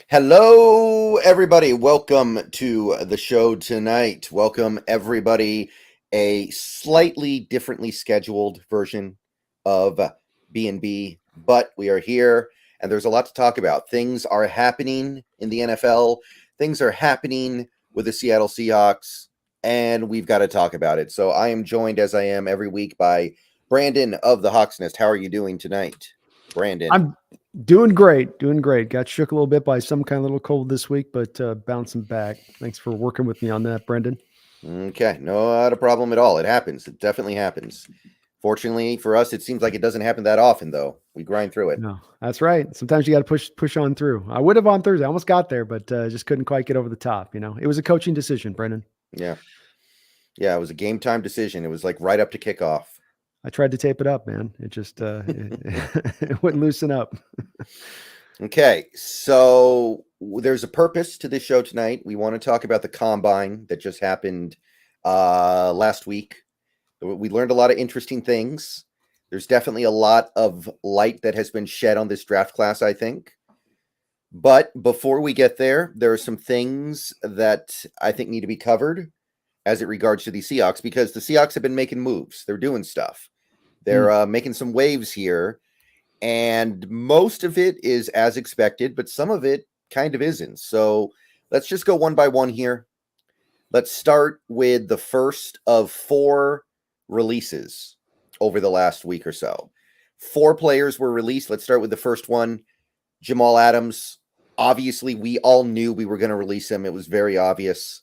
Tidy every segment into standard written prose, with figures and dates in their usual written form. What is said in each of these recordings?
Hello, everybody. Welcome to the show tonight. Welcome, everybody. A slightly differently scheduled version of B&B, but we are here, and there's a lot to talk about. Things are happening in the NFL. Things are happening with the Seattle Seahawks, and we've got to talk about it. So I am joined, as I am every week, by Brandon of the Hawks Nest. How are you doing tonight, Brandon? I'm doing great. Got shook a little bit by some kind of little cold this week, but bouncing back. Thanks for working with me on that, Brendon. Okay, not a problem at all. It happens. It definitely happens. Fortunately for us, it seems like it doesn't happen that often, though. We grind through it. No, that's right. Sometimes you got to push on through. I would have on Thursday. I almost got there, but just couldn't quite get over the top. It was a coaching decision, Brendon. Yeah. It was a game time decision. It was like right up to kickoff. I tried to tape it up, man. It just it wouldn't loosen up. Okay, so there's a purpose to this show tonight. We want to talk about the combine that just happened last week. We learned a lot of interesting things. There's definitely a lot of light that has been shed on this draft class, I think. But before we get there, there are some things that I think need to be covered as it regards to the Seahawks, because the Seahawks have been making moves. They're doing stuff. They're making some waves here, and most of it is as expected, but some of it kind of isn't. So let's just go one by one here. Let's start with the first of 4 releases over the last week or so. 4 players were released. Let's start with the first one, Jamal Adams. Obviously, we all knew we were going to release him. It was very obvious.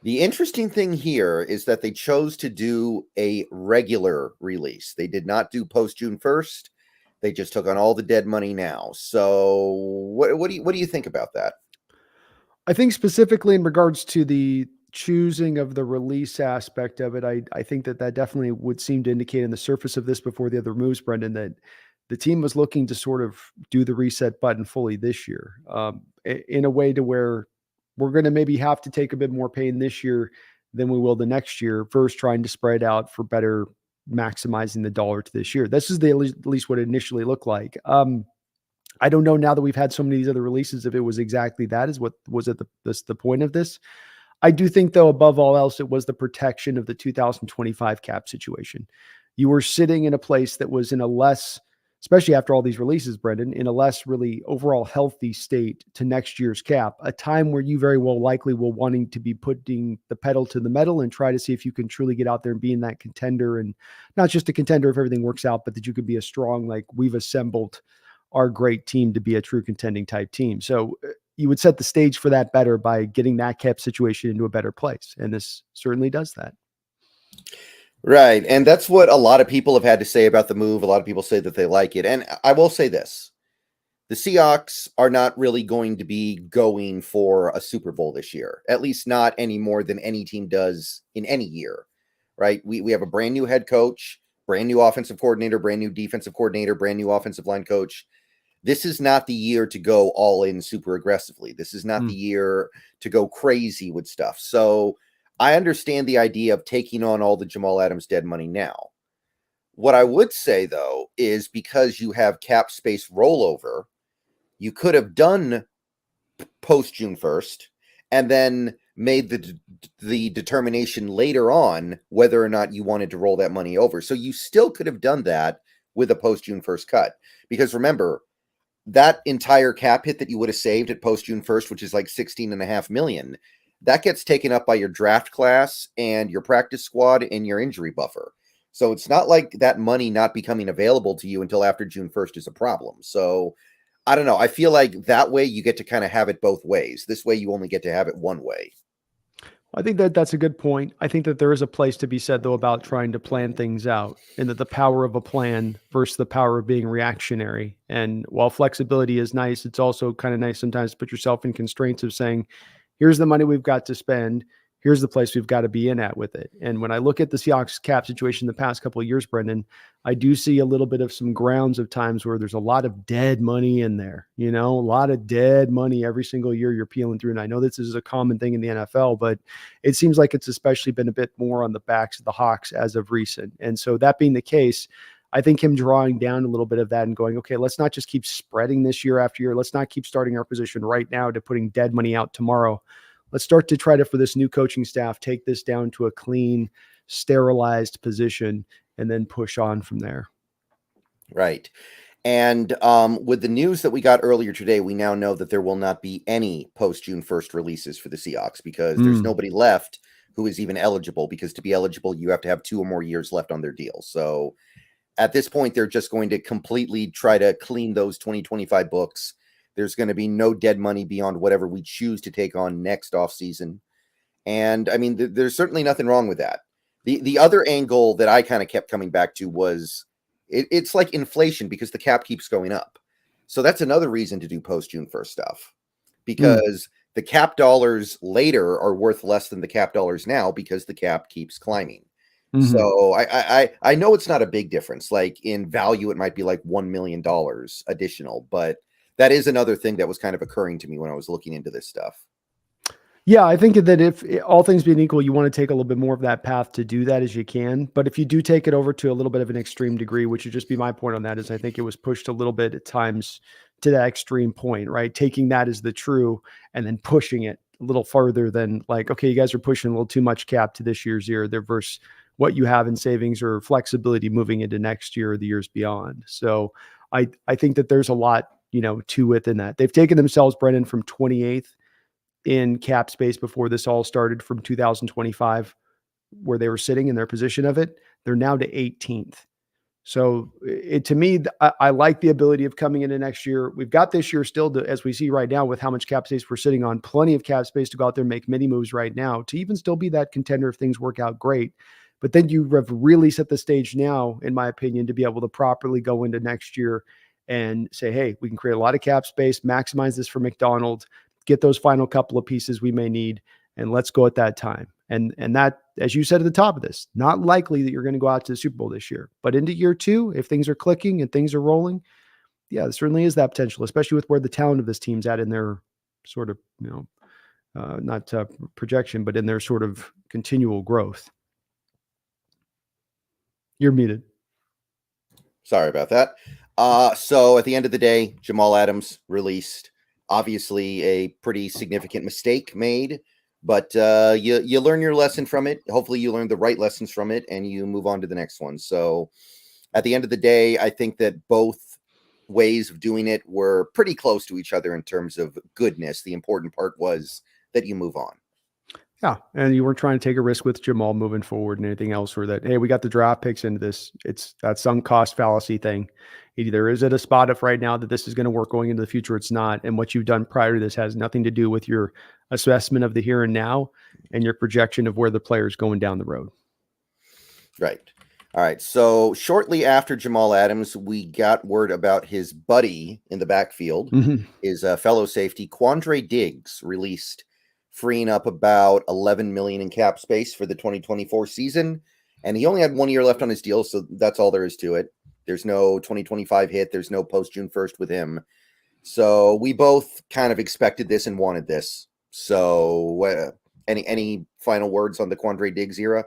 The interesting thing here is that they chose to do a regular release. They did not do post June 1st. They just took on all the dead money now. So what do you think about that? I think specifically in regards to the choosing of the release aspect of it, I think that definitely would seem to indicate on the surface of this before the other moves, Brendon, that the team was looking to sort of do the reset button fully this year, in a way to where we're going to maybe have to take a bit more pain this year than we will the next year, first trying to spread out for better maximizing the dollar to this year. This is at least what it initially looked like. I don't know now that we've had so many of these other releases if it was exactly that is what was it the point of this. I do think, though, above all else, it was the protection of the 2025 cap situation. You were sitting in a place that was in a less, especially after all these releases, Brendon, in a less really overall healthy state to next year's cap, a time where you very well likely will wanting to be putting the pedal to the metal and try to see if you can truly get out there and be in that contender, and not just a contender if everything works out, but that you could be a strong, like we've assembled our great team to be a true contending type team. So you would set the stage for that better by getting that cap situation into a better place. And this certainly does that. Right. And that's what a lot of people have had to say about the move. A lot of people say that they like it. And I will say this. The Seahawks are not really going to be going for a Super Bowl this year, at least not any more than any team does in any year, right? We have a brand new head coach, brand new offensive coordinator, brand new defensive coordinator, brand new offensive line coach. This is not the year to go all in super aggressively. This is not the year to go crazy with stuff. So I understand the idea of taking on all the Jamal Adams dead money now. What I would say, though, is because you have cap space rollover, you could have done post June 1st and then made the determination later on whether or not you wanted to roll that money over. So you still could have done that with a post June 1st cut. Because remember, that entire cap hit that you would have saved at post June 1st, which is like $16.5 million, that gets taken up by your draft class and your practice squad and your injury buffer. So it's not like that money not becoming available to you until after June 1st is a problem. So I don't know. I feel like that way you get to kind of have it both ways. This way you only get to have it one way. I think that that's a good point. I think that there is a place to be said, though, about trying to plan things out, and that the power of a plan versus the power of being reactionary. And while flexibility is nice, it's also kind of nice sometimes to put yourself in constraints of saying, here's the money we've got to spend. Here's the place we've got to be in at with it. And when I look at the Seahawks cap situation the past couple of years, Brendon, I do see a little bit of some grounds of times where there's a lot of dead money in there, a lot of dead money every single year you're peeling through. And I know this is a common thing in the NFL, but it seems like it's especially been a bit more on the backs of the Hawks as of recent. And so that being the case, I think him drawing down a little bit of that and going, okay, let's not just keep spreading this year after year. Let's not keep starting our position right now to putting dead money out tomorrow. Let's start to try to, for this new coaching staff, take this down to a clean, sterilized position and then push on from there. Right. And with the news that we got earlier today, we now know that there will not be any post-June 1st releases for the Seahawks because there's nobody left who is even eligible, because to be eligible, you have to have 2 or more years left on their deal. So at this point, they're just going to completely try to clean those 2025 books. There's going to be no dead money beyond whatever we choose to take on next offseason. And I mean, there's certainly nothing wrong with that. The other angle that I kind of kept coming back to was it's like inflation, because the cap keeps going up. So that's another reason to do post-June 1st stuff, because the cap dollars later are worth less than the cap dollars now because the cap keeps climbing. So I know it's not a big difference. Like in value, it might be like $1 million additional, but that is another thing that was kind of occurring to me when I was looking into this stuff. Yeah, I think that if all things being equal, you want to take a little bit more of that path to do that as you can. But if you do take it over to a little bit of an extreme degree, which would just be my point on that, is I think it was pushed a little bit at times to that extreme point, right? Taking that as the true and then pushing it a little farther than like, okay, you guys are pushing a little too much cap to this year's year there versus what you have in savings or flexibility moving into next year or the years beyond. So I think that there's a lot, to it in that. They've taken themselves, Brendon, from 28th in cap space before this all started from 2025, where they were sitting in their position of it. They're now to 18th. So to me, I like the ability of coming into next year. We've got this year still to, as we see right now with how much cap space we're sitting on, plenty of cap space to go out there and make many moves right now to even still be that contender if things work out great. But then you have really set the stage now, in my opinion, to be able to properly go into next year and say, hey, we can create a lot of cap space, maximize this for McDonald, get those final couple of pieces we may need, and let's go at that time. And that, as you said at the top of this, not likely that you're going to go out to the Super Bowl this year, but into year 2, if things are clicking and things are rolling, yeah, there certainly is that potential, especially with where the talent of this team's at in their sort of, not projection, but in their sort of continual growth. You're muted. Sorry about that. So at the end of the day, Jamal Adams released. Obviously a pretty significant mistake made, but you learn your lesson from it. Hopefully you learn the right lessons from it and you move on to the next one. So at the end of the day, I think that both ways of doing it were pretty close to each other in terms of goodness. The important part was that you move on. Yeah. And you weren't trying to take a risk with Jamal moving forward and anything else, or that, hey, we got the draft picks into this. It's that sunk cost fallacy thing. Either is at a spot of right now that this is going to work going into the future, it's not. And what you've done prior to this has nothing to do with your assessment of the here and now and your projection of where the player is going down the road. Right. All right. So shortly after Jamal Adams, we got word about his buddy in the backfield, his fellow safety, Quandre Diggs, released, freeing up about $11 million in cap space for the 2024 season. And he only had 1 year left on his deal, so that's all there is to it. There's no 2025 hit. There's no post-June 1st with him. So we both kind of expected this and wanted this. So any final words on the Quandre Diggs era?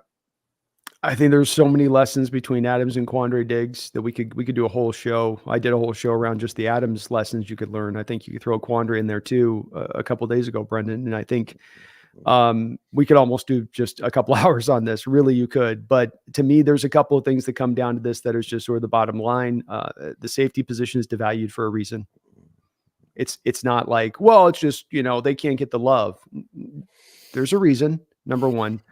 I think there's so many lessons between Adams and Quandre Diggs that we could do a whole show. I did a whole show around just the Adams lessons you could learn. I think you could throw Quandre in there too a couple of days ago, Brendon. And I think we could almost do just a couple hours on this. Really, you could. But to me, there's a couple of things that come down to this that is just sort of the bottom line. The safety position is devalued for a reason. It's not like, well, it's just, they can't get the love. There's a reason, number one.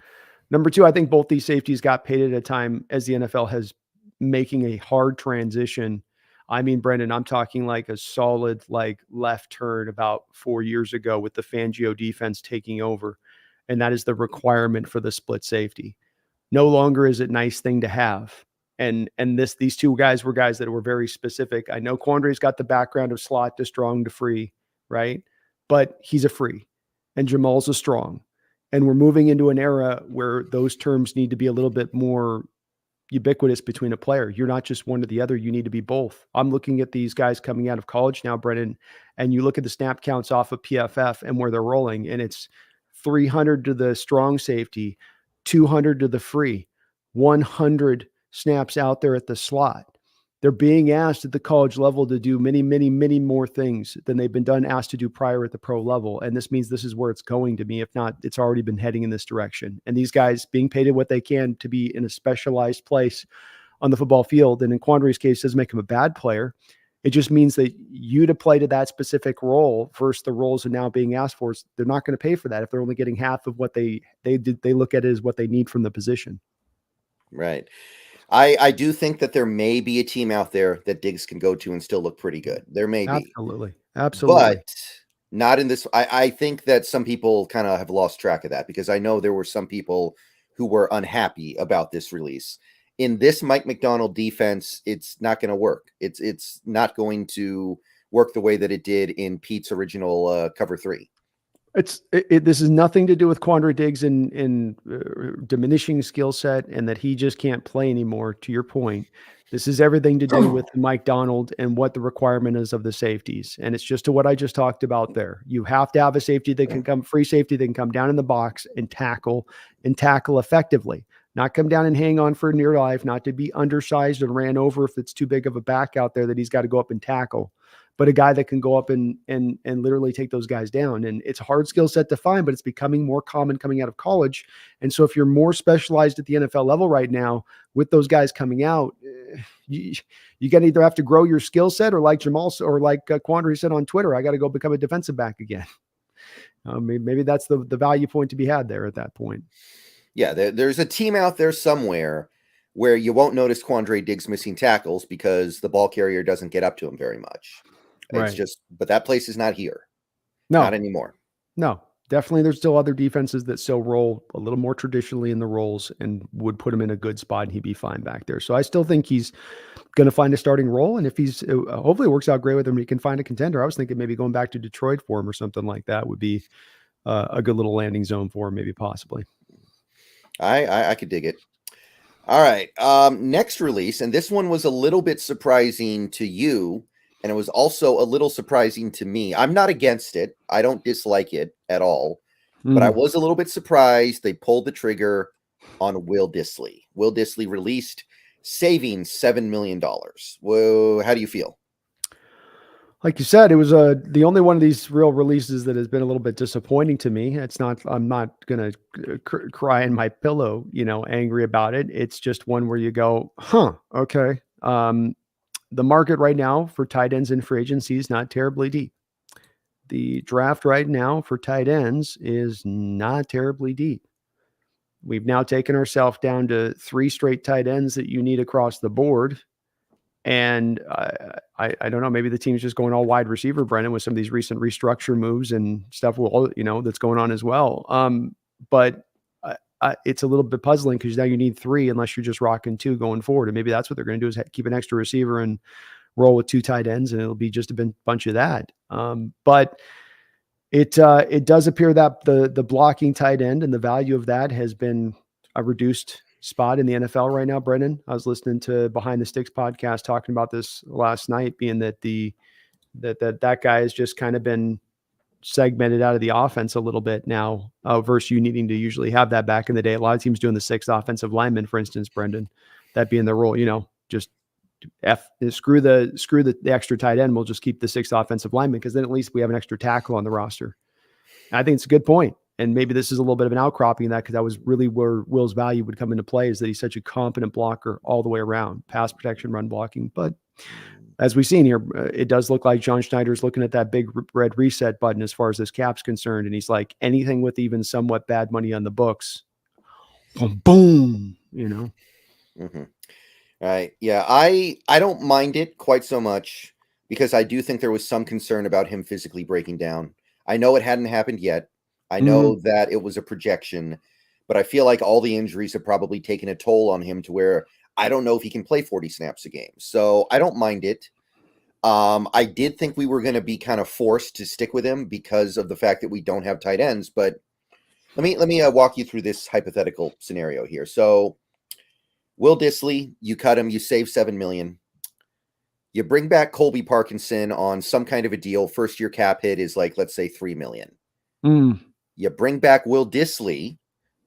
Number two, I think both these safeties got paid at a time as the NFL has making a hard transition. I mean, Brendon, I'm talking like a solid left turn about 4 years ago with the Fangio defense taking over. And that is the requirement for the split safety. No longer is it a nice thing to have. And these two guys were guys that were very specific. I know Quandre's got the background of slot to strong to free, right? But he's a free and Jamal's a strong. And we're moving into an era where those terms need to be a little bit more ubiquitous between a player. You're not just one or the other. You need to be both. I'm looking at these guys coming out of college now, Brendon, and you look at the snap counts off of PFF and where they're rolling, and it's 300 to the strong safety, 200 to the free, 100 snaps out there at the slot. They're being asked at the college level to do many, many, many more things than they've been asked to do prior at the pro level. And this means this is where it's going to be. If not, it's already been heading in this direction. And these guys being paid what they can to be in a specialized place on the football field. And in Quandre's case, doesn't make him a bad player. It just means that you to play to that specific role versus the roles are now being asked for. They're not going to pay for that if they're only getting half of what they look at it as what they need from the position. Right. I do think that there may be a team out there that Diggs can go to and still look pretty good. There may be. Absolutely. But not in this. I think that some people kind of have lost track of that, because I know there were some people who were unhappy about this release. In this Mike Macdonald defense, it's not going to work. It's not going to work the way that it did in Pete's original cover 3. This is nothing to do with Quandre Diggs in diminishing skill set and that he just can't play anymore. To your point, this is everything to do with Mike Donald and what the requirement is of the safeties. And it's just to what I just talked about there. You have to have a safety that can come, free safety that can come down in the box and tackle effectively. Not come down and hang on for near life, not to be undersized and ran over if it's too big of a back out there that he's got to go up and tackle, but a guy that can go up and literally take those guys down. And it's a hard skill set to find, but it's becoming more common coming out of college. And so if you're more specialized at the NFL level right now with those guys coming out, you got to either have to grow your skill set or like Jamal or like Quandre said on Twitter, I got to go become a defensive back again. Maybe that's the value point to be had there at that point. Yeah, there's a team out there somewhere where you won't notice Quandre Diggs missing tackles because the ball carrier doesn't get up to him very much. Right. It's just, but that place is not here. No, not anymore. No, definitely. There's still other defenses that still roll a little more traditionally in the roles and would put him in a good spot and he'd be fine back there. So I still think he's going to find a starting role. And if he's, hopefully it works out great with him, he can find a contender. I was thinking maybe going back to Detroit for him or something like that would be a good little landing zone for him, maybe possibly. I could dig it. All right. Next release, and this one was a little bit surprising to you, and it was also a little surprising to me. I'm not against it. I don't dislike it at all, but I was a little bit surprised they pulled the trigger on Will Dissly. Will Dissly released, saving $7 million. Whoa, how do you feel? Like you said, it was the only one of these real releases that has been a little bit disappointing to me. I'm not going to cry in my pillow, angry about it. It's just one where you go, okay. The market right now for tight ends in free agency is not terribly deep. The draft right now for tight ends is not terribly deep. We've now taken ourselves down to 3 straight tight ends that you need across the board. And I don't know, maybe the team's just going all wide receiver, Brendon, with some of these recent restructure moves and stuff, that's going on as well. But it's a little bit puzzling because now you need 3 unless you're just rocking 2 going forward. And maybe that's what they're going to do is keep an extra receiver and roll with 2 tight ends, and it'll be just a bunch of that. But it does appear that the blocking tight end and the value of that has been a reduced spot in the NFL right now, Brendon. I was listening to Behind the Sticks podcast talking about this last night, being that that guy has just kind of been segmented out of the offense a little bit now, versus you needing to usually have that back in the day. A lot of teams doing the 6th offensive lineman, for instance, Brendon, that being the role, just screw the extra tight end. We'll just keep the 6th offensive lineman because then at least we have an extra tackle on the roster. And I think it's a good point. And maybe this is a little bit of an outcropping of that because that was really where Will's value would come into play, is that he's such a competent blocker all the way around, pass protection, run blocking. But as we've seen here, it does look like John Schneider's looking at that big red reset button as far as this cap's concerned. And he's like, anything with even somewhat bad money on the books, boom, Mm-hmm. Right. Yeah. I don't mind it quite so much because I do think there was some concern about him physically breaking down. I know it hadn't happened yet. I know that it was a projection, but I feel like all the injuries have probably taken a toll on him to where I don't know if he can play 40 snaps a game. So I don't mind it. I did think we were going to be kind of forced to stick with him because of the fact that we don't have tight ends, but let me walk you through this hypothetical scenario here. So Will Dissly, you cut him, you save $7 million. You bring back Colby Parkinson on some kind of a deal. First year cap hit is like, let's say $3 million. You bring back Will Dissly,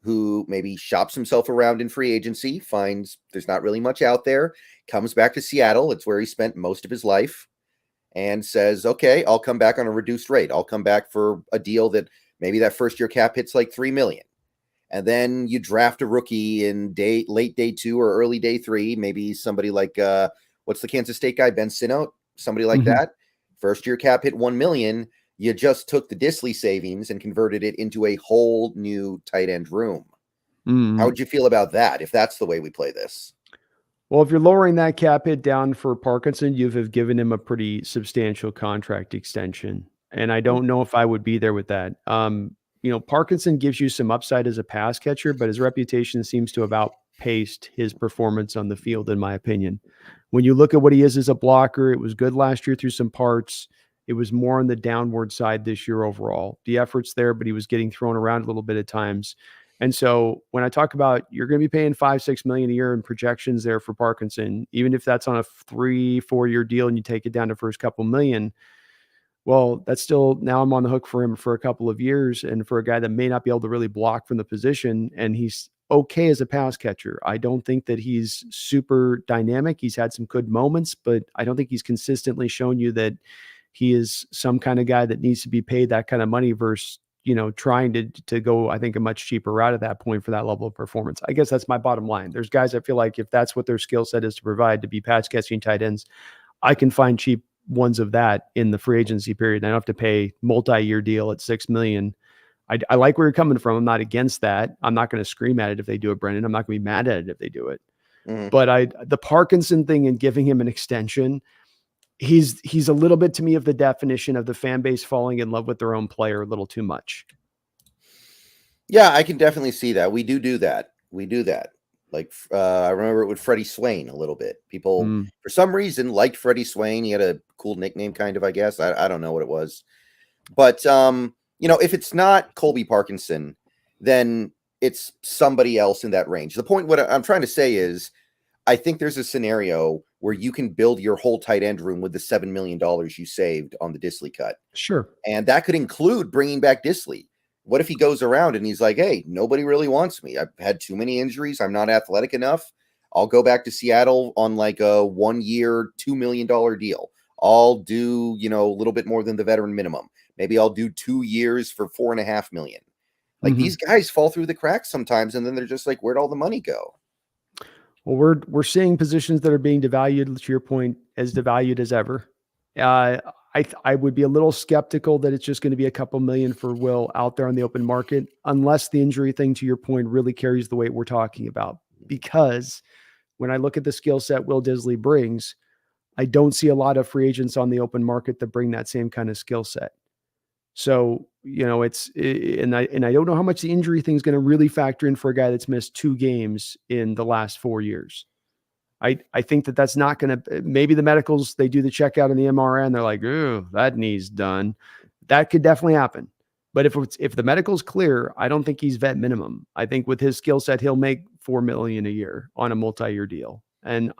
who maybe shops himself around in free agency, finds there's not really much out there, comes back to Seattle. It's where he spent most of his life, and says, okay, I'll come back on a reduced rate. I'll come back for a deal that maybe that first year cap hits like $3 million. And then you draft a rookie in late day 2 or early day 3, maybe somebody like, what's the Kansas State guy, Ben Sinote, somebody like that. First year cap hit $1 million. You just took the Dissly savings and converted it into a whole new tight end room. How would you feel about that if that's the way we play this? Well, if you're lowering that cap hit down for Parkinson, you have given him a pretty substantial contract extension. And I don't know if I would be there with that. Parkinson gives you some upside as a pass catcher, but his reputation seems to have outpaced his performance on the field, in my opinion. When you look at what he is as a blocker, it was good last year through some parts. It was more on the downward side this year overall. The effort's there, but he was getting thrown around a little bit at times. And so when I talk about you're going to be paying $5-6 million a year in projections there for Parkinson, even if that's on a 3-4 year deal and you take it down to first couple million, well, that's still, now I'm on the hook for him for a couple of years. And for a guy that may not be able to really block from the position, and he's okay as a pass catcher. I don't think that he's super dynamic. He's had some good moments, but I don't think he's consistently shown you that he is some kind of guy that needs to be paid that kind of money versus, trying to go, I think, a much cheaper route at that point for that level of performance. I guess that's my bottom line. There's guys I feel like if that's what their skill set is to provide, to be patch catching tight ends, I can find cheap ones of that in the free agency period. I don't have to pay multi-year deal at $6 million. I like where you're coming from. I'm not against that. I'm not going to scream at it if they do it, Brendon. I'm not going to be mad at it if they do it. But the Parkinson thing and giving him an extension, he's a little bit to me of the definition of the fan base falling in love with their own player a little too much. Yeah, I can definitely see that. We do that. Like I remember it with Freddie Swain a little bit. People for some reason liked Freddie Swain. He had a cool nickname, kind of, I guess. I don't know what it was. But if it's not Colby Parkinson, then it's somebody else in that range. The point, what I'm trying to say is, I think there's a scenario where you can build your whole tight end room with the $7 million you saved on the Dissly cut. Sure. And that could include bringing back Dissly. What if he goes around and he's like, hey, nobody really wants me. I've had too many injuries. I'm not athletic enough. I'll go back to Seattle on like a 1 year, $2 million deal. I'll do, a little bit more than the veteran minimum. Maybe I'll do 2 years for $4.5 million. Like these guys fall through the cracks sometimes. And then they're just like, where'd all the money go? Well, we're seeing positions that are being devalued, to your point, as devalued as ever. I would be a little skeptical that it's just going to be a couple million for Will out there on the open market, unless the injury thing, to your point, really carries the weight we're talking about. Because when I look at the skill set Will Dissly brings, I don't see a lot of free agents on the open market that bring that same kind of skill set. So, and I don't know how much the injury thing is going to really factor in for a guy that's missed 2 games in the last 4 years. I think that's not going to, maybe the medicals, they do the checkout in the MRI and they're like, oh, that knee's done. That could definitely happen. But if the medical's clear, I don't think he's vet minimum. I think with his skill set, he'll make $4 million a year on a multi-year deal. And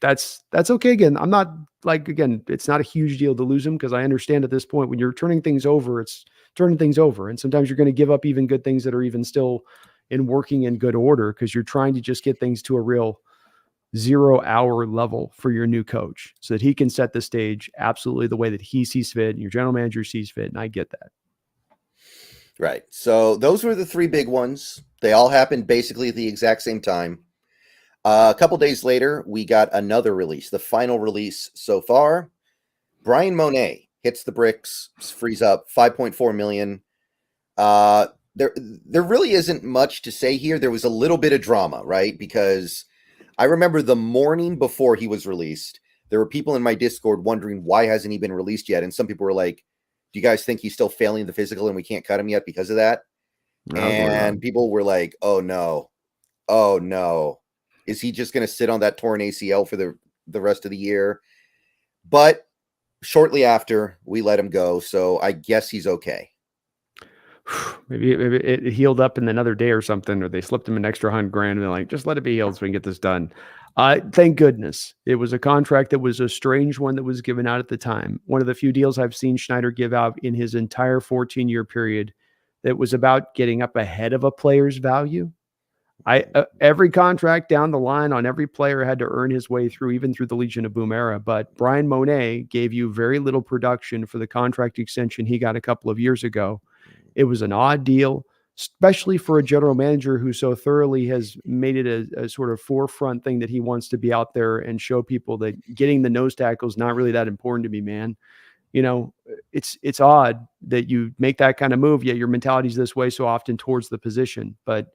that's okay. Again, I'm not it's not a huge deal to lose him, because I understand at this point when you're turning things over, it's turning things over. And sometimes you're going to give up even good things that are even still in working in good order, because you're trying to just get things to a real 0-hour level for your new coach so that he can set the stage absolutely the way that he sees fit and your general manager sees fit. And I get that. Right. So those were the 3 big ones. They all happened basically at the exact same time. A couple days later, we got another release, the final release so far. Bryan Mone hits the bricks, frees up $5.4 million. There really isn't much to say here. There was a little bit of drama, right? Because I remember the morning before he was released, there were people in my Discord wondering why hasn't he been released yet? And some people were like, do you guys think he's still failing the physical and we can't cut him yet because of that? And people were like, oh no. Is he just going to sit on that torn ACL for the rest of the year? But shortly after, we let him go. So I guess he's okay. Maybe it healed up in another day or something, or they slipped him an extra $100,000 and they're like, just let it be healed so we can get this done. Thank goodness. It was a contract that was a strange one that was given out at the time. One of the few deals I've seen Schneider give out in his entire 14-year period that was about getting up ahead of a player's value. Every contract down the line on every player had to earn his way through, even through the Legion of Boom era. But Brian Mone gave you very little production for the contract extension he got a couple of years ago. It was an odd deal, especially for a general manager who so thoroughly has made it a sort of forefront thing that he wants to be out there and show people that getting the nose tackle is not really that important to me, man. It's odd that you make that kind of move, yet your mentality is this way so often towards the position. But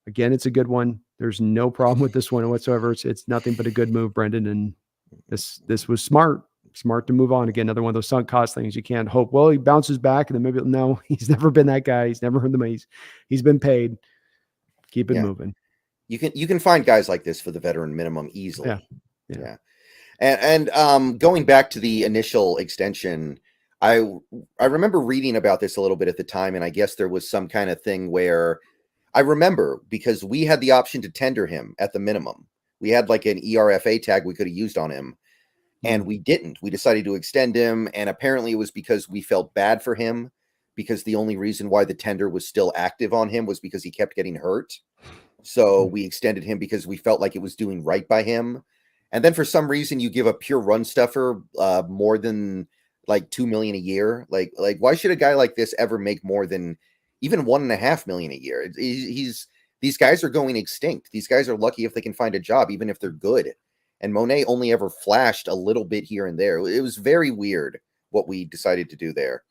again, it's a good one. There's no problem with this one whatsoever. It's nothing but a good move, Brendon. And this was smart to move on. Again, another one of those sunk cost things. You can't hope, well, he bounces back and then maybe no, he's never been that guy. He's never heard the money. He's been paid. Keep it moving. You can find guys like this for the veteran minimum easily. Yeah. And going back to the initial extension, I remember reading about this a little bit at the time, and I guess there was some kind of thing where I remember because we had the option to tender him at the minimum. We had like an ERFA tag we could have used on him, and we didn't. We decided to extend him, and apparently it was because we felt bad for him, because the only reason why the tender was still active on him was because he kept getting hurt. So we extended him because we felt like it was doing right by him. And then for some reason you give a pure run stuffer more than like $2 million a year. Like why should a guy like this ever make more than even $1.5 million a year? These guys are going extinct. These guys are lucky if they can find a job, even if they're good. And Mone only ever flashed a little bit here and there. It was very weird what we decided to do there.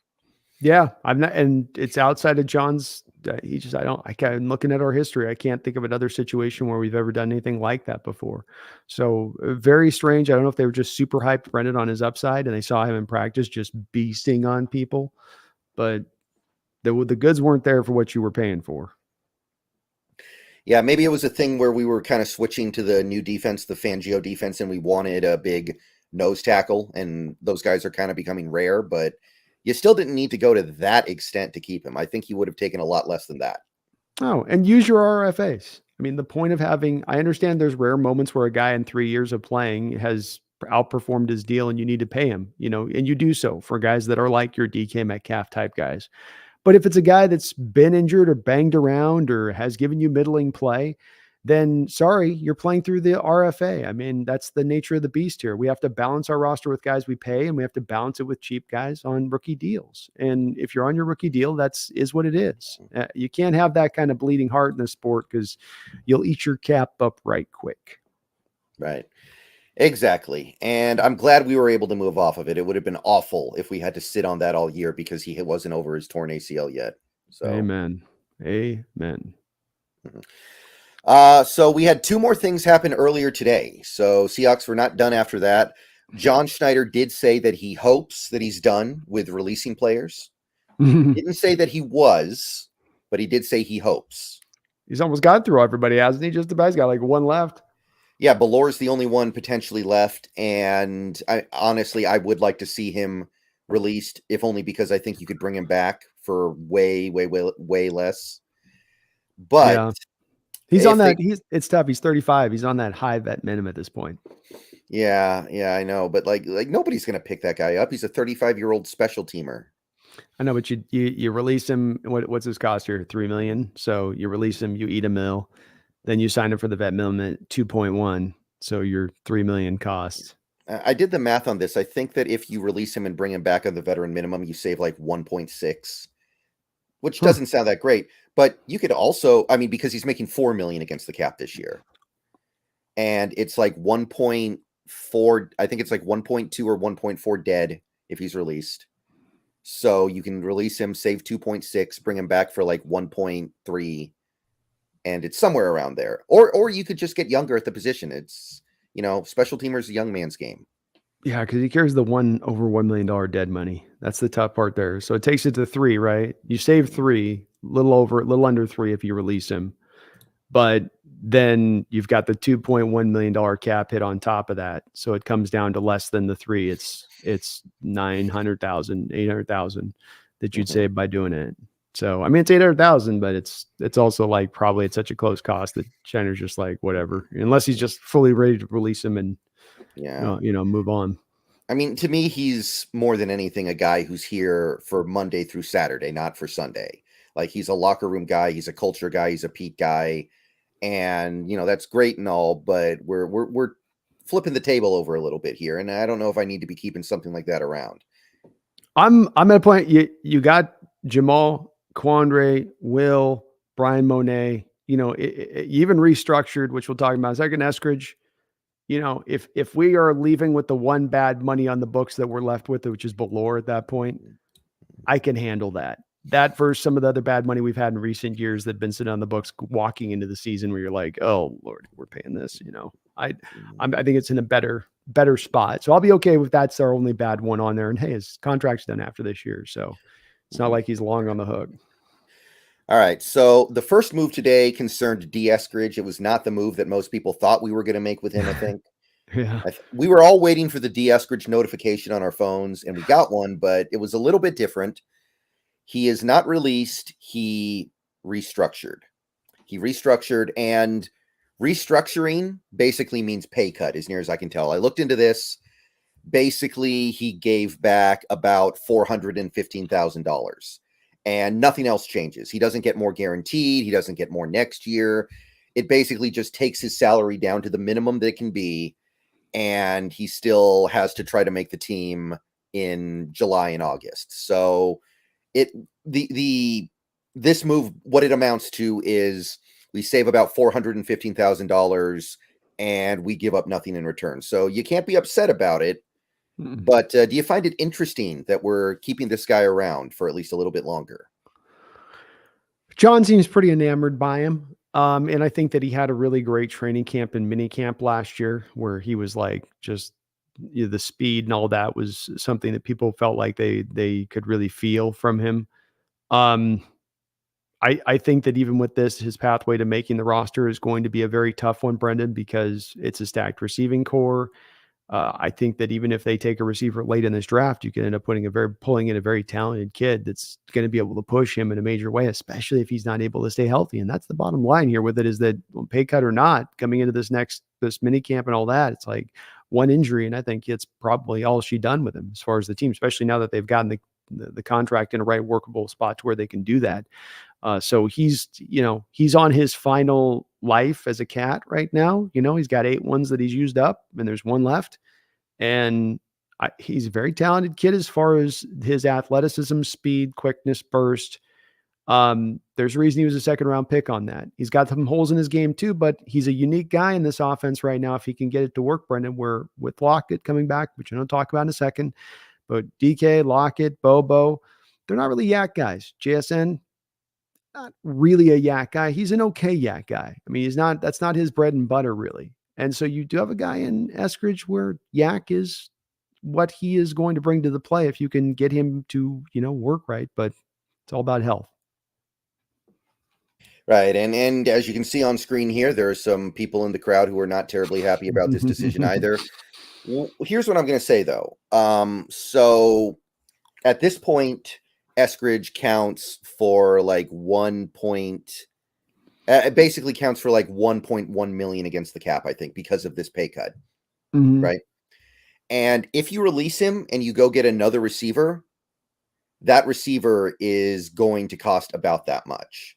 Yeah, I'm not, and it's outside of John's. I'm looking at our history. I can't think of another situation where we've ever done anything like that before. So very strange. I don't know if they were just super hyped Brendon on his upside and they saw him in practice just beasting on people, but the goods weren't there for what you were paying for. Yeah, maybe it was a thing where we were kind of switching to the new defense, the Fangio defense, and we wanted a big nose tackle, and those guys are kind of becoming rare, but you still didn't need to go to that extent to keep him. I think he would have taken a lot less than that. Oh, and use your RFAs. I mean, the point of having, I understand there's rare moments where a guy in 3 years of playing has outperformed his deal and you need to pay him, and you do so for guys that are like your DK Metcalf type guys. But if it's a guy that's been injured or banged around or has given you middling play, then sorry, you're playing through the RFA. I mean, that's the nature of the beast here. We have to balance our roster with guys we pay, and we have to balance it with cheap guys on rookie deals. And if you're on your rookie deal, is what it is. You can't have that kind of bleeding heart in the sport because you'll eat your cap up right quick. Right. Exactly. And I'm glad we were able to move off of it. It would have been awful if we had to sit on that all year because he wasn't over his torn ACL yet. So Amen. Mm-hmm. So we had two more things happen earlier today. So Seahawks were not done after that. John Schneider did say that he hopes that he's done with releasing players. Didn't say that he was, but he did say he hopes. He's almost got through everybody, hasn't he? Just about, he's got like one left. Yeah, Ballor's the only one potentially left. And I would like to see him released, if only because I think you could bring him back for way, way, way, way less. But yeah. He's on that. It's tough. He's 35. He's on that high vet minimum at this point. Yeah, I know. But like nobody's going to pick that guy up. He's a 35-year-old special teamer. I know, but you release him. What's his cost here? $3 million. So you release him, you eat $1 million, then you sign him for the vet minimum at 2.1. So your $3 million cost. I did the math on this. I think that if you release him and bring him back on the veteran minimum, you save like 1.6, which doesn't sound that great. But you could also, because he's making $4 million against the cap this year, and it's like 1.4. I think it's like 1.2 or 1.4 dead if he's released. So you can release him, save 2.6, bring him back for like 1.3, and it's somewhere around there. Or you could just get younger at the position. It's special teamers, a young man's game. Yeah, because he carries the over $1 million dead money. That's the tough part there. So it takes it to 3, right? You save 3, little under 3 if you release him. But then you've got the $2.1 million cap hit on top of that. So it comes down to less than the 3. It's 900,000, 800,000 that you'd save by doing it. So, it's 800,000, but it's also like probably at such a close cost that Shiner's just like, whatever, unless he's just fully ready to release him and move on. To me, he's more than anything a guy who's here for Monday through Saturday, not for Sunday. Like, he's a locker room guy, he's a culture guy, he's a Pete guy, and that's great and all, but we're flipping the table over a little bit here, and I don't know if I need to be keeping something like that around. I'm at a point. You got Jamal, Quandre, Will, Brian Mone. You even restructured, which we'll talk about in a second. Eskridge. If we are leaving with the one bad money on the books that we're left with, which is Belore at that point, I can handle that. That versus some of the other bad money we've had in recent years that have been sitting on the books walking into the season where you're like, oh Lord, we're paying this. I think it's in a better spot. So I'll be okay with that's our only bad one on there. And hey, his contract's done after this year, so it's not like he's long on the hook. All right. So the first move today concerned Dee Eskridge. It was not the move that most people thought we were going to make with him, I think. Yeah. We were all waiting for the Dee Eskridge notification on our phones, and we got one, but it was a little bit different. He is not released. He restructured. And restructuring basically means pay cut, as near as I can tell. I looked into this. Basically, he gave back about $415,000. And nothing else changes. He doesn't get more guaranteed. He doesn't get more next year. It basically just takes his salary down to the minimum that it can be. And he still has to try to make the team in July and August. So this move, what it amounts to is we save about $415,000 and we give up nothing in return. So you can't be upset about it. But do you find it interesting that we're keeping this guy around for at least a little bit longer? John seems pretty enamored by him. And I think that he had a really great training camp and mini camp last year where he was like, just the speed and all that was something that people felt like they could really feel from him. I think that even with this, his pathway to making the roster is going to be a very tough one, Brendon, because it's a stacked receiving core. I think that even if they take a receiver late in this draft, you can end up pulling in a very talented kid that's going to be able to push him in a major way, especially if he's not able to stay healthy. And that's the bottom line here with it, is that pay cut or not, coming into this mini camp and all that, it's like one injury, and I think it's probably all she done with him as far as the team, especially now that they've gotten the contract in a right workable spot to where they can do that. So he's on his final life as a cat right now. He's got 8 ones that he's used up and there's one left. And he's a very talented kid as far as his athleticism, speed, quickness, burst. There's a reason he was a second round pick on that. He's got some holes in his game too, but he's a unique guy in this offense right now. If he can get it to work, Brendon, we're with Lockett coming back, which I'm going to talk about in a second, but DK, Lockett, Bobo, they're not really yak guys. JSN, not really a yak guy. He's an okay yak guy. I mean, that's not his bread and butter really. And so you do have a guy in Eskridge where yak is what he is going to bring to the play if you can get him to, work right, but it's all about health. Right. And as you can see on screen here, there are some people in the crowd who are not terribly happy about this decision either. Well, here's what I'm going to say though. So at this point, Eskridge counts for like it basically counts for like 1.1 million against the cap, I think, because of this pay cut. Mm-hmm. Right. And if you release him and you go get another receiver, that receiver is going to cost about that much.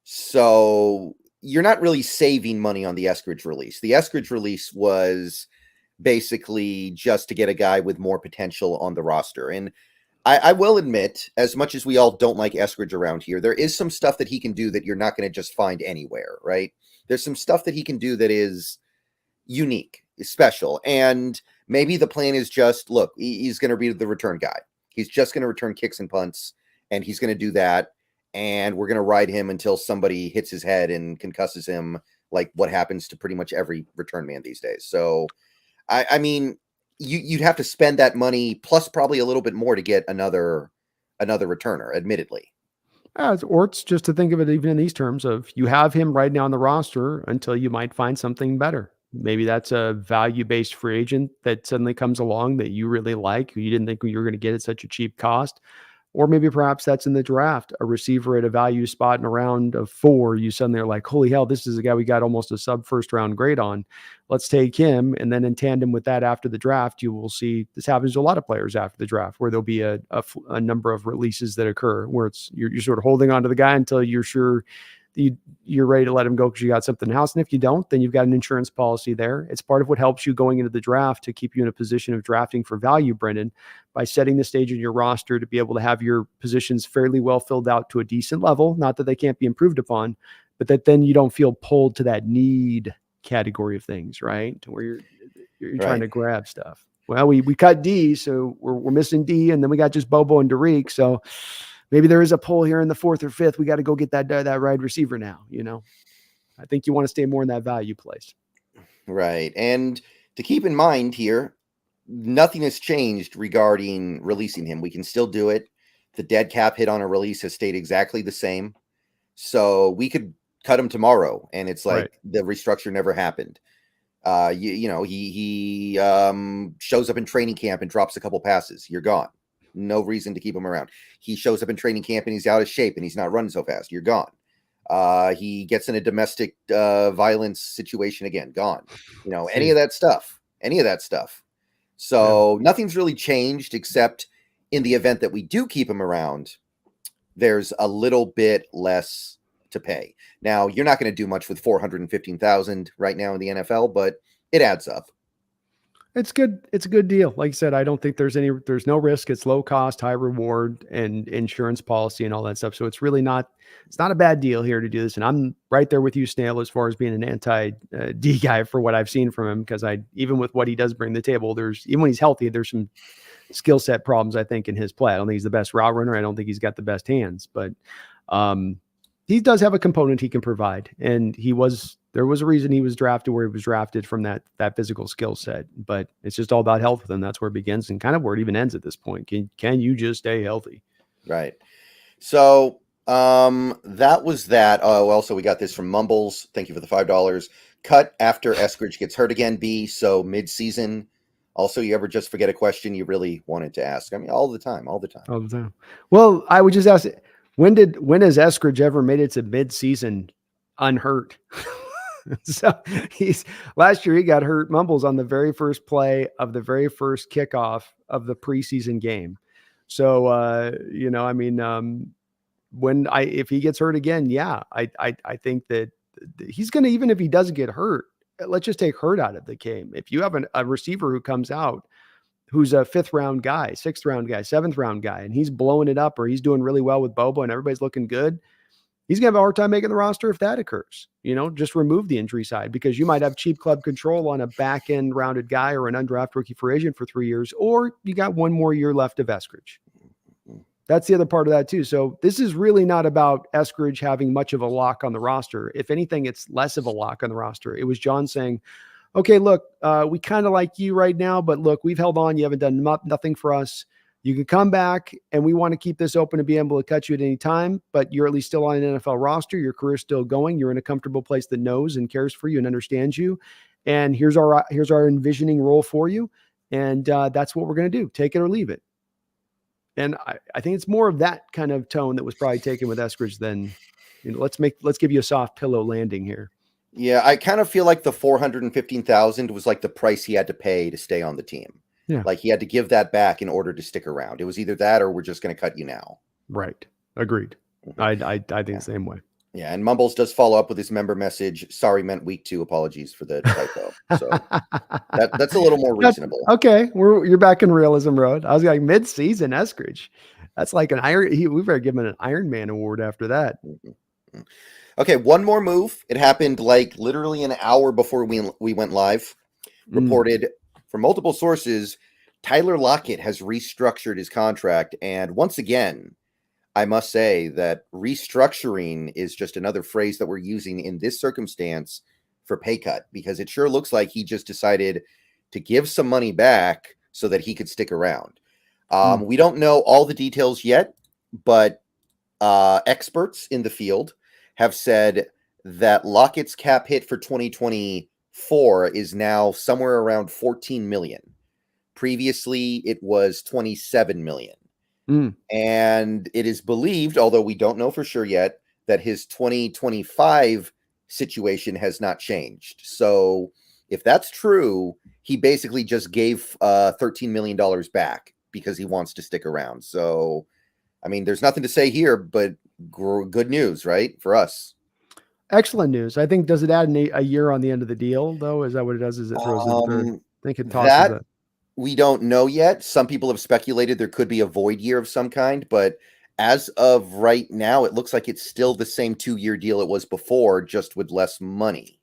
So you're not really saving money on the Eskridge release. The Eskridge release was basically just to get a guy with more potential on the roster. And I will admit, as much as we all don't like Eskridge around here, there is some stuff that he can do that you're not going to just find anywhere, right? There's some stuff that he can do that is unique, is special. And maybe the plan is just, look, he's going to be the return guy. He's just going to return kicks and punts, and he's going to do that. And we're going to ride him until somebody hits his head and concusses him, like what happens to pretty much every return man these days. So, I mean, you'd have to spend that money plus probably a little bit more to get another returner, admittedly. Or it's just to think of it even in these terms of you have him right now on the roster until you might find something better. Maybe that's a value-based free agent that suddenly comes along that you really like, who you didn't think you were going to get at such a cheap cost. Or maybe perhaps that's in the draft, a receiver at a value spot in a round of 4. You suddenly are like, holy hell, this is a guy we got almost a sub first round grade on. Let's take him. And then in tandem with that, after the draft, you will see this happens to a lot of players after the draft, where there'll be a number of releases that occur where you're sort of holding on to the guy until you're sure you're ready to let him go because you got something in the house. And if you don't, then you've got an insurance policy there. It's part of what helps you going into the draft to keep you in a position of drafting for value, Brendon, by setting the stage in your roster to be able to have your positions fairly well filled out to a decent level. Not that they can't be improved upon, but that then you don't feel pulled to that need category of things, right? Where you're trying to grab stuff. Well, we cut D, so we're missing D, and then we got just Bobo and Derek. So maybe there is a pull here in the 4th or 5th. We got to go get that wide receiver now. I think you want to stay more in that value place. Right. And to keep in mind here, nothing has changed regarding releasing him. We can still do it. The dead cap hit on a release has stayed exactly the same. So we could cut him tomorrow, and it's like the restructure never happened. He shows up in training camp and drops a couple passes. You're gone. No reason to keep him around. He shows up in training camp and he's out of shape and he's not running so fast. You're gone. He gets in a domestic violence situation again. Gone. Any of that stuff. So nothing's really changed, except in the event that we do keep him around, there's a little bit less to pay. Now, you're not going to do much with $415,000 right now in the NFL, but it adds up. It's good. It's a good deal. Like I said, I don't think there's no risk. It's low cost, high reward, and insurance policy and all that stuff. So it's really not a bad deal here to do this. And I'm right there with you, Snail, as far as being an anti D guy for what I've seen from him. Because even with what he does bring to the table, even when he's healthy, there's some skill set problems, I think, in his play. I don't think he's the best route runner. I don't think he's got the best hands, but he does have a component he can provide. And there was a reason he was drafted where he was drafted from that physical skill set, but it's just all about health with him. That's where it begins and kind of where it even ends at this point. Can you just stay healthy? Right. So that was that. Also, we got this from Mumbles. Thank you for the $5. Cut after Eskridge gets hurt again, B. So mid-season. Also, you ever just forget a question you really wanted to ask? I mean, all the time. Well, I would just ask, when has Eskridge ever made it to mid-season unhurt? So last year he got hurt, Mumbles, on the very first play of the very first kickoff of the preseason game. So, if he gets hurt again, I think that he's going to, even if he doesn't get hurt, let's just take hurt out of the game. If you have a receiver who comes out who's a 5th round guy, 6th round guy, 7th round guy, and he's blowing it up, or he's doing really well with Bobo and everybody's looking good, he's going to have a hard time making the roster if that occurs. Just remove the injury side, because you might have cheap club control on a back end rounded guy or an undrafted rookie free agent for 3 years, or you got 1 more year left of Eskridge. That's the other part of that too. So this is really not about Eskridge having much of a lock on the roster. If anything, it's less of a lock on the roster. It was John saying, okay, look, we kind of like you right now, but look, we've held on. You haven't done nothing for us. You can come back, and we want to keep this open to be able to cut you at any time, but you're at least still on an NFL roster. Your career's still going. You're in a comfortable place that knows and cares for you and understands you. And here's our envisioning role for you. And that's what we're going to do. Take it or leave it. And I think it's more of that kind of tone that was probably taken with Eskridge than, let's give you a soft pillow landing here. Yeah, I kind of feel like the $415,000 was like the price he had to pay to stay on the team. Yeah. Like he had to give that back in order to stick around. It was either that or we're just going to cut you now. Right. Agreed. I think the same way. Yeah. And Mumbles does follow up with his member message. Sorry, meant week 2. Apologies for the typo. So that's a little more reasonable. Okay. You're back in realism road. I was like, mid-season Eskridge. That's like we better give him an Iron Man award after that. Mm-hmm. Okay. One more move. It happened like literally an hour before we went live. Reported from multiple sources, Tyler Lockett has restructured his contract. And once again, I must say that restructuring is just another phrase that we're using in this circumstance for pay cut, because it sure looks like he just decided to give some money back so that he could stick around. We don't know all the details yet, but experts in the field have said that Lockett's cap hit for 2024 is now somewhere around 14 million. Previously, it was 27 million. Mm. And it is believed, although we don't know for sure yet, that his 2025 situation has not changed. So if that's true, he basically just gave $13 million back because he wants to stick around. So, I mean, there's nothing to say here, but good news, right? For us. Excellent news. I think, does it add a year on the end of the deal, though? Is that what it does? Is it throws it third? I think it tosses That it. we don't know yet. Some people have speculated there could be a void year of some kind, but as of right now, it looks like it's still the same 2-year deal it was before, just with less money.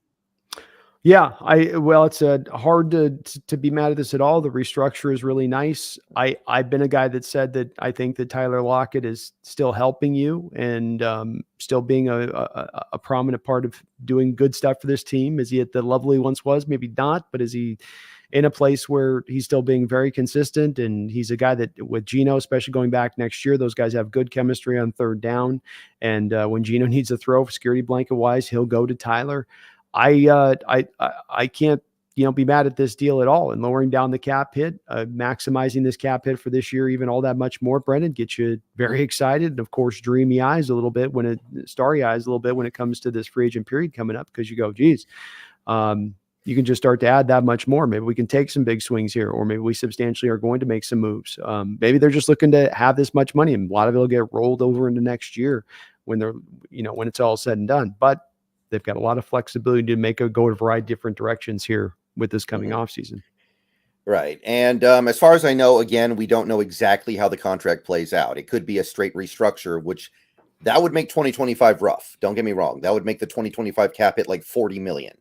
Yeah, well, it's hard to be mad at this at all. The restructure is really nice. I've been a guy that said that I think that Tyler Lockett is still helping you and still being a prominent part of doing good stuff for this team. Is he at the level he once was? Maybe not, but is he in a place where he's still being very consistent? And he's a guy that, with Geno, especially going back next year, those guys have good chemistry on third down. And when Geno needs a throw, security blanket wise, he'll go to Tyler. I can't, be mad at this deal at all, and lowering down the cap hit, maximizing this cap hit for this year, even all that much more, Brendon, gets you very excited. And of course, dreamy eyes a little bit starry eyes a little bit when it comes to this free agent period coming up, because you go, geez, you can just start to add that much more. Maybe we can take some big swings here, or maybe we substantially are going to make some moves. Maybe they're just looking to have this much money, and a lot of it will get rolled over into next year when when it's all said and done. But they've got a lot of flexibility to go a variety of different directions here with this coming offseason. Right. And as far as I know, again, we don't know exactly how the contract plays out. It could be a straight restructure, which that would make 2025 rough. Don't get me wrong. That would make the 2025 cap hit like 40 million.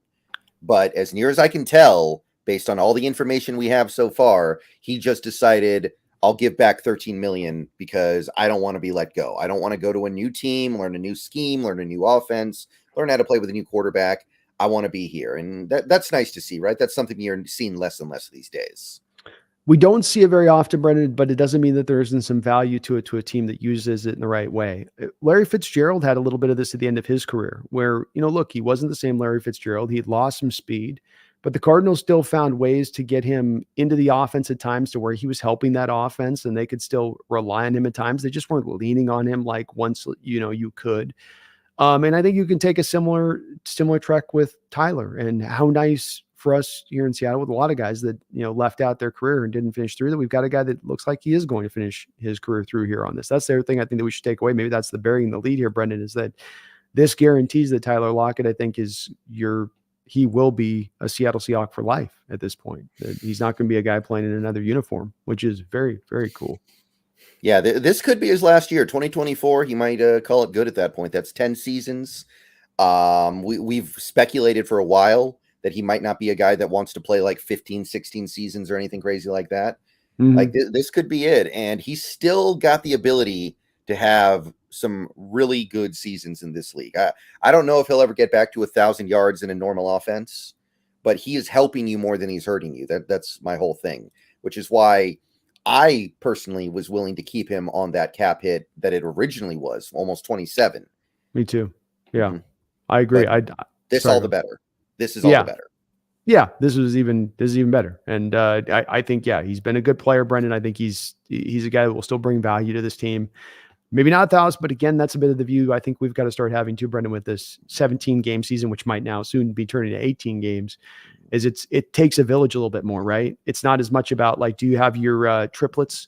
But as near as I can tell, based on all the information we have so far, he just decided, I'll give back 13 million because I don't want to be let go. I don't want to go to a new team, learn a new scheme, learn a new offense, learn how to play with a new quarterback. I want to be here. And that's nice to see, right? That's something you're seeing less and less these days. We don't see it very often, Brendon, but it doesn't mean that there isn't some value to it, to a team that uses it in the right way. Larry Fitzgerald had a little bit of this at the end of his career where, look, he wasn't the same Larry Fitzgerald. He'd lost some speed, but the Cardinals still found ways to get him into the offense at times to where he was helping that offense and they could still rely on him at times. They just weren't leaning on him like once, you could. And I think you can take a similar trek with Tyler, and how nice for us here in Seattle with a lot of guys that, left out their career and didn't finish through, that we've got a guy that looks like he is going to finish his career through here on this. That's the other thing I think that we should take away. Maybe that's the burying the lead here, Brendon, is that this guarantees that Tyler Lockett, I think, he will be a Seattle Seahawk for life at this point. That he's not going to be a guy playing in another uniform, which is very, very cool. Yeah, this could be his last year. 2024, he might call it good at that point. That's 10 seasons. We've speculated for a while that he might not be a guy that wants to play like 15, 16 seasons or anything crazy like that. Mm-hmm. Like this could be it. And he's still got the ability to have some really good seasons in this league. I don't know if he'll ever get back to 1,000 yards in a normal offense, but he is helping you more than he's hurting you. That's my whole thing, which is why I personally was willing to keep him on that cap hit that it originally was, almost 27. Me too. Yeah, mm-hmm. I agree. This all the better. This is all the better. Yeah, this is even better. And I think, he's been a good player, Brendon. I think he's a guy that will still bring value to this team. Maybe not 1,000, but again, that's a bit of the view I think we've got to start having too, Brendon, with this 17-game season, which might now soon be turning to 18 games. Is it takes a village a little bit more, right? It's not as much about like, do you have your triplets?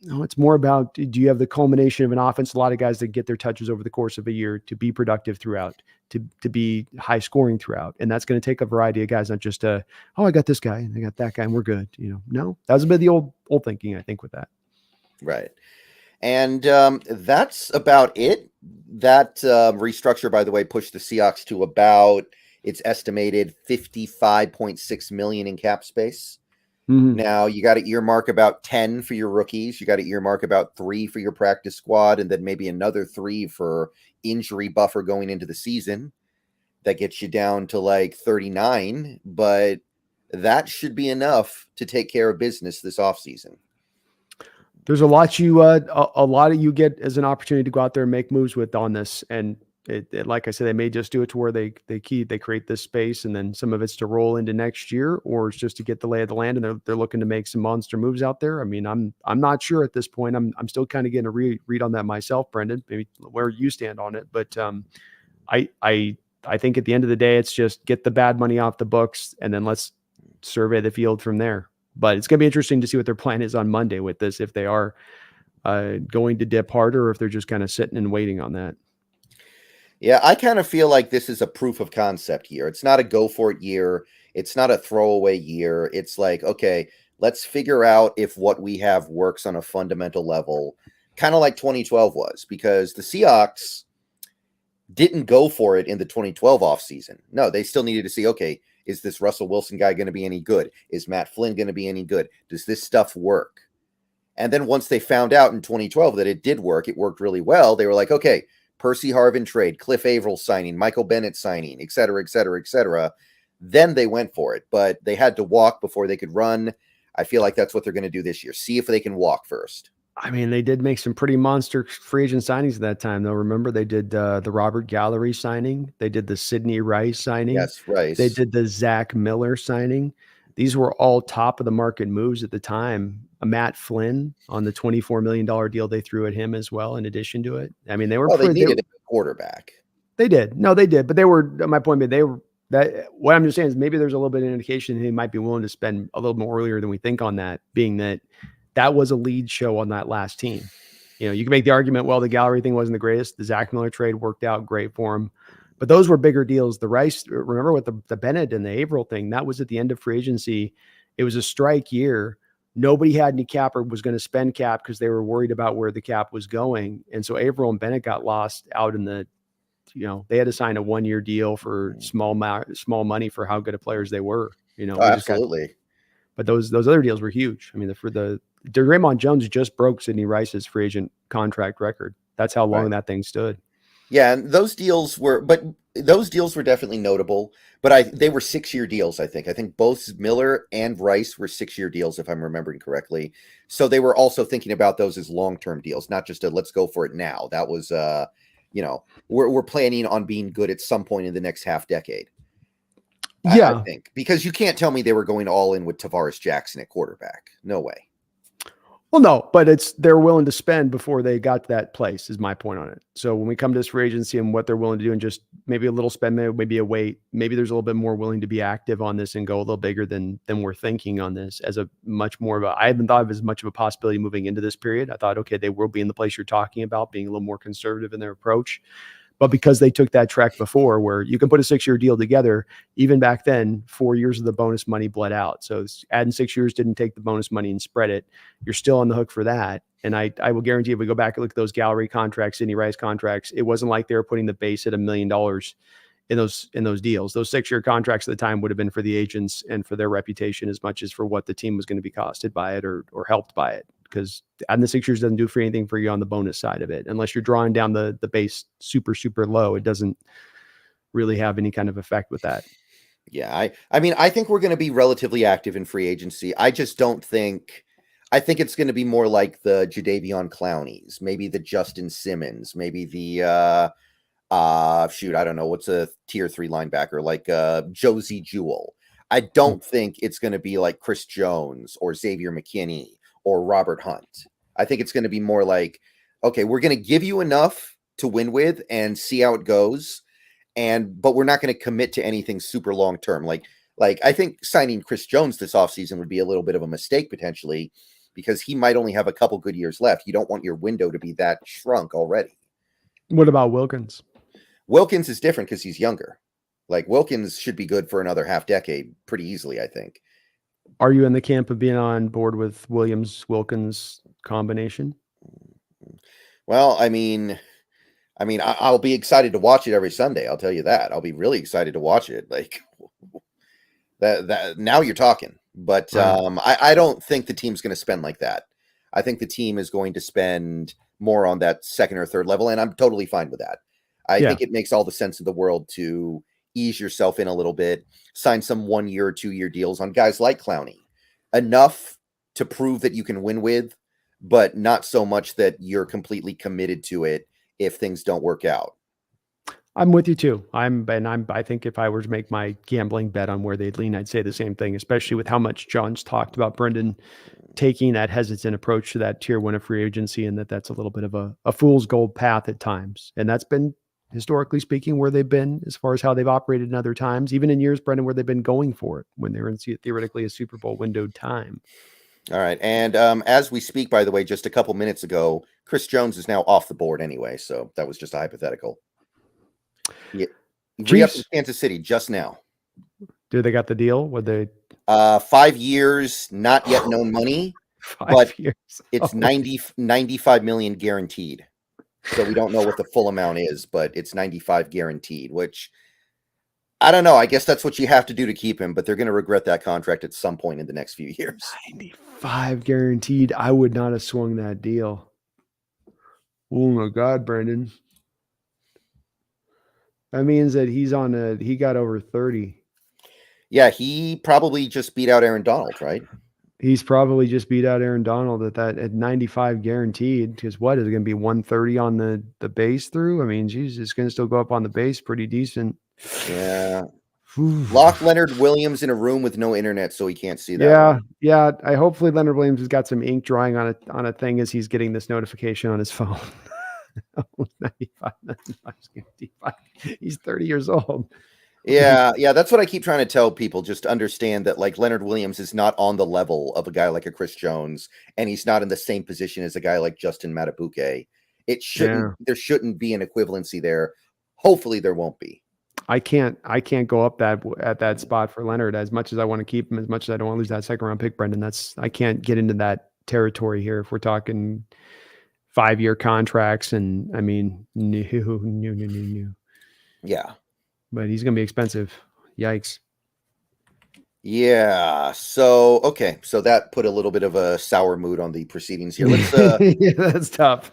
No, it's more about, do you have the culmination of an offense? A lot of guys that get their touches over the course of a year to be productive throughout, to be high scoring throughout. And that's going to take a variety of guys, not just I got this guy and I got that guy and we're good. No, that was a bit of the old thinking, I think, with that. Right. And that's about it. That restructure, by the way, pushed the Seahawks to about, it's estimated, $55.6 million in cap space. Mm-hmm. Now you got to earmark about 10 for your rookies. You got to earmark about 3 for your practice squad, and then maybe another 3 for injury buffer going into the season. That gets you down to like 39, but that should be enough to take care of business this offseason. There's a lot you get as an opportunity to go out there and make moves with on this. And Like I said, they may just do it to where they create this space, and then some of it's to roll into next year, or it's just to get the lay of the land, and they're looking to make some monster moves out there. I mean, I'm not sure at this point. I'm still kind of getting a read on that myself, Brendan. Maybe where you stand on it, but I I I think at the end of the day, it's just get the bad money off the books, and then let's survey the field from there. But it's going to be interesting to see what their plan is on Monday with this, if they are going to dip harder, or if they're just kind of sitting and waiting on that. Yeah, I kind of feel like this is a proof of concept year. It's not a go for it year. It's not a throwaway year. It's like, okay, let's figure out if what we have works on a fundamental level, kind of like 2012 was, because the Seahawks didn't go for it in the 2012 offseason. No, they still needed to see, okay, is this Russell Wilson guy going to be any good? Is Matt Flynn going to be any good? Does this stuff work? And then once they found out in 2012 that it did work, it worked really well, they were like, okay, Percy Harvin trade, Cliff Averill signing, Michael Bennett signing, et cetera, et cetera, et cetera. Then they went for it, but they had to walk before they could run. I feel like that's what they're going to do this year. See if they can walk first. I mean, they did make some pretty monster free agent signings at that time, though. Remember, they did the Robert Gallery signing. They did the Sidney Rice signing. Yes, Rice. They did the Zach Miller signing. These were all top of the market moves at the time. Matt Flynn on the $24 million deal they threw at him as well, in addition to it. I mean, they were they needed a quarterback. They did. No, they did. But they were, my point being, they were, that what I'm just saying is maybe there's a little bit of indication he might be willing to spend a little more earlier than we think on that, being that was a lead show on that last team. You know, you can make the argument, well, the Gallery thing wasn't the greatest. The Zach Miller trade worked out great for him. But those were bigger deals. The Rice, remember with the Bennett and the Averill thing, that was at the end of free agency. It was a strike year. Nobody had any cap or was going to spend cap because they were worried about where the cap was going. And so Averill and Bennett got lost out in the, you know, they had to sign a 1-year deal for small money for how good of players they were, you know. Absolutely. But those other deals were huge. I mean, for the dre'mont Jones just broke Sidney Rice's free agent contract record. That's how long that thing stood. Yeah, and those deals were definitely notable, but they were 6-year deals, I think. I think both Miller and Rice were 6-year deals, if I'm remembering correctly. So they were also thinking about those as long-term deals, not just a let's go for it now. That was, you know, we're planning on being good at some point in the next half decade. Yeah. I think, because you can't tell me they were going all in with Tavares Jackson at quarterback. No way. Well, no, but they're willing to spend before they got to that place, is my point on it. So when we come to this free agency and what they're willing to do, and just maybe a little spend, maybe a wait, maybe there's a little bit more willing to be active on this and go a little bigger than we're thinking on this, as a much more of a, I haven't thought of as much of a possibility moving into this period. I thought, okay, they will be in the place you're talking about, being a little more conservative in their approach. But because they took that track before where you can put a 6-year deal together, even back then, 4 years of the bonus money bled out. So adding 6 years didn't take the bonus money and spread it. You're still on the hook for that. And I will guarantee if we go back and look at those Gallery contracts, Sidney Rice contracts, it wasn't like they were putting the base at $1 million in those deals. Those 6-year contracts at the time would have been for the agents and for their reputation as much as for what the team was going to be costed by it or helped by it. Because adding the 6 years doesn't do for anything for you on the bonus side of it. Unless you're drawing down the base super, super low, it doesn't really have any kind of effect with that. Yeah, I mean, I think we're going to be relatively active in free agency. I just don't think, I think it's going to be more like the Jadeveon Clowneys, maybe the Justin Simmons, maybe the, shoot, I don't know, what's a tier 3 linebacker, like Josie Jewell. I don't think it's going to be like Chris Jones or Xavier McKinney or Robert Hunt. I think it's going to be more like, okay, we're going to give you enough to win with and see how it goes. But we're not going to commit to anything super long-term. Like I think signing Chris Jones this offseason would be a little bit of a mistake potentially, because he might only have a couple good years left. You don't want your window to be that shrunk already. What about Wilkins? Wilkins is different because he's younger. Like Wilkins should be good for another half decade pretty easily, I think. Are you in the camp of being on board with Williams-Wilkins combination? Well, I mean, I'll be excited to watch it every Sunday. I'll tell you that. I'll be really excited to watch it. Like that. Now you're talking. But I don't think the team's going to spend like that. I think the team is going to spend more on that second or third level, and I'm totally fine with that. I think it makes all the sense in the world to ease yourself in a little bit, sign some 1-year or 2-year deals on guys like Clowney, enough to prove that you can win with, but not so much that you're completely committed to it if things don't work out. I'm with you too. I think if I were to make my gambling bet on where they'd lean, I'd say the same thing, especially with how much John's talked about Brendon taking that hesitant approach to that tier one of free agency, and that's a little bit of a fool's gold path at times. And that's been, historically speaking, where they've been as far as how they've operated in other times, even in years, Brendon, where they've been going for it when they were in theoretically a Super Bowl windowed time. All right. And as we speak, by the way, just a couple minutes ago, Chris Jones is now off the board anyway. So that was just a hypothetical. Yeah. Re-upped in Chiefs, Kansas City just now. do they got the deal? Would they 5 years, not yet known money, but 5 years? it's Oh, 95 million guaranteed. So we don't know what the full amount is, but it's 95 guaranteed, which I don't know. I guess that's what you have to do to keep him, but they're going to regret that contract at some point in the next few years. 95 guaranteed. I would not have swung that deal. Oh my God, Brendon. That means that he got over 30. Yeah, he probably just beat out Aaron Donald, right? He's probably just beat out Aaron Donald at 95 guaranteed. Because what is it going to be 130 on the base through? I mean, geez, it's going to still go up on the base pretty decent. Yeah. Whew. Lock Leonard Williams in a room with no internet so he can't see that Yeah, one. yeah. I hopefully Leonard Williams has got some ink drying on a thing as he's getting this notification on his phone. 95, 95. He's 30 years old. Yeah, that's what I keep trying to tell people. Just understand that like Leonard Williams is not on the level of a guy like a Chris Jones, and he's not in the same position as a guy like Justin Matabuke. There shouldn't be an equivalency there. Hopefully there won't be. I can't go up at that spot for Leonard as much as I want to keep him, as much as I don't want to lose that second round pick, Brendon. I can't get into that territory here if we're talking 5-year contracts. And I mean, no. Yeah. But he's going to be expensive. Yikes. Yeah. So, okay. So that put a little bit of a sour mood on the proceedings here. Let's yeah, that's tough.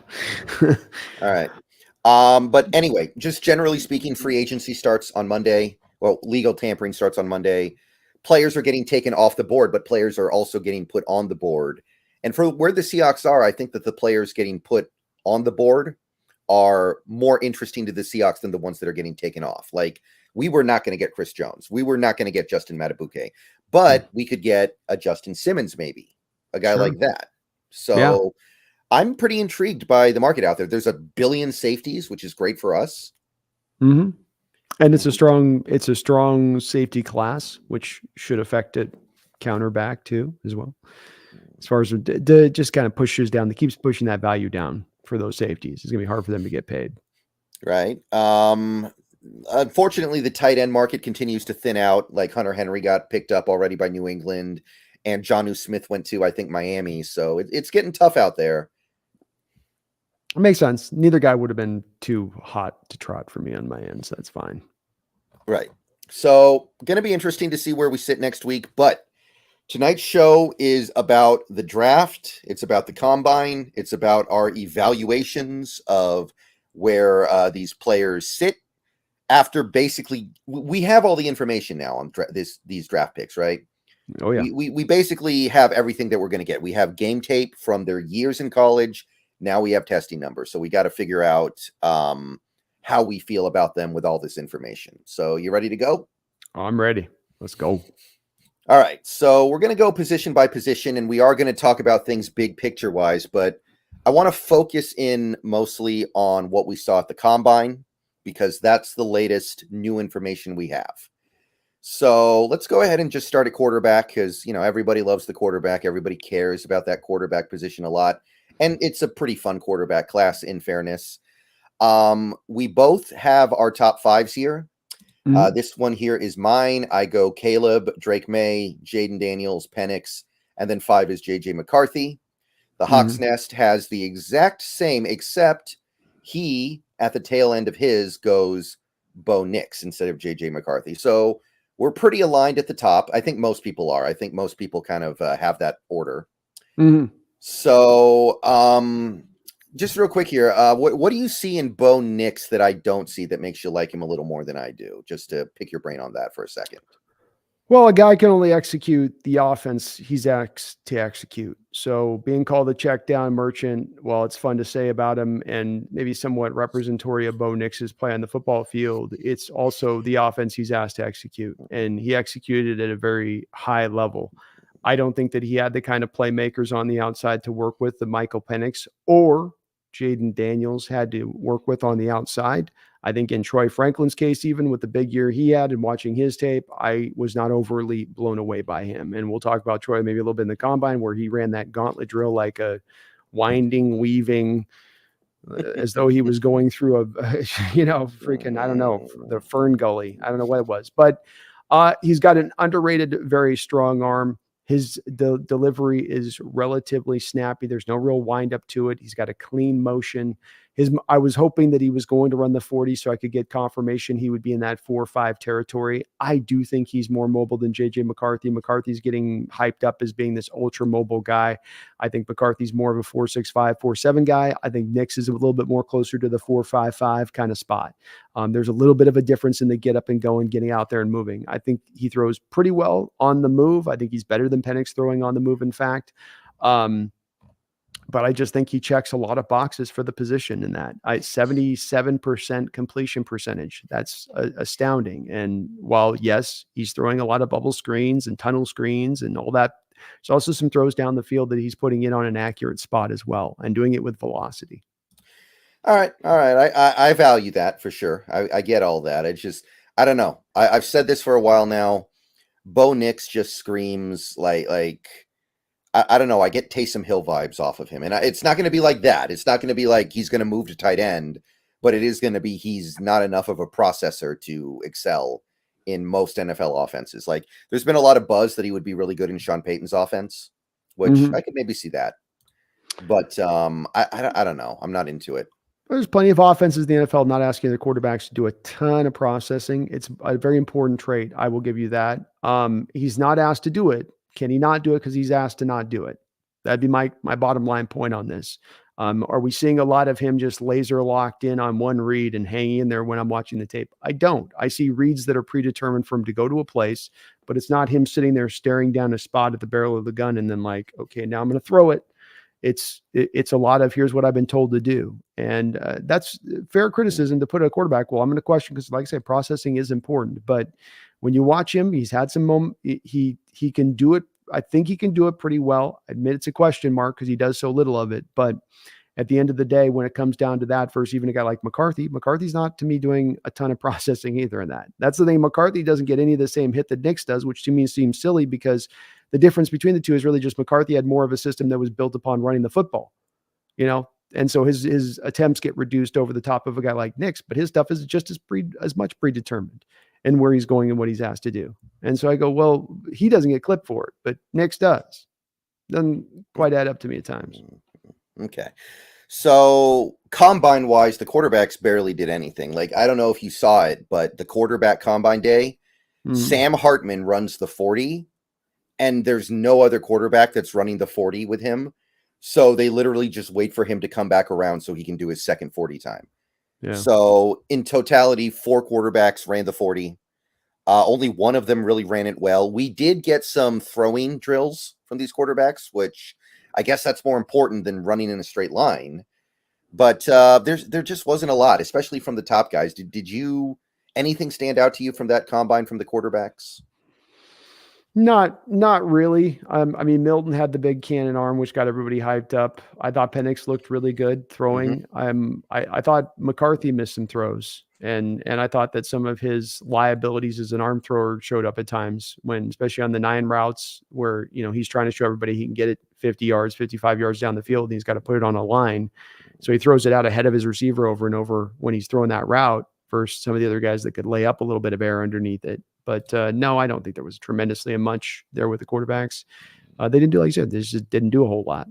all right. But anyway, just generally speaking, free agency starts on Monday. Well, legal tampering starts on Monday. Players are getting taken off the board, but players are also getting put on the board. And for where the Seahawks are, I think that the players getting put on the board are more interesting to the Seahawks than the ones that are getting taken off. Like, we were not going to get Chris Jones. We were not going to get Justin Matabuke, but we could get a Justin Simmons, maybe a guy like that. So Yeah. I'm pretty intrigued by the market out there. There's a billion safeties, which is great for us. Mm-hmm. And it's a strong safety class, which should affect it counter back too, as well. As far as just kind of pushes down, keeps pushing that value down for those safeties. It's gonna be hard for them to get paid. Right. Unfortunately, the tight end market continues to thin out. Like Hunter Henry got picked up already by New England, and Jonnu Smith went to, I think, Miami. So it's getting tough out there. It makes sense. Neither guy would have been too hot to trot for me on my end, so that's fine. Right. So going to be interesting to see where we sit next week. But tonight's show is about the draft. It's about the combine. It's about our evaluations of where these players sit. After basically, we have all the information now on these draft picks, right? Oh yeah. We basically have everything that we're going to get. We have game tape from their years in college. Now we have testing numbers. So we got to figure out how we feel about them with all this information. So you ready to go? I'm ready. Let's go. All right. So we're going to go position by position, and we are going to talk about things big picture wise, but I want to focus in mostly on what we saw at the combine, because that's the latest new information we have. So let's go ahead and just start at quarterback, because, everybody loves the quarterback. Everybody cares about that quarterback position a lot. And it's a pretty fun quarterback class, in fairness. We both have our top fives here. Mm-hmm. This one here is mine. I go Caleb, Drake May, Jaden Daniels, Penix, and then 5 is JJ McCarthy. The Hawks Nest has the exact same, except he, at the tail end of his, goes Bo Nix instead of JJ McCarthy. So we're pretty aligned at the top. I think most people are. I think most people kind of have that order. Mm-hmm. So just real quick here, what do you see in Bo Nix that I don't see that makes you like him a little more than I do? Just to pick your brain on that for a second. Well, a guy can only execute the offense he's asked to execute. So being called a check down merchant, well, it's fun to say about him and maybe somewhat representatory of Bo Nix's play on the football field. It's also the offense he's asked to execute, and he executed at a very high level. I don't think that he had the kind of playmakers on the outside to work with that Michael Penix or Jaden Daniels had to work with on the outside. I think in Troy Franklin's case, even with the big year he had and watching his tape, I was not overly blown away by him. And we'll talk about Troy maybe a little bit in the combine where he ran that gauntlet drill like a winding, weaving, as though he was going through a, freaking, I don't know, the Fern Gully. I don't know what it was, but he's got an underrated, very strong arm. His delivery is relatively snappy. There's no real wind up to it. He's got a clean motion. I was hoping that he was going to run the 40 so I could get confirmation he would be in that 4-5 territory. I do think he's more mobile than JJ McCarthy. McCarthy's getting hyped up as being this ultra mobile guy. I think McCarthy's more of a 4-6-5, 4-7 guy. I think Nix is a little bit more closer to the 4-5-5 kind of spot. There's a little bit of a difference in the get up and go and getting out there and moving. I think he throws pretty well on the move. I think he's better than Penix throwing on the move, in fact. But I just think he checks a lot of boxes for the position in that. 77% completion percentage. That's astounding. And while, yes, he's throwing a lot of bubble screens and tunnel screens and all that, there's also some throws down the field that he's putting in on an accurate spot as well and doing it with velocity. All right. I value that for sure. I get all that. I don't know. I've said this for a while now. Bo Nix just screams like I don't know. I get Taysom Hill vibes off of him, and it's not going to be like that. It's not going to be like he's going to move to tight end, but it is going to be he's not enough of a processor to excel in most NFL offenses. Like there's been a lot of buzz that he would be really good in Sean Payton's offense, which I could maybe see that. But I don't know. I'm not into it. There's plenty of offenses in the NFL not asking their quarterbacks to do a ton of processing. It's a very important trait. I will give you that. He's not asked to do it. Can he not do it because he's asked to not do it? That'd be my bottom line point on this. Are we seeing a lot of him just laser locked in on one read and hanging in there when I'm watching the tape? I don't. I see reads that are predetermined for him to go to a place, but it's not him sitting there staring down a spot at the barrel of the gun and then like, okay, now I'm going to throw it. It's a lot of here's what I've been told to do. And that's fair criticism to put a quarterback. Well, I'm going to question because like I said, processing is important, but when you watch him, he's had some he can do it. I think he can do it pretty well. I admit it's a question mark because he does so little of it. But at the end of the day, when it comes down to that versus even a guy like McCarthy's not to me doing a ton of processing either in that. That's the thing. McCarthy doesn't get any of the same hit that Nix does, which to me seems silly because the difference between the two is really just McCarthy had more of a system that was built upon running the football, and so his attempts get reduced over the top of a guy like Nix, but his stuff is just as much predetermined and where he's going and what he's asked to do. And so I go, well, he doesn't get clipped for it, but Nix does. Doesn't quite add up to me at times. Okay. So combine wise, the quarterbacks barely did anything. Like, I don't know if you saw it, but the quarterback combine day, Sam Hartman runs the 40 and there's no other quarterback that's running the 40 with him. So they literally just wait for him to come back around so he can do his second 40 time. Yeah. So in totality, 4 quarterbacks ran the 40. Only one of them really ran it well. We did get some throwing drills from these quarterbacks, which I guess that's more important than running in a straight line. But there just wasn't a lot, especially from the top guys. Did anything stand out to you from that combine from the quarterbacks? Not really. I mean, Milton had the big cannon arm, which got everybody hyped up. I thought Penix looked really good throwing. I thought McCarthy missed some throws, and I thought that some of his liabilities as an arm thrower showed up at times when, especially on the 9 routes where, he's trying to show everybody he can get it 50 yards, 55 yards down the field, and he's got to put it on a line. So he throws it out ahead of his receiver over and over when he's throwing that route versus some of the other guys that could lay up a little bit of air underneath it. But no, I don't think there was tremendously much there with the quarterbacks. They didn't do, like you said, they just didn't do a whole lot.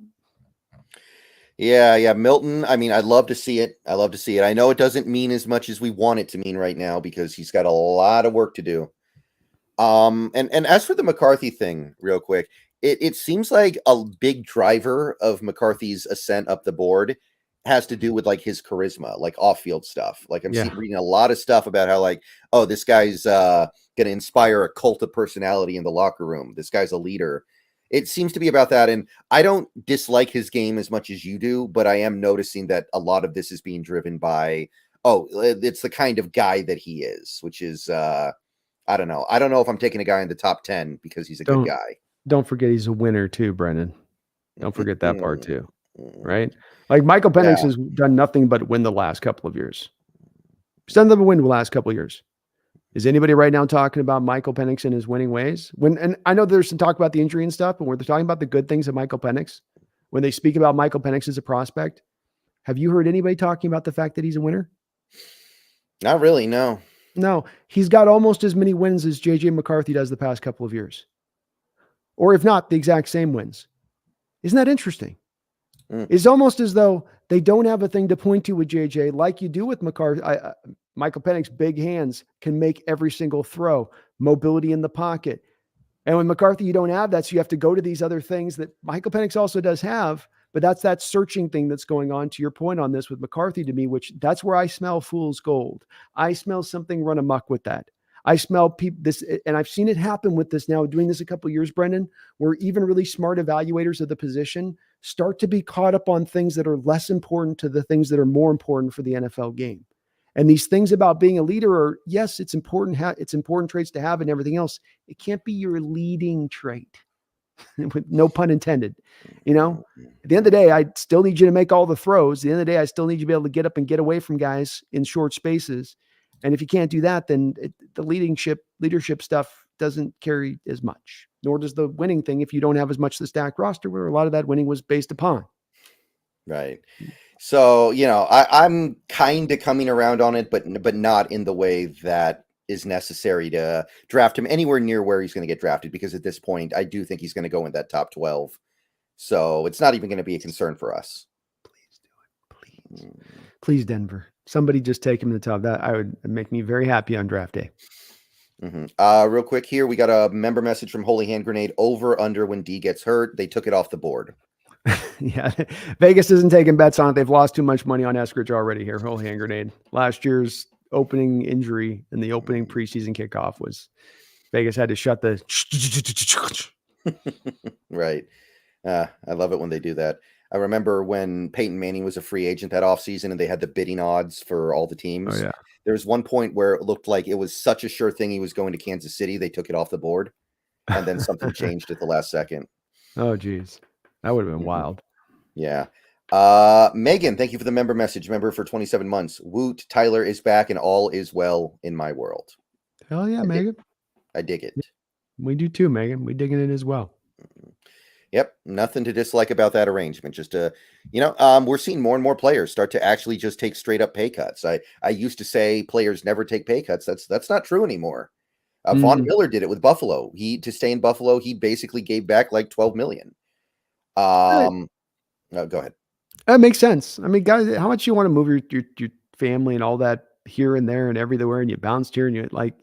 Yeah. Milton, I mean, I'd love to see it. I know it doesn't mean as much as we want it to mean right now because he's got a lot of work to do. And as for the McCarthy thing, real quick, it seems like a big driver of McCarthy's ascent up the board has to do with like his charisma, like off-field stuff. Like I'm Yeah. reading a lot of stuff about how like, oh, this guy's going to inspire a cult of personality in the locker room. This guy's a leader. It seems to be about that. And I don't dislike his game as much as you do, but I am noticing that a lot of this is being driven by, oh, it's the kind of guy that he is, which is, I don't know. I don't know if I'm taking a guy in the top 10 because he's a good guy. Don't forget he's a winner too, Brendon. Don't forget that part too, right? Like Michael Penix has done nothing but win the last couple of years. He's done nothing but win the last couple of years. Is anybody right now talking about Michael Penix and his winning ways? And I know there's some talk about the injury and stuff, but when they're talking about the good things of Michael Penix, when they speak about Michael Penix as a prospect, have you heard anybody talking about the fact that he's a winner? Not really, no. No, he's got almost as many wins as JJ McCarthy does the past couple of years. Or if not, the exact same wins. Isn't that interesting? It's almost as though they don't have a thing to point to with JJ like you do with McCarthy. Michael Penix, big hands, can make every single throw, mobility in the pocket. And with McCarthy, you don't have that. So you have to go to these other things that Michael Penix also does have, but that's that searching thing that's going on, to your point on this with McCarthy, to me, which that's where I smell fool's gold. I smell something run amok with that. I smell this, and I've seen it happen with this now, doing this a couple of years, Brendon, where even really smart evaluators of the position start to be caught up on things that are less important to the things that are more important for the NFL game. And these things about being a leader are, yes, it's important. It's important traits to have and everything else. It can't be your leading trait. No pun intended. You know, at the end of the day, I still need you to make all the throws. At the end of the day, I still need you to be able to get up and get away from guys in short spaces. And if you can't do that, then the leadership stuff doesn't carry as much, nor does the winning thing if you don't have as much of the stacked roster, where a lot of that winning was based upon. Right. So, you know, I'm kind of coming around on it, but not in the way that is necessary to draft him anywhere near where he's going to get drafted, because at this point, I do think he's going to go in that top 12. So it's not even going to be a concern for us. Please do it. Please, Denver. Somebody just take him to the top. That would make me very happy on draft day. Real quick here, we got a member message from Holy Hand Grenade. Over under when D gets hurt. They took it off the board. Yeah, Vegas isn't taking bets on it. They've lost too much money on Eskridge already here. Holy Hand Grenade. Last year's opening injury in the opening preseason kickoff was Vegas had to shut the. Right. I love it when they do that. I remember when Peyton Manning was a free agent that offseason and they had the bidding odds for all the teams. Oh, yeah. There was one point where it looked like it was such a sure thing he was going to Kansas City. They took it off the board, and then something changed at the last second. Oh, geez. That would have been wild. Yeah. Megan, thank you for the member message. Member for 27 months. Woot, Tyler is back and all is well in my world. Hell yeah, Megan. I dig it. We do too, Megan. We digging it as well. Yep. Nothing to dislike about that arrangement. Just we're seeing more and more players start to actually just take straight up pay cuts. I used to say players never take pay cuts. That's not true anymore. Von Miller did it with Buffalo. To stay in Buffalo, he basically gave back like $12 million. No, go ahead. That makes sense. I mean, guys, how much you want to move your family and all that here and there and everywhere, and you bounced here and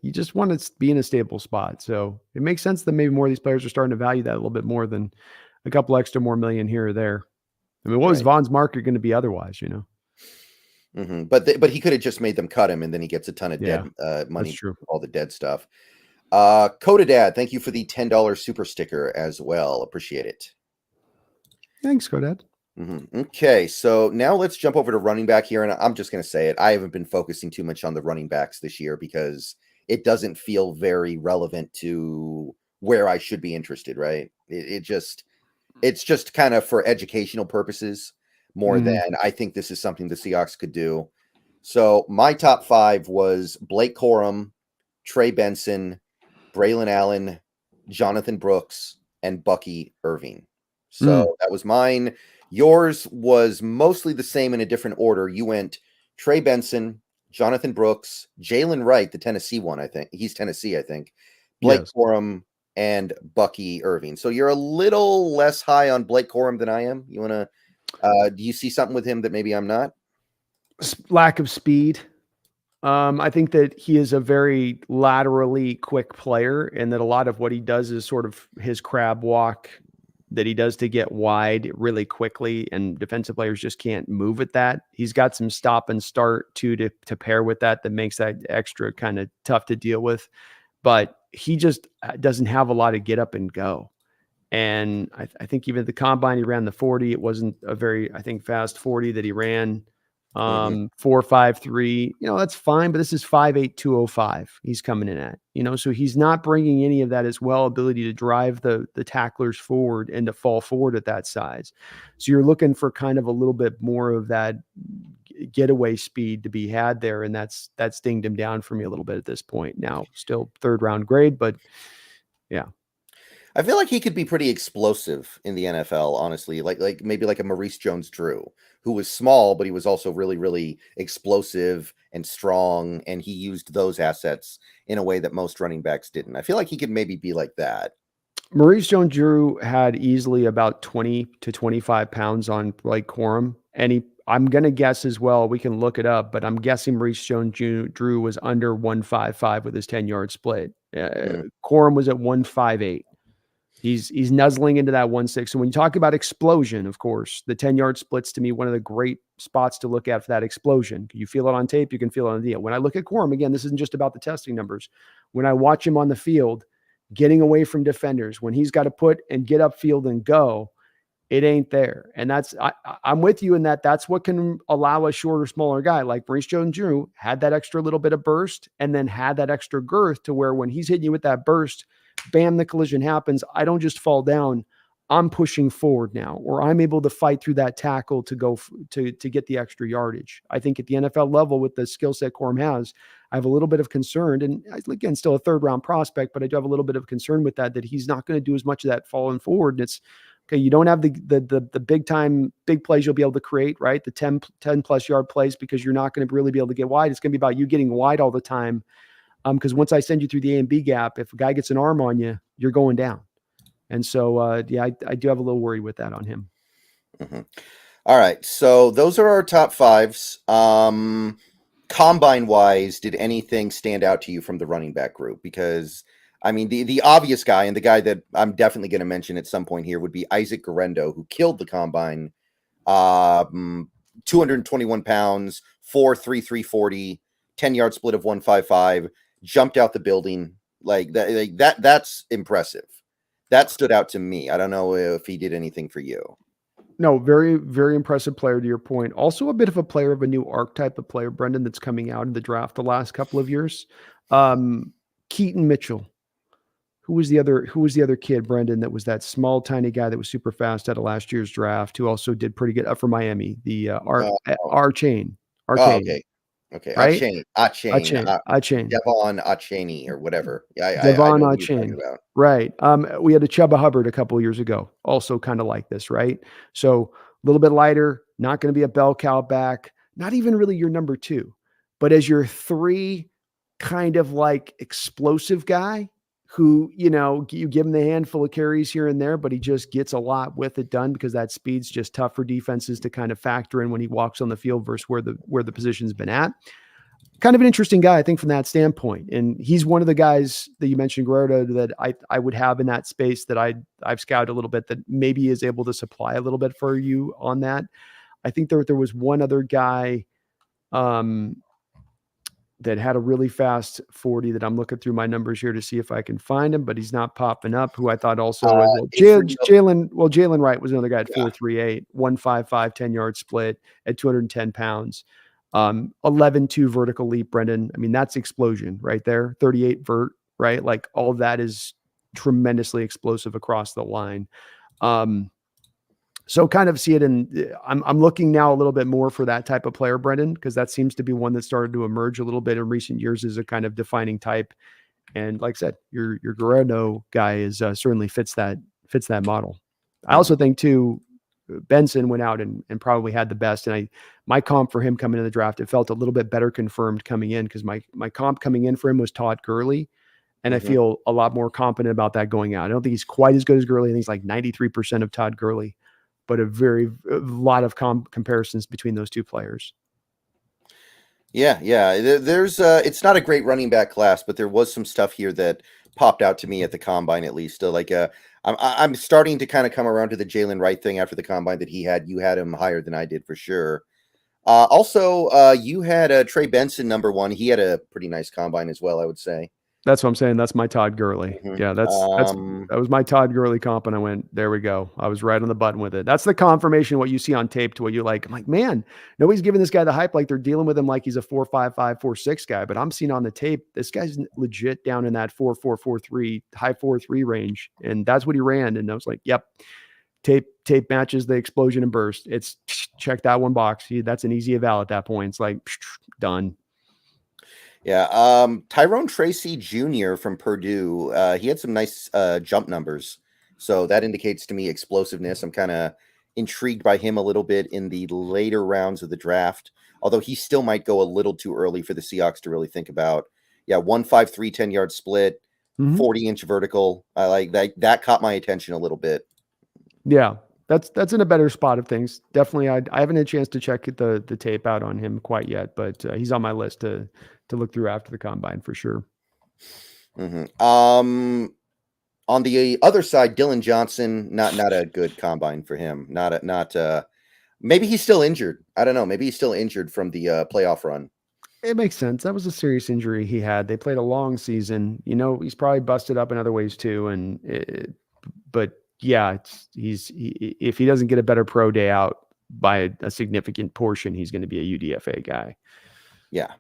you just want to be in a stable spot. So it makes sense that maybe more of these players are starting to value that a little bit more than a couple extra more million here or there. I mean, what was Von's market going to be otherwise, you know? But he could have just made them cut him, and then he gets a ton of dead money for all the dead stuff. Coda Dad, thank you for the $10 super sticker as well. Appreciate it. Thanks, Coda Dad. Okay, so now let's jump over to running back here, and I'm just going to say it. I haven't been focusing too much on the running backs this year because it doesn't feel very relevant to where I should be interested, right? It's just kind of for educational purposes more than I think this is something the Seahawks could do. So my top 5 was Blake Corum, Trey Benson, Braylon Allen, Jonathan Brooks, and Bucky Irving. So that was mine. Yours was mostly the same in a different order. You went Trey Benson, Jonathan Brooks, Jalen Wright, the Tennessee one, I think. He's Tennessee, I think. Blake Corum, and Bucky Irving. So you're a little less high on Blake Corum than I am. You want to do you see something with him that maybe I'm not? Lack of speed. I think that he is a very laterally quick player, and that a lot of what he does is sort of his crab walk, that he does to get wide really quickly, and defensive players just can't move at that. He's got some stop and start too to pair with that makes that extra kind of tough to deal with. But he just doesn't have a lot of get up and go. And I think even at the combine, he ran the 40. It wasn't a very, I think, fast 40 that he ran. 4.53, that's fine, but this is 5.8, 205 he's coming in at, so he's not bringing any of that as well ability to drive the tacklers forward and to fall forward at that size. So you're looking for kind of a little bit more of that getaway speed to be had there. And that's dinged him down for me a little bit at this point. Now, still 3rd round grade, but yeah. I feel like he could be pretty explosive in the NFL, honestly, like maybe like a Maurice Jones-Drew, who was small, but he was also really, really explosive and strong, and he used those assets in a way that most running backs didn't. I feel like he could maybe be like that. Maurice Jones-Drew had easily about 20 to 25 pounds on Blake Corum, and I'm going to guess as well, we can look it up, but I'm guessing Maurice Jones-Drew was under 155 with his 10-yard split. Corum was at 158. He's nuzzling into that 1.6. So when you talk about explosion, of course, the 10-yard splits to me one of the great spots to look at for that explosion. You feel it on tape, you can feel it on the deal. When I look at Corum, again, this isn't just about the testing numbers. When I watch him on the field, getting away from defenders, when he's got to put and get upfield and go, it ain't there. And I'm with you in that's what can allow a shorter, smaller guy like Maurice Jones-Drew had that extra little bit of burst and then had that extra girth to where when he's hitting you with that burst, bam, the collision happens. I don't just fall down. I'm pushing forward now, or I'm able to fight through that tackle to go to get the extra yardage. I think at the NFL level with the skill set Corum has, I have a little bit of concern, and again, still a 3rd round prospect, but I do have a little bit of concern with that he's not going to do as much of that falling forward. And it's okay. You don't have the big time, big plays you'll be able to create, right? The 10 plus yard plays, because you're not going to really be able to get wide. It's going to be about you getting wide all the time. Because once I send you through the A and B gap, if a guy gets an arm on you, you're going down. And so, I do have a little worry with that on him. Mm-hmm. All right. So those are our top 5s. Combine wise, did anything stand out to you from the running back group? Because I mean, the obvious guy, and the guy that I'm definitely going to mention at some point here, would be Isaac Guerendo, who killed the combine. 221 pounds, 4.33 40, 10-yard split of 155. Jumped out the building like that. That's impressive. That stood out to me. I don't know if he did anything for you. No, very, very impressive player to your point. Also a bit of a player of a new archetype of player, Brendon, that's coming out in the draft the last couple of years. Keaton Mitchell. Who was the other kid, Brendon, that was that small, tiny guy that was super fast out of last year's draft, who also did pretty good for Miami, the Arcane. Okay. Right? Achane. Devon Achane or whatever. Devon Achane. Right. We had a Chuba Hubbard a couple of years ago, also kind of like this, right? So a little bit lighter, not going to be a bell cow back, not even really your number 2, but as your 3 kind of like explosive guy who, you give him the handful of carries here and there, but he just gets a lot with it done because that speed's just tough for defenses to kind of factor in when he walks on the field versus where the position's been at. Kind of an interesting guy, I think, from that standpoint. And he's one of the guys that you mentioned, Guerrero, that I would have in that space that I've scouted a little bit that maybe is able to supply a little bit for you on that. I think there was one other guy that had a really fast 40 that I'm looking through my numbers here to see if I can find him, but he's not popping up, who I thought also Jalen Wright was another guy at 4.38, 155, 10-yard split at 210 pounds. 11.2 vertical leap, Brendon. I mean, that's explosion right there. 38 vert, right? Like all of that is tremendously explosive across the line. So kind of see it I'm looking now a little bit more for that type of player, Brendon, because that seems to be one that started to emerge a little bit in recent years as a kind of defining type. And like I said, your Guerrero guy is certainly fits that model. I also think too, Benson went out and probably had the best. And my comp for him coming in the draft, it felt a little bit better confirmed coming in because my comp coming in for him was Todd Gurley. And I feel a lot more confident about that going out. I don't think he's quite as good as Gurley. I think he's like 93% of Todd Gurley, but a lot of comparisons between those two players. Yeah. There's it's not a great running back class, but there was some stuff here that popped out to me at the combine, at least. I'm starting to kind of come around to the Jalen Wright thing after the combine that he had. You had him higher than I did for sure. Also, you had Trey Benson #1. He had a pretty nice combine as well, I would say. That's what I'm saying. That's my Todd Gurley. Mhm. Yeah, that was my Todd Gurley comp, and I went, there we go. I was right on the button with it. That's the confirmation of what you see on tape to what you like. I'm like, man, nobody's giving this guy the hype like they're dealing with him like he's a 4.55, 4.6 guy. But I'm seeing on the tape, this guy's legit down in that 4.4, 4.3, high 4.3 range, and that's what he ran. And I was like, yep, tape matches the explosion and burst. It's check that one box. That's an easy eval at that point. It's like done. Yeah. Tyrone Tracy Jr. from Purdue. He had some nice jump numbers. So that indicates to me explosiveness. I'm kind of intrigued by him a little bit in the later rounds of the draft, although he still might go a little too early for the Seahawks to really think about. Yeah, 1.53 10-yard split, 40-inch vertical. I like that. That caught my attention a little bit. Yeah, that's in a better spot of things. Definitely, I haven't had a chance to check the tape out on him quite yet, but he's on my list to look through after the combine for sure. On the other side, Dylan Johnson, not a good combine for him. Maybe he's still injured. I don't know. Maybe he's still injured from the playoff run. It makes sense. That was a serious injury he had. They played a long season. He's probably busted up in other ways too. But yeah, if he doesn't get a better pro day out by a significant portion, he's going to be a UDFA guy. Yeah.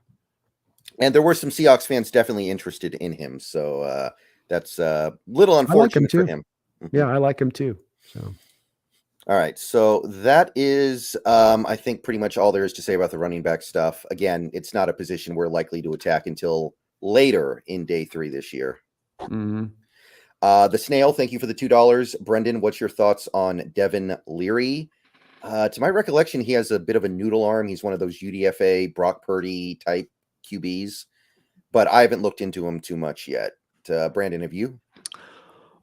And there were some Seahawks fans definitely interested in him. So that's a little unfortunate for him. Yeah, I like him too. So, all right. So that is, I think, pretty much all there is to say about the running back stuff. Again, it's not a position we're likely to attack until later in day 3 this year. The Snail, thank you for the $2. Brendon, what's your thoughts on Devin Leary? To my recollection, he has a bit of a noodle arm. He's one of those UDFA Brock Purdy type QBs, but I haven't looked into him too much yet. Brandon, have you?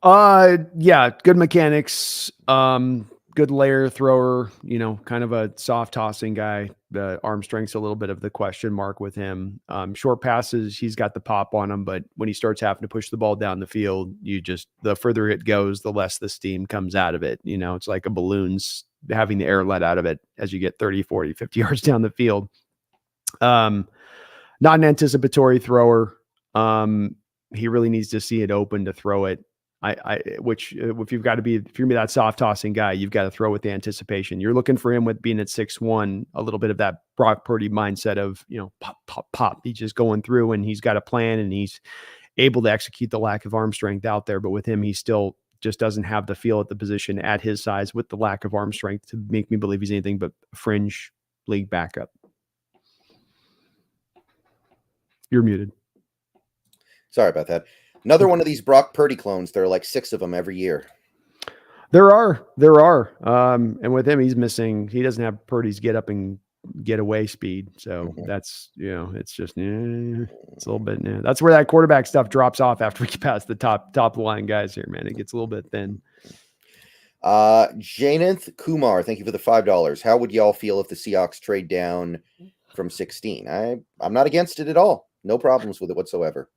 Yeah, good mechanics, good layer thrower, kind of a soft tossing guy. The arm strength's a little bit of the question mark with him. Short passes, he's got the pop on him, but when he starts having to push the ball down the field, the further it goes, the less the steam comes out of it. It's like a balloon's having the air let out of it as you get 30, 40, 50 yards down the field. Not an anticipatory thrower. He really needs to see it open to throw it. If you're that soft tossing guy, you've got to throw with the anticipation. You're looking for him with being at 6'1", a little bit of that Brock Purdy mindset of, pop, pop, pop. He's just going through and he's got a plan and he's able to execute the lack of arm strength out there. But with him, he still just doesn't have the feel at the position at his size with the lack of arm strength to make me believe he's anything but fringe league backup. You're muted. Sorry about that. Another one of these Brock Purdy clones. There are like 6 of them every year. There are. And with him, he doesn't have Purdy's get up and get away speed. So that's, it's just, it's a little bit, that's where that quarterback stuff drops off after we get past the top line guys here, man. It gets a little bit thin. Janeth Kumar, thank you for the $5. How would y'all feel if the Seahawks trade down from 16? I'm not against it at all. No problems with it whatsoever.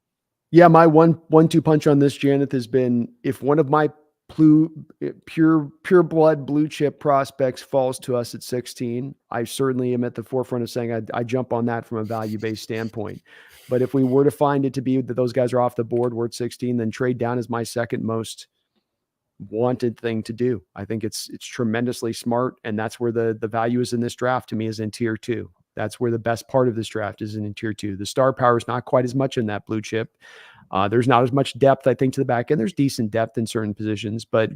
Yeah, my 1-2 punch on this, Janeth, has been if one of my pure blood blue chip prospects falls to us at 16, I certainly am at the forefront of saying I jump on that from a value-based standpoint. But if we were to find it to be that those guys are off the board, we're at 16, then trade down is my second most wanted thing to do. I think it's tremendously smart, and that's where the value is in this draft to me, is in tier 2. That's where the best part of this draft is in tier 2. The star power is not quite as much in that blue chip. There's not as much depth, I think, to the back end. There's decent depth in certain positions, but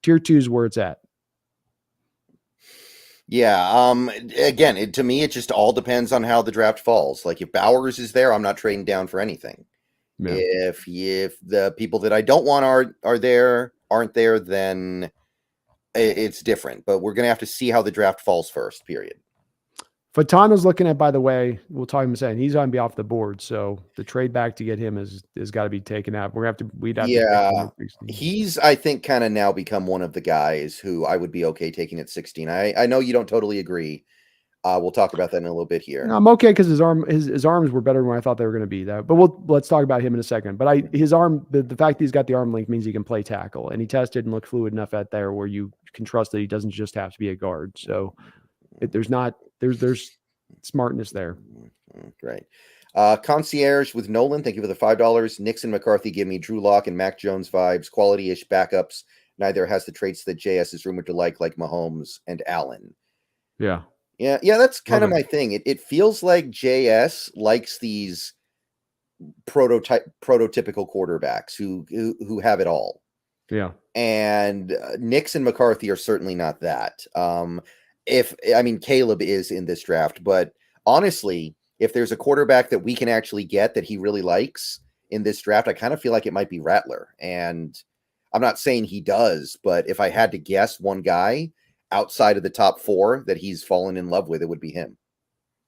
tier 2 is where it's at. Yeah. Again, to me, it just all depends on how the draft falls. Like if Bowers is there, I'm not trading down for anything. Yeah. If the people that I don't want aren't there, then it's different. But we're going to have to see how the draft falls first, period. Fatano's looking at, by the way, we'll talk him saying he's going to be off the board. So the trade back to get him has got to be taken out. We'd have to. He's, I think, kind of now become one of the guys who I would be okay taking at 16. I know you don't totally agree. We'll talk about that in a little bit here. I'm okay because his arms were better than what I thought they were going to be. That, but let's talk about him in a second. But his arm, the fact that he's got the arm length means he can play tackle, and he tested and looked fluid enough at there where you can trust that he doesn't just have to be a guard. So there's smartness there. Great. Concierge with Nolan, thank you for the $5. Nixon McCarthy give me Drew Lock and Mac Jones vibes, quality-ish backups. Neither has the traits that JS is rumored to like Mahomes and Allen. Yeah. Yeah, that's kind of my thing. It feels like JS likes these prototypical quarterbacks who have it all. Yeah. And Nix and McCarthy are certainly not that. Caleb is in this draft, but honestly, if there's a quarterback that we can actually get that he really likes in this draft, I kind of feel like it might be Rattler. And I'm not saying he does, but if I had to guess one guy outside of the top 4 that he's fallen in love with, it would be him.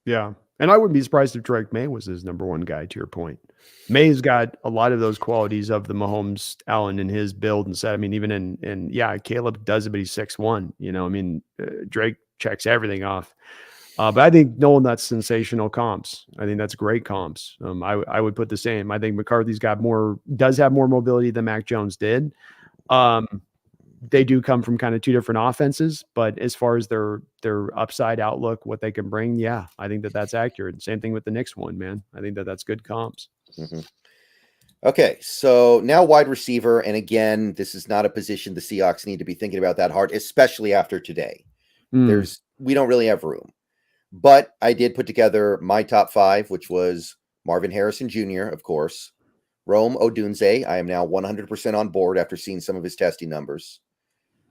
Yeah. And I wouldn't be surprised if Drake May was his number 1 guy, to your point. May's got a lot of those qualities of the Mahomes Allen in his build and set. I mean, even Caleb does it, but he's 6'1", Drake checks everything off. But I think Nolan, that's sensational comps. I think that's great comps. I would put the same. I think McCarthy's does have more mobility than Mac Jones did. They do come from kind of 2 different offenses, but as far as their upside outlook, what they can bring, yeah, I think that's accurate. Same thing with the Knicks one, man. I think that's good comps. Mm-hmm. Okay, so now wide receiver, and again, this is not a position the Seahawks need to be thinking about that hard, especially after today. We don't really have room. But I did put together my top 5, which was Marvin Harrison Jr., of course, Rome Odunze. I am now 100% on board after seeing some of his testing numbers.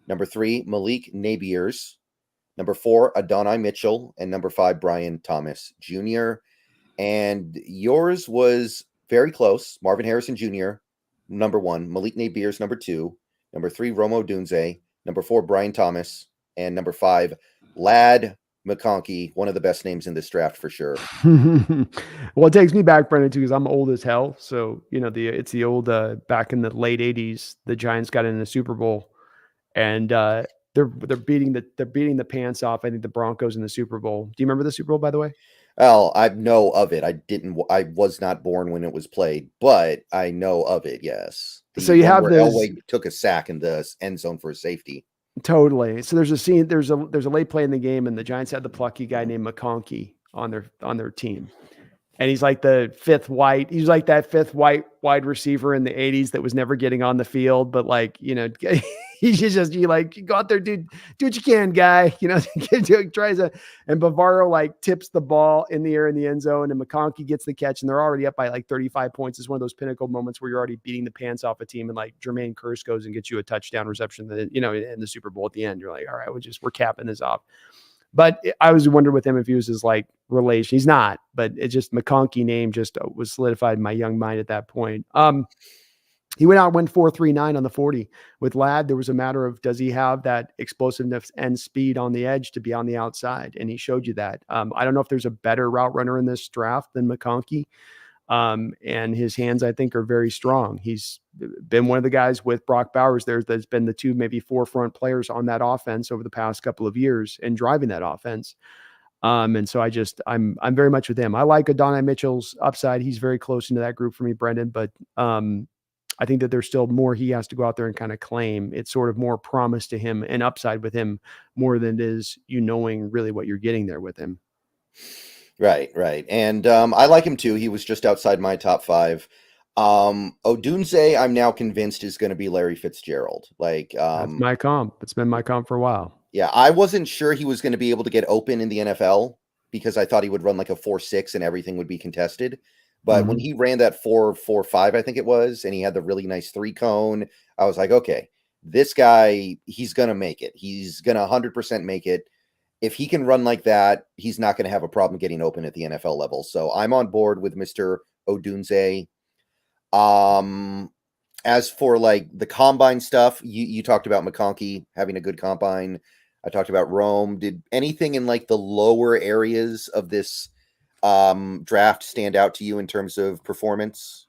Number 3, Malik Nabiers. Number 4, Adonai Mitchell. And number 5, Brian Thomas Jr. And yours was very close. Marvin Harrison Jr., number 1. Malik Nabiers, number 2. Number 3, Rome Odunze. Number 4, Brian Thomas. And number 5, Lad McConkey, one of the best names in this draft for sure. Well, it takes me back, Brendon, too, because I'm old as hell. So, it's the old back in the late 80s, the Giants got in the Super Bowl, and they're beating the pants off, I think, the Broncos in the Super Bowl. Do you remember the Super Bowl, by the way? Well, I know of it. I was not born when it was played, but I know of it. Yes. So you have this. Elway took a sack in the end zone for a safety. Totally. So there's a scene. There's a late play in the game, and the Giants had the plucky guy named McConkey on their team, and he's like the fifth white. He's like that fifth white wide receiver in the '80s that was never getting on the field, but he's just you go out there, dude, do what you can, guy. Tries to, and Bavaro tips the ball in the air in the end zone, and McConkey gets the catch, and they're already up by 35 points. It's one of those pinnacle moments where you're already beating the pants off a team, and Jermaine Kearse goes and gets you a touchdown reception that in the Super Bowl at the end. You're like, all right, we're capping this off. But I was wondering with him if he was his relation. He's not, but it just McConkey name just was solidified in my young mind at that point. He went out and went 4.39 on the 40. With Ladd, there was a matter of, does he have that explosiveness and speed on the edge to be on the outside? And he showed you that. I don't know if there's a better route runner in this draft than McConkey. And his hands, I think, are very strong. He's been one of the guys with Brock Bowers there that's been the 2, maybe forefront players on that offense over the past couple of years and driving that offense. And so I'm very much with him. I like Adonai Mitchell's upside. He's very close into that group for me, Brendon, but I think that there's still more he has to go out there and kind of claim. It's sort of more promise to him and upside with him more than it is knowing really what you're getting there with him. Right. And I like him too. He was just outside my top 5. Odunze, I'm now convinced is going to be Larry Fitzgerald. That's my comp. It's been my comp for a while. Yeah, I wasn't sure he was going to be able to get open in the NFL because I thought he would run a 4.6 and everything would be contested. But when he ran that 4.45, I think it was, and he had the really nice 3 cone, I was like, okay, this guy, he's going to make it. He's going to 100% make it. If he can run like that, he's not going to have a problem getting open at the NFL level. So I'm on board with Mr. Odunze. As for the combine stuff, you talked about McConkey having a good combine. I talked about Rome. Did anything in the lower areas of this draft stand out to you in terms of performance?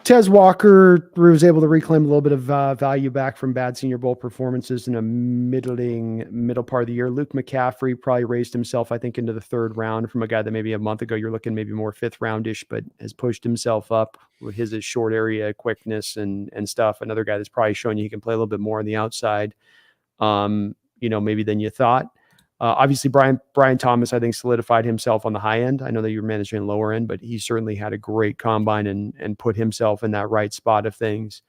Tez Walker was able to reclaim a little bit of value back from bad Senior Bowl performances in a middle part of the year. Luke McCaffrey probably raised himself, I think, into the third round from a guy that maybe a month ago you're looking maybe more fifth roundish, but has pushed himself up with his short area quickness and stuff. Another guy that's probably showing you he can play a little bit more on the outside, maybe than you thought. Obviously, Brian Thomas, I think, solidified himself on the high end. I know that you're managing lower end, but he certainly had a great combine and put himself in that right spot of things.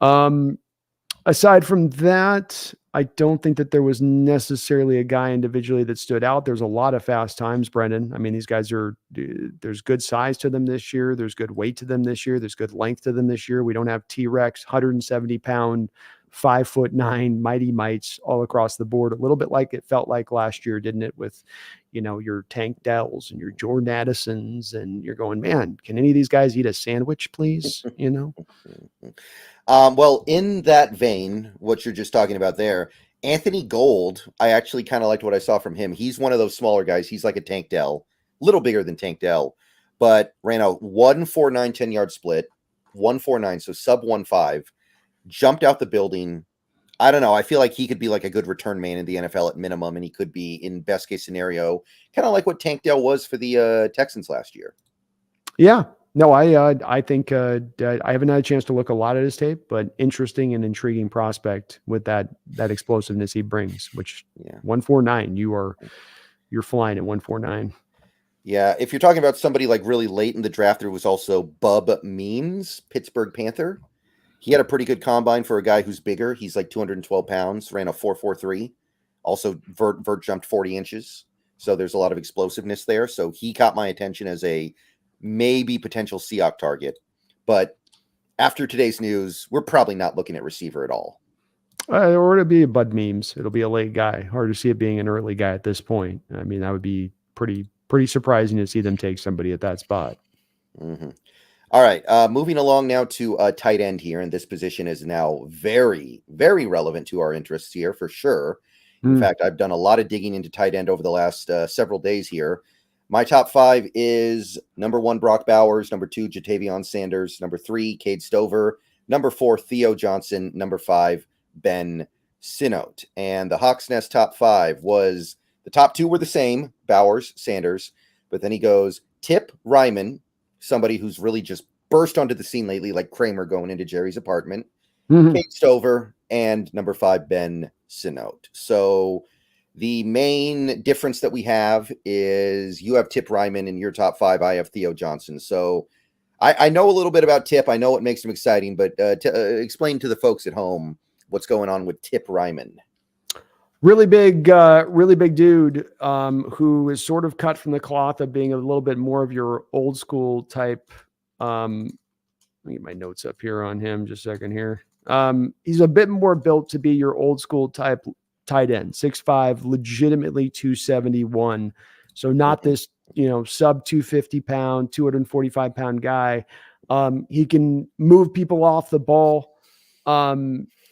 Aside from that, I don't think that there was necessarily a guy individually that stood out. There's a lot of fast times, Brendon. I mean, these guys there's good size to them this year. There's good weight to them this year. There's good length to them this year. We don't have T-Rex, 170-pound, 5'9" mighty mites all across the board. A little bit like it felt like last year, didn't it? With, your Tank Dells and your Jordan Addisons, and you're going, man, can any of these guys eat a sandwich, please? Well, in that vein, what you're just talking about there, Anthony Gold, I actually kind of liked what I saw from him. He's one of those smaller guys. He's like a Tank Dell, a little bigger than Tank Dell, but ran a 1.49 10-yard split, 1.49, so sub 1.5, jumped out the building. I don't know. I feel like he could be like a good return man in the NFL at minimum, and he could be, in best case scenario, kind of like what Tank Dell was for the Texans last year. Yeah. No, I think I haven't had a chance to look a lot at his tape, but interesting and intriguing prospect with that explosiveness he brings. Which 1.49, you're flying at 1.49. Yeah, if you're talking about somebody like really late in the draft, there was also Bub Means, Pittsburgh Panther. He had a pretty good combine for a guy who's bigger. He's like 212 pounds, ran a 4.43. Also, vert jumped 40 inches. So there's a lot of explosiveness there. So he caught my attention as a maybe potential Seahawks target. But after today's news, we're probably not looking at receiver at all. Or it'll be a Bud Memes. It'll be a late guy. Hard to see it being an early guy at this point. I mean, that would be pretty surprising to see them take somebody at that spot. Mm-hmm. All right, moving along now to tight end here, and this position is now very, very relevant to our interests here for sure. In fact, I've done a lot of digging into tight end over the last several days here. My top 5 is number 1, Brock Bowers, number 2, Jatavion Sanders, number 3, Cade Stover, number 4, Theo Johnson, number 5, Ben Sinnott. And the Hawks Nest top 5 was, the top 2 were the same, Bowers, Sanders, but then he goes Tip Ryman, somebody who's really just burst onto the scene lately, like Kramer going into Jerry's apartment, Cade Stover, and number 5, Ben Sinnott. So the main difference that we have is you have Tip Ryman in your top 5. I have Theo Johnson. So I know a little bit about Tip. I know what makes him exciting, but explain to the folks at home what's going on with Tip Ryman. Really big dude who is sort of cut from the cloth of being a little bit more of your old school type. Let me get my notes up here on him just a second here. He's a bit more built to be your old school type tight end, 6'5", legitimately 271. So not this, sub 250 pound, 245 pound guy. He can move people off the ball.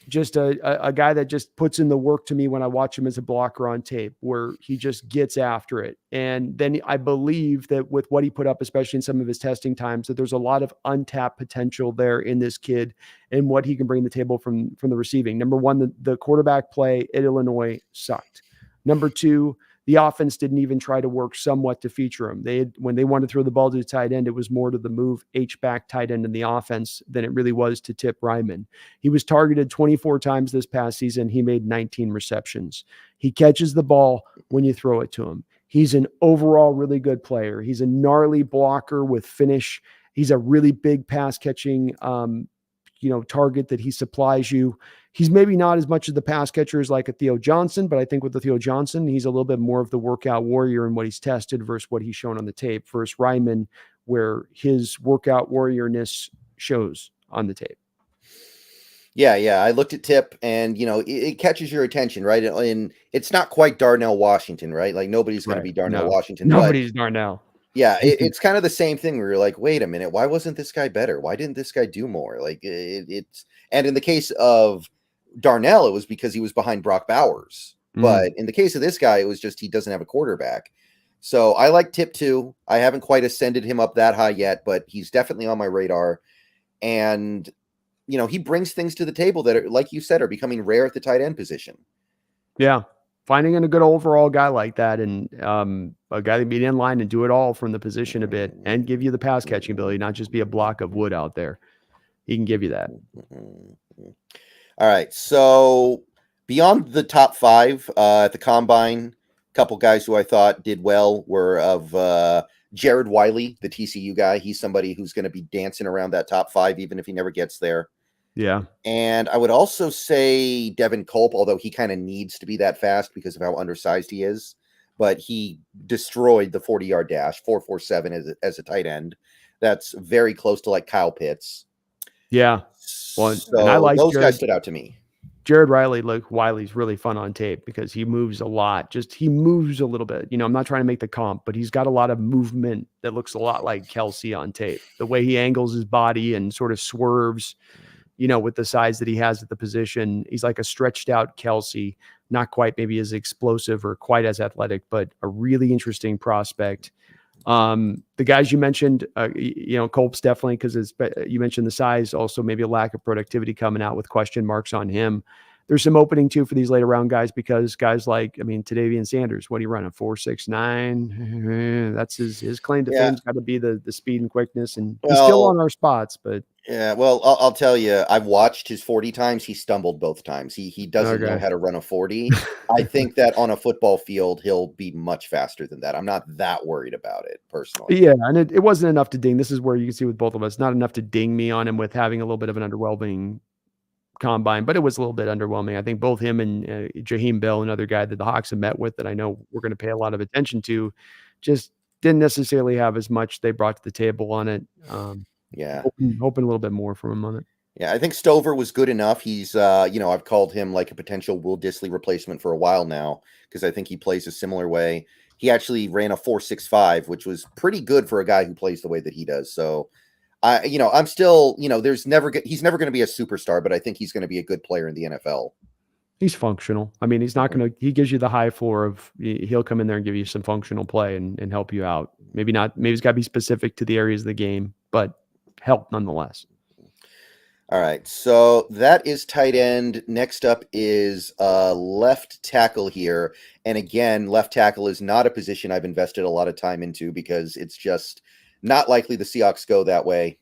Just a guy that just puts in the work to me when I watch him as a blocker on tape, where he just gets after it. And then I believe that with what he put up, especially in some of his testing times, that there's a lot of untapped potential there in this kid and what he can bring to the table from the receiving. Number 1, the quarterback play at Illinois sucked. Number 2, the offense didn't even try to work somewhat to feature him. When they wanted to throw the ball to the tight end, it was more to the move H-back tight end in the offense than it really was to Tip Ryman. He was targeted 24 times this past season. He made 19 receptions. He catches the ball when you throw it to him. He's an overall really good player. He's a gnarly blocker with finish. He's a really big pass catching target that he supplies you. He's maybe not as much of the pass catcher as like a Theo Johnson, but I think with the Theo Johnson, he's a little bit more of the workout warrior in what he's tested versus what he's shown on the tape versus Ryman, where his workout warriorness shows on the tape. Yeah. I looked at Tip and, it catches your attention, right? And it's not quite Darnell Washington, right? Like nobody's going to be Darnell Washington. Nobody's Darnell. Yeah, it's kind of the same thing where you're like, wait a minute, why wasn't this guy better? Why didn't this guy do more? Like it's, and in the case of Darnell, it was because he was behind Brock Bowers. But in the case of this guy, it was just he doesn't have a quarterback. So I like Tip too. I haven't quite ascended him up that high yet, but he's definitely on my radar. And, he brings things to the table that are, like you said, are becoming rare at the tight end position. Yeah. Finding a good overall guy like that, and a guy that can be in line and do it all from the position a bit and give you the pass catching ability, not just be a block of wood out there. He can give you that. All right. So beyond the top 5 at the combine, a couple guys who I thought did well were of Jared Wiley, the TCU guy. He's somebody who's going to be dancing around that top 5, even if he never gets there. Yeah. And I would also say Devin Culp, although he kind of needs to be that fast because of how undersized he is. But he destroyed the 40-yard dash, 4.47 as a tight end. That's very close to like Kyle Pitts. Yeah. Well, So and I like those guys stood out to me. Jared Wiley's really fun on tape because he moves a lot. He moves a little bit. I'm not trying to make the comp, but he's got a lot of movement that looks a lot like Kelsey on tape. The way he angles his body and sort of swerves, with the size that he has at the position, he's like a stretched out Kelsey, not quite maybe as explosive or quite as athletic, but a really interesting prospect. The guys you mentioned, Culp's definitely, because you mentioned the size, also maybe a lack of productivity coming out with question marks on him. There's some opening too for these later round guys, because guys like, Tre'Davious Sanders, what do you run, a 4.69? That's his claim to fame's got to be the speed and quickness, and he's still on our spots, but yeah, well, I'll tell you, I've watched his 40 times. He stumbled both times. He doesn't know how to run a 40. I think that on a football field, he'll be much faster than that. I'm not that worried about it personally. Yeah, and it wasn't enough to ding. This is where you can see with both of us, not enough to ding me on him with having a little bit of an underwhelming combine, but it was a little bit underwhelming. I think both him and Jaheim Bell, another guy that the Hawks have met with that I know we're going to pay a lot of attention to, just didn't necessarily have as much they brought to the table on it. Yeah. Hoping a little bit more from him on it. Yeah, I think Stover was good enough. He's, I've called him like a potential Will Dissly replacement for a while now because I think he plays a similar way. He actually ran a 4.65, which was pretty good for a guy who plays the way that he does. So, I'm still, he's never going to be a superstar, but I think he's going to be a good player in the NFL. He's functional. He's not going to, he gives you the high floor of, he'll come in there and give you some functional play and help you out. Maybe he's got to be specific to the areas of the game, but help nonetheless. All right. So that is tight end. Next up is left tackle here. And again, left tackle is not a position I've invested a lot of time into because it's just not likely the Seahawks go that way.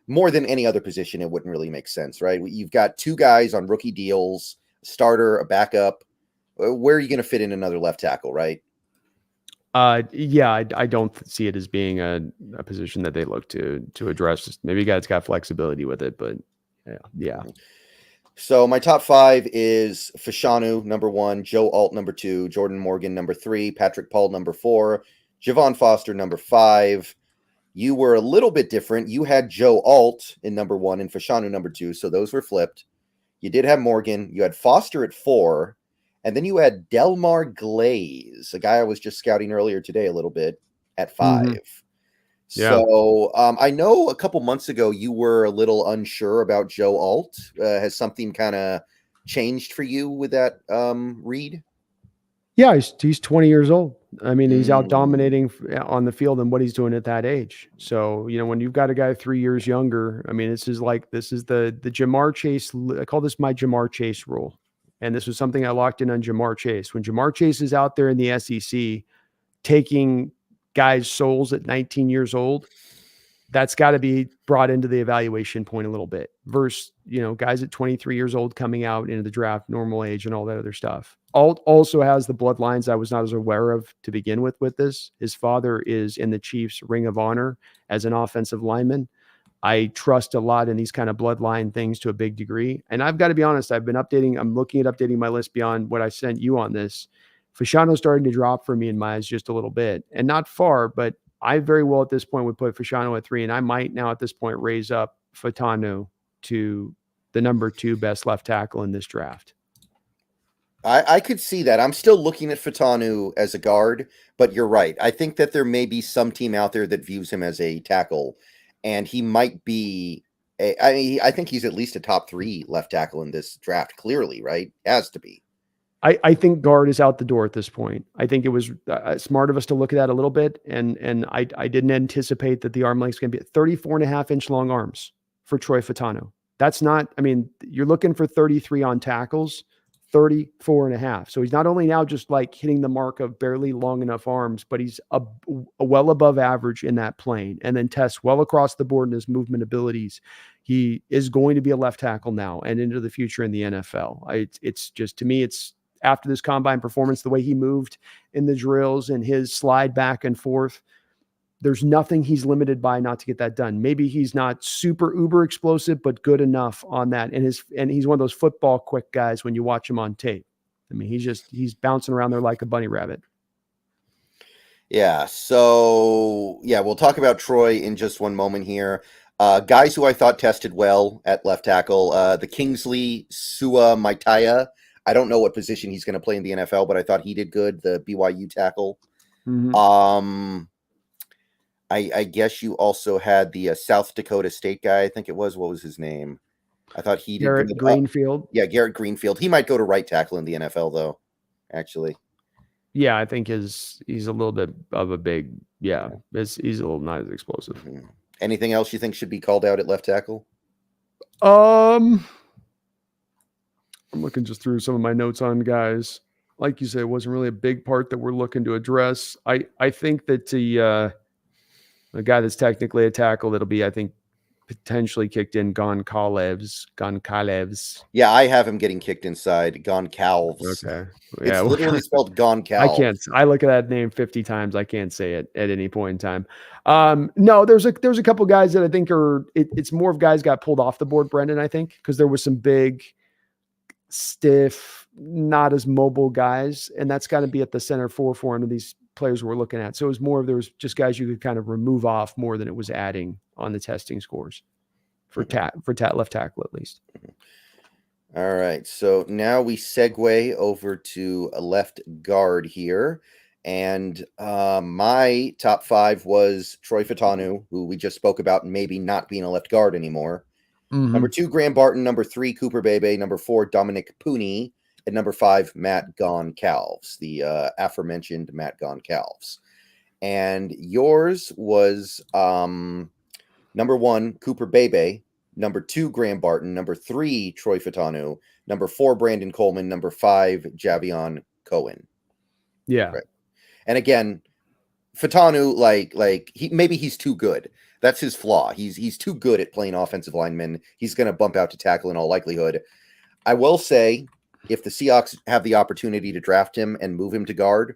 More than any other position, it wouldn't really make sense, right? You've got 2 guys on rookie deals, a starter, a backup. Where are you going to fit in another left tackle, right? Yeah, I don't see it as being a position that they look to address. Maybe a guy that's got flexibility with it, but yeah. So my top 5 is Fashanu, number 1, Joe Alt, number 2, Jordan Morgan, number 3, Patrick Paul, number 4, Javon Foster, number 5. You were a little bit different. You had Joe Alt in number 1 and Fashanu number 2, so those were flipped. You did have Morgan. You had Foster at 4. And then you had Delmar Glaze, a guy I was just scouting earlier today a little bit, at 5. Mm-hmm. Yeah. So I know a couple months ago you were a little unsure about Joe Alt. Has something kind of changed for you with that read? Yeah, he's 20 years old. He's out dominating on the field and what he's doing at that age. So, when you've got a guy 3 years younger, this is the Jamar Chase. I call this my Jamar Chase rule. And this was something I locked in on Jamar Chase. When Jamar Chase is out there in the SEC taking guys' souls at 19 years old, that's got to be brought into the evaluation point a little bit versus, guys at 23 years old coming out into the draft, normal age and all that other stuff. Alt also has the bloodlines I was not as aware of to begin with this. His father is in the Chiefs Ring of Honor as an offensive lineman. I trust a lot in these kind of bloodline things to a big degree. And I've got to be honest, I'm looking at updating my list beyond what I sent you on this. Fashano's starting to drop for me in my eyes just a little bit, and not far, but I very well at this point would put Fashanu at 3, and I might now at this point raise up Fatanu to the number 2 best left tackle in this draft. I could see that. I'm still looking at Fatanu as a guard, but you're right. I think that there may be some team out there that views him as a tackle. And he might be I think he's at least a top 3 left tackle in this draft, clearly, right? Has to be. I think guard is out the door at this point. I think it was smart of us to look at that a little bit. And I didn't anticipate that the arm length is going to be at 34.5-inch long arms for Troy Fautanu. That's not, I mean, you're looking for 33 on tackles, 34.5. So he's not only now just like hitting the mark of barely long enough arms, but he's a well above average in that plane, and then tests well across the board in his movement abilities. He is going to be a left tackle now and into the future in the NFL. It's just, to me, it's after this combine performance, the way he moved in the drills and his slide back and forth, there's nothing he's limited by not to get that done. Maybe he's not super uber explosive, but good enough on that. And he's one of those football quick guys when you watch him on tape. I mean, he's bouncing around there like a bunny rabbit. Yeah. So yeah, we'll talk about Troy in just one moment here. Guys who I thought tested well at left tackle, the Kingsley Suamataia. I don't know what position he's going to play in the NFL, but I thought he did good. The BYU tackle. Mm-hmm. I guess you also had the South Dakota State guy. I think it was. What was his name? I thought he did. Garrett Greenfield. Yeah, Garrett Greenfield. He might go to right tackle in the NFL, though. Actually. Yeah, I think he's a little bit of a big. Yeah, he's a little not as explosive. Mm-hmm. Anything else you think should be called out at left tackle? I'm looking just through some of my notes on guys. Like you said, it wasn't really a big part that we're looking to address. I think that the guy that's technically a tackle that'll be, I think, potentially kicked in, Goncalves. Yeah, I have him getting kicked inside. Goncalves. Okay. It's literally spelled Goncalves. I can't. I look at that name 50 times. I can't say it at any point in time. No, there's a couple guys that I think are. It's more of guys got pulled off the board, Brendon. I think because there was some big, stiff, not as mobile guys, and that's got to be at the center for one of these players we're looking at. So it was more of, there was just guys you could kind of remove off more than it was adding on the testing scores for left tackle at least. All right, so now we segue over to a left guard here, and my top 5 was Troy Fautanu, who we just spoke about maybe not being a left guard anymore. Mm-hmm. Number 2, Graham Barton. Number 3, Cooper Bebe. Number 4, Dominic Pooney. And number 5, Matt Goncalves, the aforementioned Matt Goncalves. And yours was number 1, Cooper Bebe. Number 2, Graham Barton. Number 3, Troy Fautanu. Number 4, Brandon Coleman. Number 5, Javion Cohen. Yeah. Right. And again, Fautanu, like maybe he's too good. That's his flaw. He's too good at playing offensive lineman. He's going to bump out to tackle in all likelihood. I will say, if the Seahawks have the opportunity to draft him and move him to guard,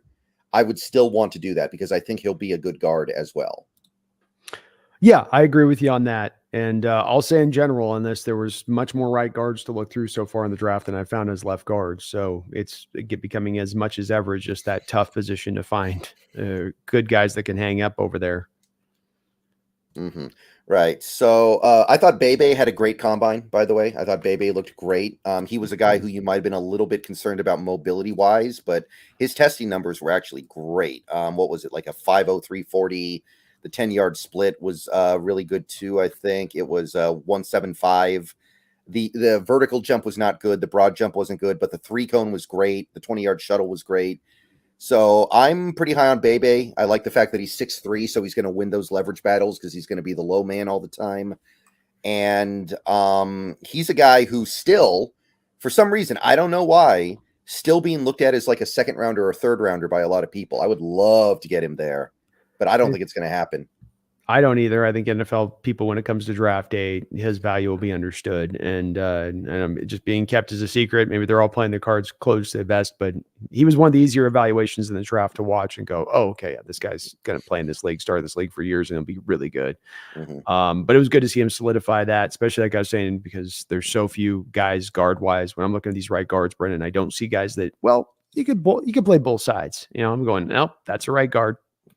I would still want to do that because I think he'll be a good guard as well. Yeah, I agree with you on that. And I'll say in general on this, there was much more right guards to look through so far in the draft than I found as left guards. So it's becoming as much as ever just that tough position to find good guys that can hang up over there. Mm-hmm. Right. So I thought Bebe had a great combine, by the way. I thought Bebe looked great. He was a guy who you might have been a little bit concerned about mobility-wise, but his testing numbers were actually great. What was it, like a 5.0340? The 10-yard split was really good, too, I think. It was 1.75. The vertical jump was not good. The broad jump wasn't good, but the 3-cone was great. The 20-yard shuttle was great. So I'm pretty high on Bebe. I like the fact that he's 6'3", so he's going to win those leverage battles because he's going to be the low man all the time. And he's a guy who still, for some reason, I don't know why, still being looked at as like a second rounder or third rounder by a lot of people. I would love to get him there, but I don't think it's going to happen. I don't either. I think NFL people, when it comes to draft day, his value will be understood and just being kept as a secret. Maybe they're all playing their cards close to the vest, but he was one of the easier evaluations in the draft to watch and go, oh, okay, yeah, this guy's going to play in this league, start this league for years, and he'll be really good. Mm-hmm. But it was good to see him solidify that, especially like I was saying, because there's so few guys guard wise. When I'm looking at these right guards, Brendon, I don't see guys that, well, you could play both sides. You know, I'm going, nope, that's a right guard.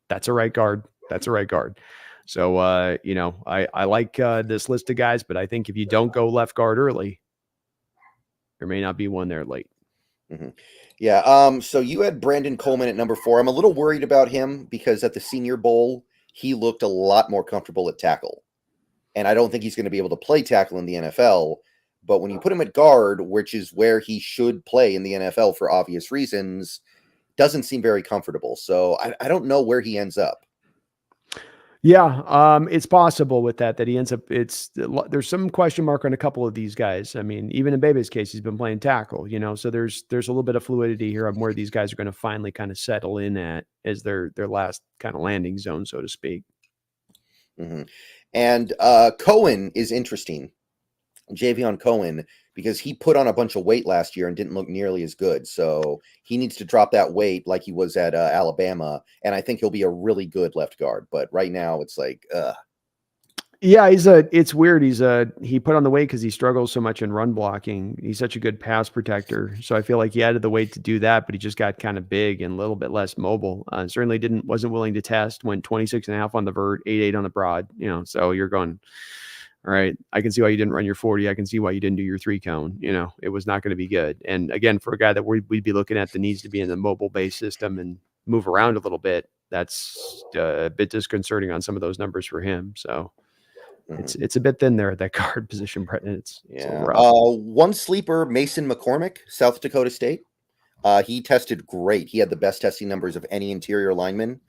That's a right guard. That's a right guard. So, I like this list of guys, but I think if you don't go left guard early, there may not be one there late. Mm-hmm. Yeah. So you had Brandon Coleman at number 4. I'm a little worried about him because at the Senior Bowl, he looked a lot more comfortable at tackle. And I don't think he's going to be able to play tackle in the NFL. But when you put him at guard, which is where he should play in the NFL for obvious reasons, doesn't seem very comfortable. So I don't know where he ends up. Yeah, it's possible with that he ends up. There's some question mark on a couple of these guys. I mean, even in Bebe's case, he's been playing tackle. So there's a little bit of fluidity here on where these guys are going to finally kind of settle in at as their last kind of landing zone, so to speak. Mm-hmm. And Cohen is interesting, Javion Cohen, because he put on a bunch of weight last year and didn't look nearly as good. So he needs to drop that weight like he was at Alabama. And I think he'll be a really good left guard. But right now it's like, yeah, it's weird. He put on the weight because he struggles so much in run blocking. He's such a good pass protector. So I feel like he added the weight to do that, but he just got kind of big and a little bit less mobile. Certainly wasn't willing to test, went 26.5 on the vert, 8.8 on the broad, so you're going, all right, I can see why you didn't run your 40. I can see why you didn't do your 3 cone. It was not going to be good. And again, for a guy that we'd be looking at that needs to be in the mobile based system and move around a little bit, that's a bit disconcerting on some of those numbers for him. So it's a bit thin there at that guard position, Brendon. It's a little rough. One sleeper, Mason McCormick, South Dakota State. He tested great. He had the best testing numbers of any interior lineman.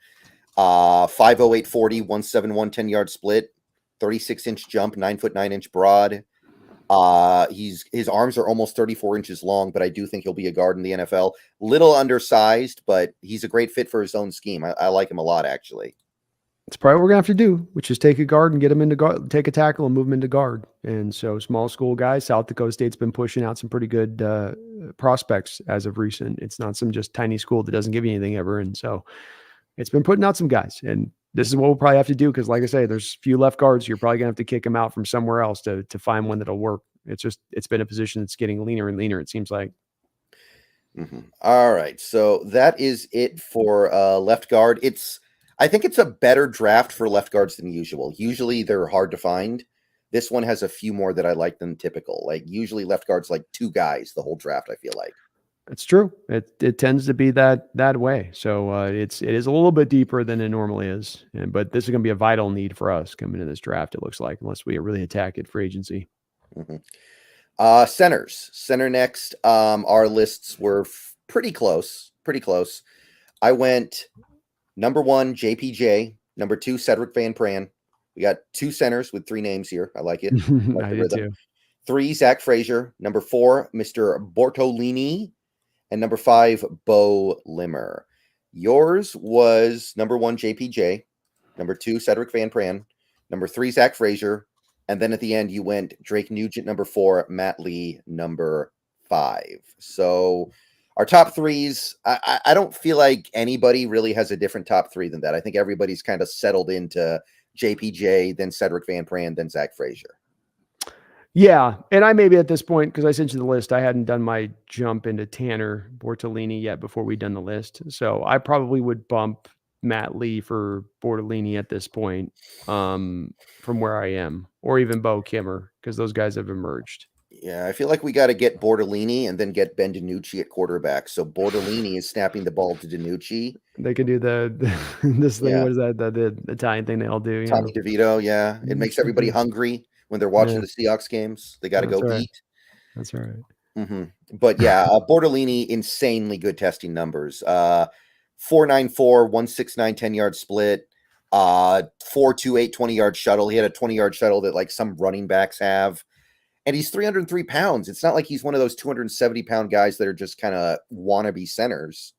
5.08 40, 171 10-yard split, 36-inch jump, 9'9" broad. His arms are almost 34 inches long, but I do think he'll be a guard in the NFL. Little undersized, but he's a great fit for his own scheme. I like him a lot, actually. It's probably what we're gonna have to do, which is take a guard and get him into guard, take a tackle and move him into guard. And so, small school guys, South Dakota State's been pushing out some pretty good prospects as of recent. It's not some just tiny school that doesn't give you anything ever, and so it's been putting out some guys. And this is what we'll probably have to do because, like I say, there's few left guards. You're probably gonna have to kick them out from somewhere else to find one that'll work. It's been a position that's getting leaner and leaner. It seems like. Mm-hmm. All right, so that is it for left guard. I think it's a better draft for left guards than usual. Usually they're hard to find. This one has a few more that I like than typical. Like usually left guards like 2 guys the whole draft, I feel like. It's true. It tends to be that way. So it is a little bit deeper than it normally is. But this is going to be a vital need for us coming into this draft, it looks like, unless we really attack it for agency. Mm-hmm. Center next. Our lists were pretty close. I went number 1, JPJ. Number 2, Cedric Van Pran. We got 2 centers with 3 names here. I like it. I did too. 3, Zach Frazier. Number 4, Mr. Bortolini. And number 5, Bo Limmer. Yours was number 1, JPJ. Number 2, Cedric Van Pran. Number 3, Zach Frazier. And then at the end, you went Drake Nugent, number 4, Matt Lee, number 5. So our top 3s, I don't feel like anybody really has a different top 3 than that. I think everybody's kind of settled into JPJ, then Cedric Van Pran, then Zach Frazier. Yeah, and I maybe at this point, because I sent you the list, I hadn't done my jump into Tanner Bortolini yet before we'd done the list. So I probably would bump Matt Lee for Bortolini at this point from where I am, or even Bo Kimmer, because those guys have emerged. Yeah, I feel like we got to get Bortolini and then get Ben DiNucci at quarterback. So Bortolini is snapping the ball to DiNucci. They could do this thing. Yeah. What is that? The Italian thing they all do. Tommy DeVito. Yeah, it makes everybody hungry when they're watching the Seahawks games. They got to go eat. That's right. Mm-hmm. But yeah, Bortolini, insanely good testing numbers. 4.94, 169 10-yard split. 4.28 20-yard shuttle. He had a 20-yard shuttle that like some running backs have. And he's 303 pounds. It's not like he's one of those 270-pound guys that are just kind of wannabe centers.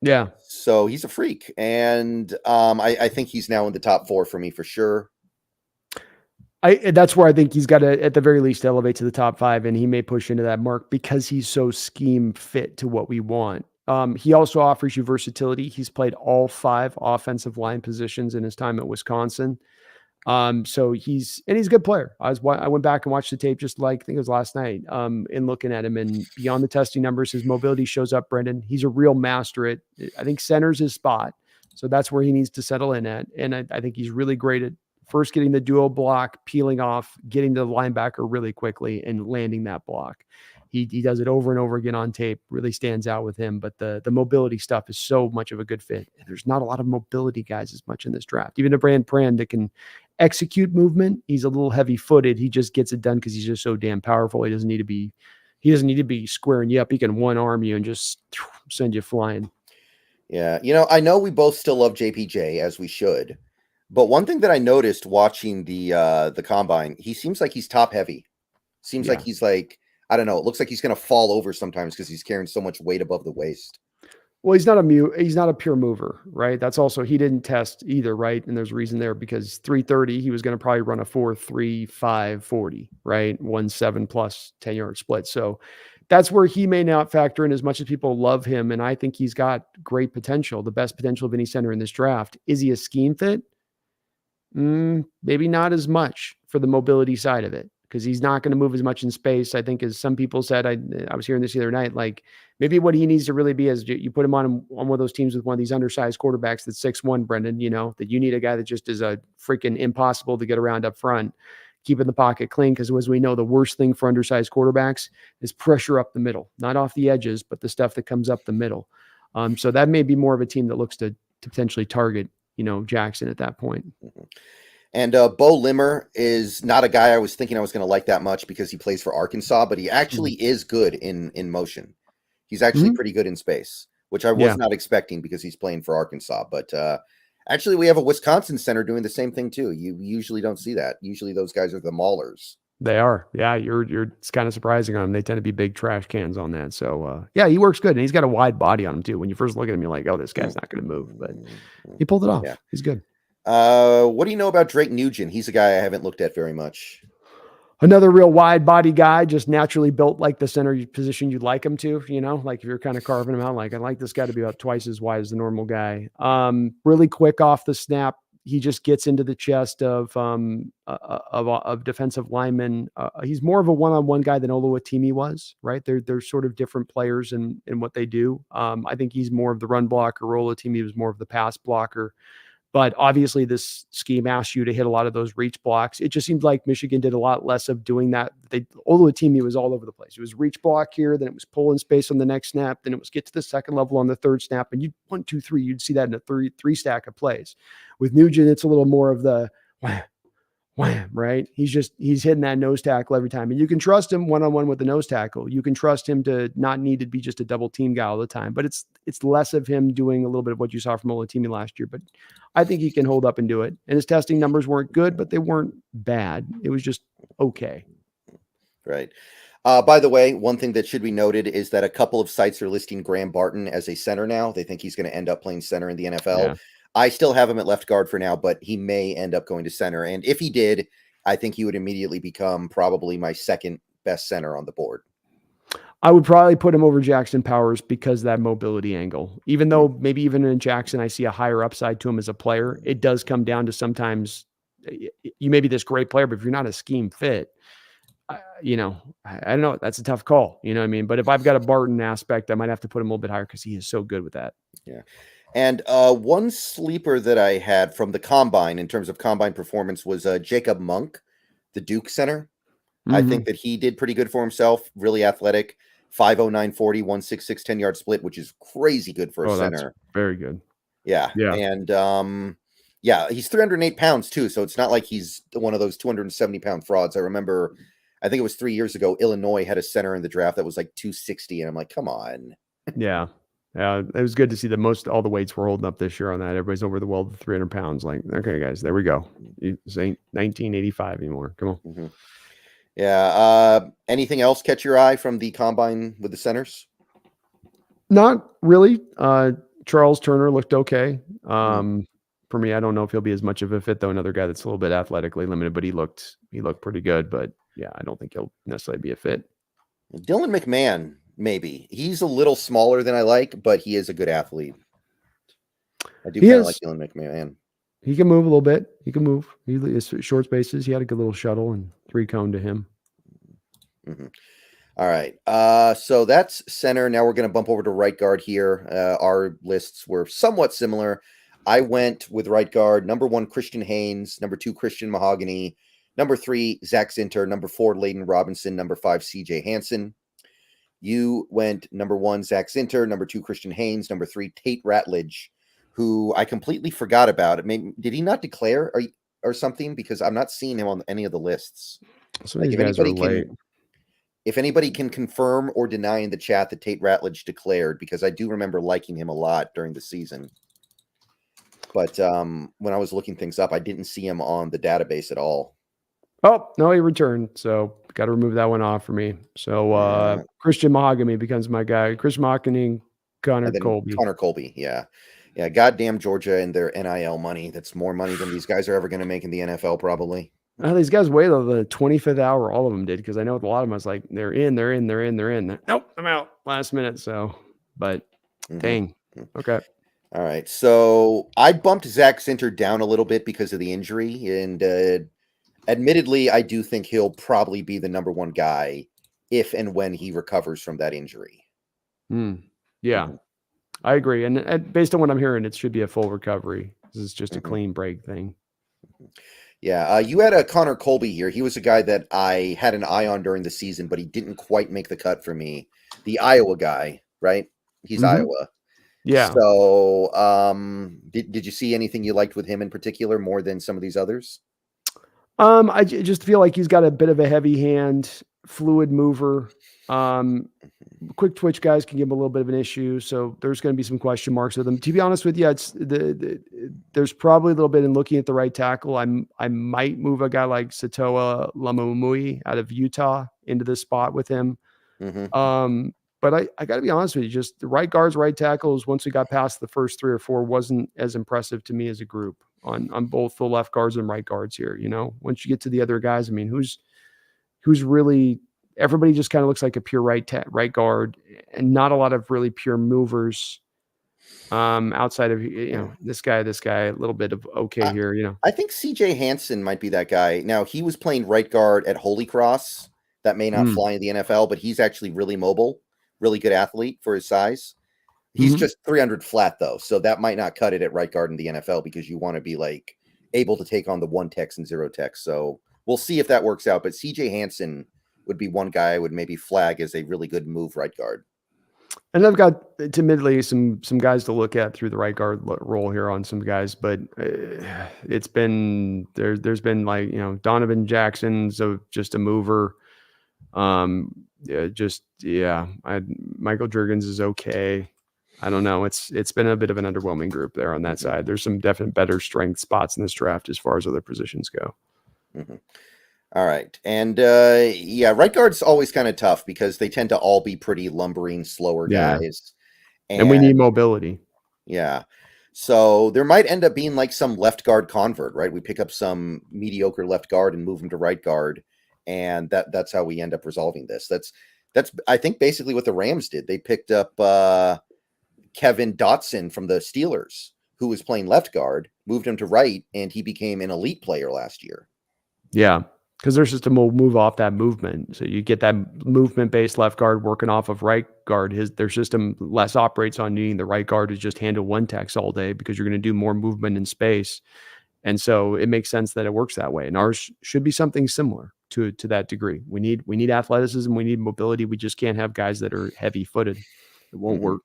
Yeah. So he's a freak. And I think he's now in the top 4 for me for sure. That's where I think he's got to, at the very least, elevate to the top 5, and he may push into that mark because he's so scheme fit to what we want. He also offers you versatility. He's played all 5 offensive line positions in his time at Wisconsin. So he's a good player. I went back and watched the tape just like, I think it was last night, in looking at him, and beyond the testing numbers, his mobility shows up, Brendon. He's a real master at, I think center's his spot. So that's where he needs to settle in at. And I think he's really great at first getting the dual block, peeling off, getting to the linebacker really quickly and landing that block. He does it over and over again on tape, really stands out with him. But the mobility stuff is so much of a good fit. And there's not a lot of mobility guys as much in this draft. Even a Brand Pran that can execute movement, he's a little heavy footed. He just gets it done because he's just so damn powerful. He doesn't need to be squaring you up. He can one arm you and just send you flying. Yeah. I know we both still love JPJ, as we should. But one thing that I noticed watching the combine, he seems like he's top heavy. Seems like he's like, I don't know, it looks like he's going to fall over sometimes because he's carrying so much weight above the waist. Well, he's not a pure mover, right? That's also, he didn't test either, right? And there's a reason there, because 330, he was going to probably run a 4.35 40, right? 1.7 plus 10-yard split. So that's where he may not factor in as much as people love him. And I think he's got great potential, the best potential of any center in this draft. Is he a scheme fit? Maybe not as much for the mobility side of it, because he's not going to move as much in space. I think, as some people said, I was hearing this the other night, like maybe what he needs to really be is you put him on one of those teams with one of these undersized quarterbacks that's 6'1", Brendon, that you need a guy that just is a freaking impossible to get around up front, keeping the pocket clean. Because as we know, the worst thing for undersized quarterbacks is pressure up the middle, not off the edges, but the stuff that comes up the middle. So that may be more of a team that looks to potentially target, Jackson at that point. Mm-hmm. And Bo Limmer is not a guy I was thinking I was going to like that much because he plays for Arkansas, but he actually is good in motion. He's actually pretty good in space, which I was not expecting because he's playing for Arkansas. But actually, we have a Wisconsin center doing the same thing too. You usually don't see that. Usually those guys are the maulers. They are. Yeah, it's kind of surprising on them. They tend to be big trash cans on that. So, he works good. And he's got a wide body on him too. When you first look at him, you're like, oh, this guy's not going to move. But he pulled it off. Yeah. He's good. What do you know about Drake Nugent? He's a guy I haven't looked at very much. Another real wide body guy, just naturally built like the center position you'd like him to, like if you're kind of carving him out, like I like this guy to be about twice as wide as the normal guy. Really quick off the snap. He just gets into the chest of defensive linemen. He's more of a one-on-one guy than Oluwatimi was, right? They're sort of different players in what they do. I think he's more of the run blocker. Oluwatimi was more of the pass blocker. But obviously this scheme asks you to hit a lot of those reach blocks. It just seemed like Michigan did a lot less of doing that. Oluwatimi was all over the place. It was reach block here, then it was pull in space on the next snap, then it was get to the second level on the third snap, and you'd 1, 2, 3. You'd see that in a three stack of plays. With Nugent, it's a little more of the wham, right? He's hitting that nose tackle every time. And you can trust him one-on-one with the nose tackle. You can trust him to not need to be just a double team guy all the time, but it's less of him doing a little bit of what you saw from Oluwatimi last year. But I think he can hold up and do it. And his testing numbers weren't good, but they weren't bad. It was just okay. Right. By the way, one thing that should be noted is that a couple of sites are listing Graham Barton as a center now. They think he's going to end up playing center in the NFL. Yeah. I still have him at left guard for now, but he may end up going to center. And if he did, I think he would immediately become probably my second best center on the board. I would probably put him over Jackson Powers because of that mobility angle. Even though maybe even in Jackson, I see a higher upside to him as a player. It does come down to sometimes you may be this great player, but if you're not a scheme fit, I don't know. That's a tough call. You know what I mean? But if I've got a Barton aspect, I might have to put him a little bit higher because he is so good with that. Yeah. And one sleeper that I had from the combine in terms of combine performance was Jacob Monk, the Duke center. Mm-hmm. I think that he did pretty good for himself. Really athletic, 5.09 40, 1.66 10-yard split, which is crazy good for a center. That's very good. Yeah. And he's 308 pounds too. So it's not like he's one of those 270-pound frauds. I remember, I think it was 3 years ago, Illinois had a center in the draft that was like 260. And I'm like, come on. Yeah. It was good to see that all the weights were holding up this year on that. Everybody's over the well to 300 pounds. Like, okay, guys, there we go. This ain't 1985 anymore. Come on. Mm-hmm. Yeah. Anything else catch your eye from the combine with the centers? Not really. Charles Turner looked okay. For me, I don't know if he'll be as much of a fit though. Another guy that's a little bit athletically limited, but he looked pretty good. But yeah, I don't think he'll necessarily be a fit. Dylan McMahon. Maybe he's a little smaller than I like, but he is a good athlete. I do kind of like Dylan McMahon. He can move a little bit. He can move. He is short spaces. He had a good little shuttle and 3-cone to him. Mm-hmm. All right. So that's center. Now we're going to bump over to right guard here. Our lists were somewhat similar. I went with right guard. Number 1, Christian Haynes. Number 2, Christian Mahogany. Number 3, Zach Zinter. Number 4, Layden Robinson. Number 5, CJ Hansen. You went number 1, Zach Zinter, number 2, Christian Haynes, number 3, Tate Ratledge, who I completely forgot about. Did he not declare? or something? Because I'm not seeing him on any of the lists. Some of Like these guys are late. If anybody can confirm or deny in the chat that Tate Ratledge declared, because I do remember liking him a lot during the season. But when I was looking things up, I didn't see him on the database at all. Oh, no, he returned. So got to remove that one off for me. So Christian Mahogany becomes my guy. Christian Mahogany, Connor Colby. Connor Colby, yeah. Yeah, goddamn Georgia and their NIL money. That's more money than these guys are ever going to make in the NFL, probably. These guys waited till the 25th hour. All of them did, because I know a lot of them, I was like, they're in. Nope, I'm out last minute. So, but dang. Okay. All right. So I bumped Zach Zinter down a little bit because of the injury. And admittedly, I do think he'll probably be the number one guy if and when he recovers from that injury. Yeah, I agree. And based on what I'm hearing, it should be a full recovery. This is just a clean break thing. Yeah, you had a Connor Colby here. He was a guy that I had an eye on during the season, but he didn't quite make the cut for me. The Iowa guy, right? He's Iowa. Yeah. So did you see anything you liked with him in particular more than some of these others? I just feel like he's got a bit of a heavy hand, fluid mover. Quick twitch guys can give him a little bit of an issue, so there's going to be some question marks with him. To be honest with you, it's there's probably a little bit in looking at the right tackle. I might move a guy like Satoa Lamumui out of Utah into this spot with him. But I got to be honest with you, just the right guards, right tackles, once we got past the first 3 or 4, wasn't as impressive to me as a group on both the left guards and right guards here. You know, once you get to the other guys, I mean, who's really, everybody just kind of looks like a pure right guard, and not a lot of really pure movers outside of, you know, this guy, a little bit of okay here, you know. I think CJ Hansen might be that guy. Now, he was playing right guard at Holy Cross. That may not fly in the NFL, but he's actually really mobile, really good athlete for his size. He's just 300 flat, though, so that might not cut it at right guard in the NFL, because you want to be like able to take on the 1 techs and 0 techs. So we'll see if that works out. But CJ Hansen would be one guy I would maybe flag as a really good move right guard. And I've got admittedly some guys to look at through the right guard role here on some guys, but it's been there's been, like, you know, Donovan Jackson's just a mover. Michael Juergens is okay. I don't know. It's been a bit of an underwhelming group there on that side. There's some definite better strength spots in this draft as far as other positions go. All right. And right guard's always kind of tough because they tend to all be pretty lumbering, slower guys. And we need mobility. Yeah. So there might end up being like some left guard convert, right? We pick up some mediocre left guard and move him to right guard. And that's how we end up resolving this. That's I think basically what the Rams did. They picked up Kevin Dotson from the Steelers, who was playing left guard, moved him to right, and he became an elite player last year. Yeah, because their system will move off that movement. So you get that movement-based left guard working off of right guard. Their system less operates on needing the right guard to just handle 1 techs all day, because you're going to do more movement in space. And so it makes sense that it works that way. And ours should be something similar to that degree. We need athleticism. We need mobility. We just can't have guys that are heavy-footed. It won't work.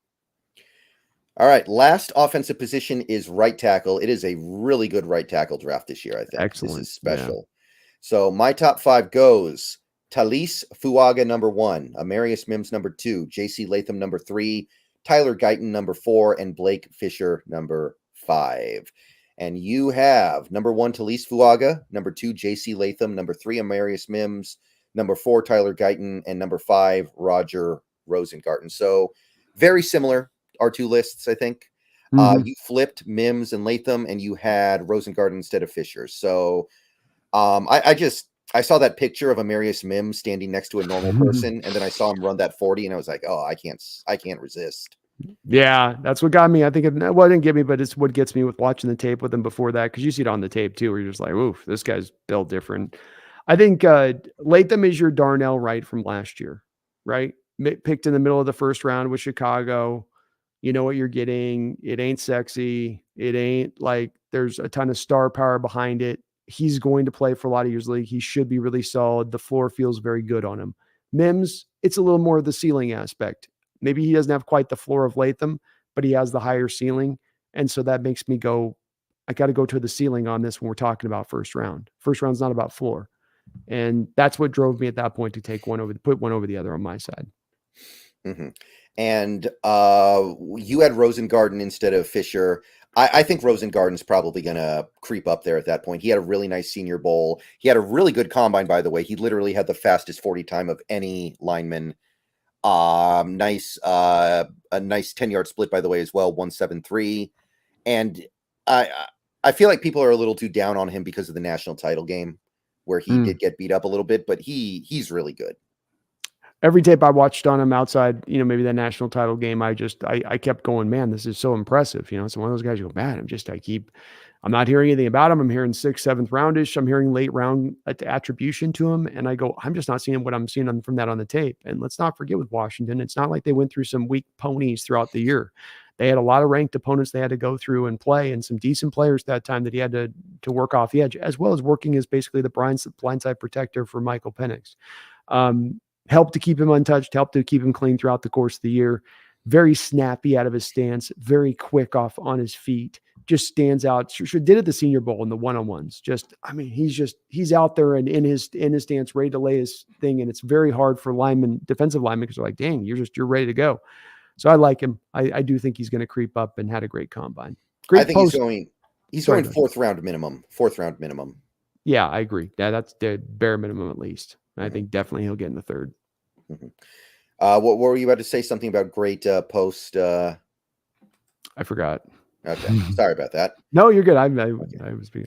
All right. Last offensive position is right tackle. It is a really good right tackle draft this year, I think. Excellent. This is special. Yeah. So my top 5 goes Talise Fuaga, number 1, Amarius Mims, number 2, JC Latham, number 3, Tyler Guyton, number 4, and Blake Fisher, number 5. And you have number 1, Talise Fuaga, number 2, JC Latham, number 3, Amarius Mims, number 4, Tyler Guyton, and number 5, Roger Rosengarten. So very similar, our 2 lists, I think. You flipped Mims and Latham, and you had Rosengarten instead of Fisher. So I saw that picture of Amarius Mims standing next to a normal person, and then I saw him run that 40, and I was like, oh, I can't resist. Yeah, that's what got me. I think it didn't get me, but it's what gets me with watching the tape with him before that, because you see it on the tape too, where you're just like, oof, this guy's built different. I think Latham is your Darnell Wright from last year, right? Picked in the middle of the first round with Chicago. You know what you're getting. It ain't sexy. It ain't like there's a ton of star power behind it. He's going to play for a lot of years league. He should be really solid. The floor feels very good on him. Mims, it's a little more of the ceiling aspect. Maybe he doesn't have quite the floor of Latham, but he has the higher ceiling. And so that makes me go, I got to go to the ceiling on this when we're talking about first round. First round's not about floor. And that's what drove me at that point to put one over the other on my side. Mm-hmm. And you had Rosengarten instead of Fisher. I think Rosengarten's probably going to creep up there at that point. He had a really nice Senior Bowl. He had a really good combine, by the way. He literally had the fastest 40 time of any lineman. A nice 10-yard split, by the way, as well, 173. And I feel like people are a little too down on him because of the national title game, where he did get beat up a little bit, but he's really good. Every tape I watched on him outside, maybe that national title game, I kept going, man, this is so impressive. It's one of those guys you go, man, I'm not hearing anything about him. I'm hearing 6th, 7th roundish. I'm hearing late round attribution to him. And I go, I'm just not seeing what I'm seeing from that on the tape. And let's not forget with Washington, it's not like they went through some weak ponies throughout the year. They had a lot of ranked opponents they had to go through and play, and some decent players that time that he had to work off the edge, as well as working as basically the blindside protector for Michael Penix. Helped to keep him untouched, helped to keep him clean throughout the course of the year. Very snappy out of his stance, very quick off on his feet, just stands out. Sure did at the Senior Bowl in the one-on-ones. He's out there and in his stance, ready to lay his thing. And it's very hard for defensive linemen, because they're like, dang, you're ready to go. So I like him. I do think he's going to creep up, and had a great combine. I think he's going fourth round minimum. Yeah, I agree. That's the bare minimum at least. I think definitely he'll get in the third. Mm-hmm. What were you about to say? Something about great post? I forgot. Okay, sorry about that. No, you're good. I was being.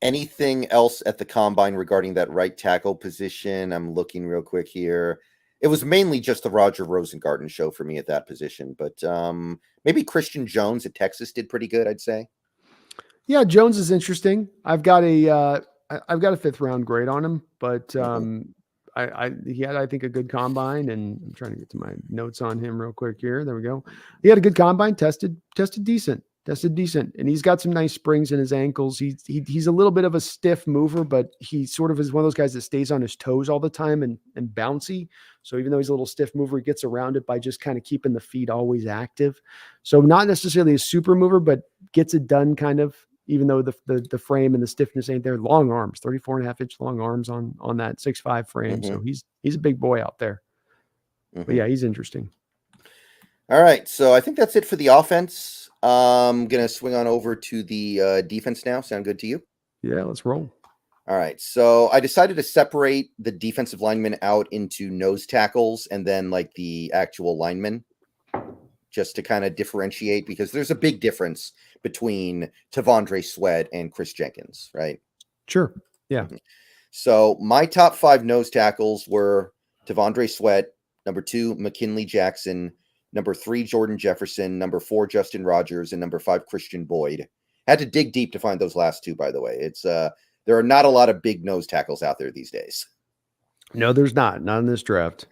Anything else at the combine regarding that right tackle position? I'm looking real quick here. It was mainly just the Roger Rosengarten show for me at that position, but maybe Christian Jones at Texas did pretty good, I'd say. Yeah, Jones is interesting. I've got a 5th round grade on him, but he had, I think, a good combine, and I'm trying to get to my notes on him real quick here. There we go. He had a good combine, tested decent, and he's got some nice springs in his ankles. He's a little bit of a stiff mover, but he sort of is one of those guys that stays on his toes all the time and bouncy. So even though he's a little stiff mover, he gets around it by just kind of keeping the feet always active. So not necessarily a super mover, but gets it done kind of, even though the frame and the stiffness ain't there. Long arms, 34.5-inch long arms on that 6'5" frame. So he's a big boy out there. But yeah, he's interesting. All right. So I think that's it for the offense. I'm going to swing on over to the defense now. Sound good to you? Yeah, let's roll. All right. So I decided to separate the defensive linemen out into nose tackles and then like the actual linemen, just to kind of differentiate, because there's a big difference between T'Vondre Sweat and Chris Jenkins, right? Sure. Yeah. So my top 5 nose tackles were T'Vondre Sweat, number 2, McKinley Jackson, number 3, Jordan Jefferson, number 4, Justin Rogers, and number 5, Christian Boyd. Had to dig deep to find those last 2, by the way. It's there are not a lot of big nose tackles out there these days. No, there's not in this draft.